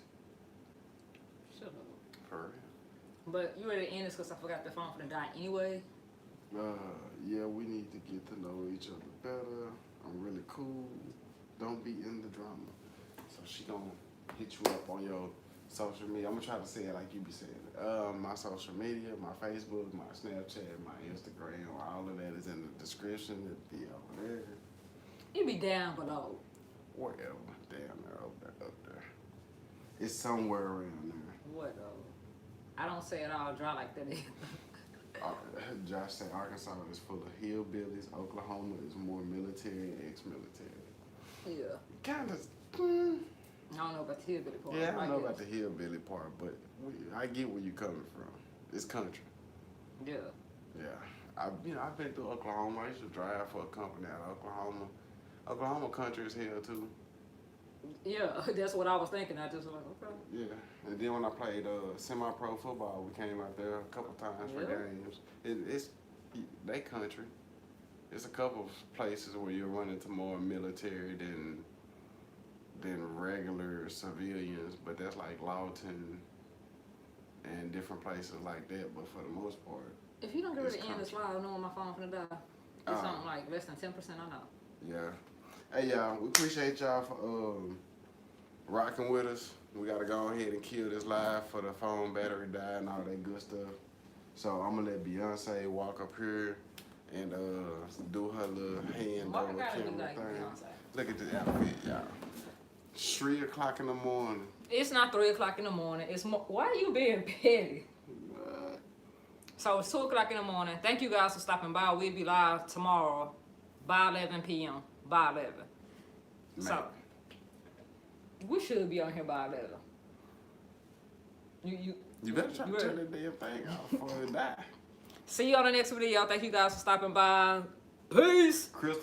Shut up. For real. But you ready to end this because I forgot the phone for the die anyway? Yeah, we need to get to know each other better. I'm really cool. Don't be in the drama. So she gonna hit you up on your social media. I'm gonna try to say it like you be saying it. My social media, my Facebook, my Snapchat, my Instagram, all of that is in the description. It'll be over there. It be down below. Wherever. Down there, up there. It's somewhere around there. What I don't say it all dry like that. Josh said Arkansas is full of hillbillies. Oklahoma is more military and ex-military. Yeah. Kind of. I don't know about the hillbilly part. Yeah, I don't know about the hillbilly part, but I get where you're coming from. It's country. Yeah. Yeah. I've been through Oklahoma. I used to drive for a company out of Oklahoma. Oklahoma country is hell too. Yeah, that's what I was thinking. I just was like, okay. Yeah, and then when I played semi-pro football, we came out there a couple times for games. It's they country. It's a couple of places where you run into more military than regular civilians, but that's like Lawton and different places like that. But for the most part, if you don't get rid of end this live, knowing my phone finna die, it's something like less than 10%. I know. Yeah. Hey y'all, we appreciate y'all for rocking with us. We gotta go ahead and kill this live for the phone battery die and all that good stuff. So I'm gonna let Beyonce walk up here and do her little hand Why over I gotta do camera like thing. Beyonce? Look at this outfit, y'all. 3 o'clock in the morning. It's not 3 o'clock in the morning. It's more. Why are you being petty? What? So it's 2 o'clock in the morning. Thank you guys for stopping by. We'll be live tomorrow by 11 p.m. By 11. Man. So we should be on here by 11. You better try to ready? turn that damn thing off before it die. See you on the next video. Thank you guys for stopping by. Peace. Crystal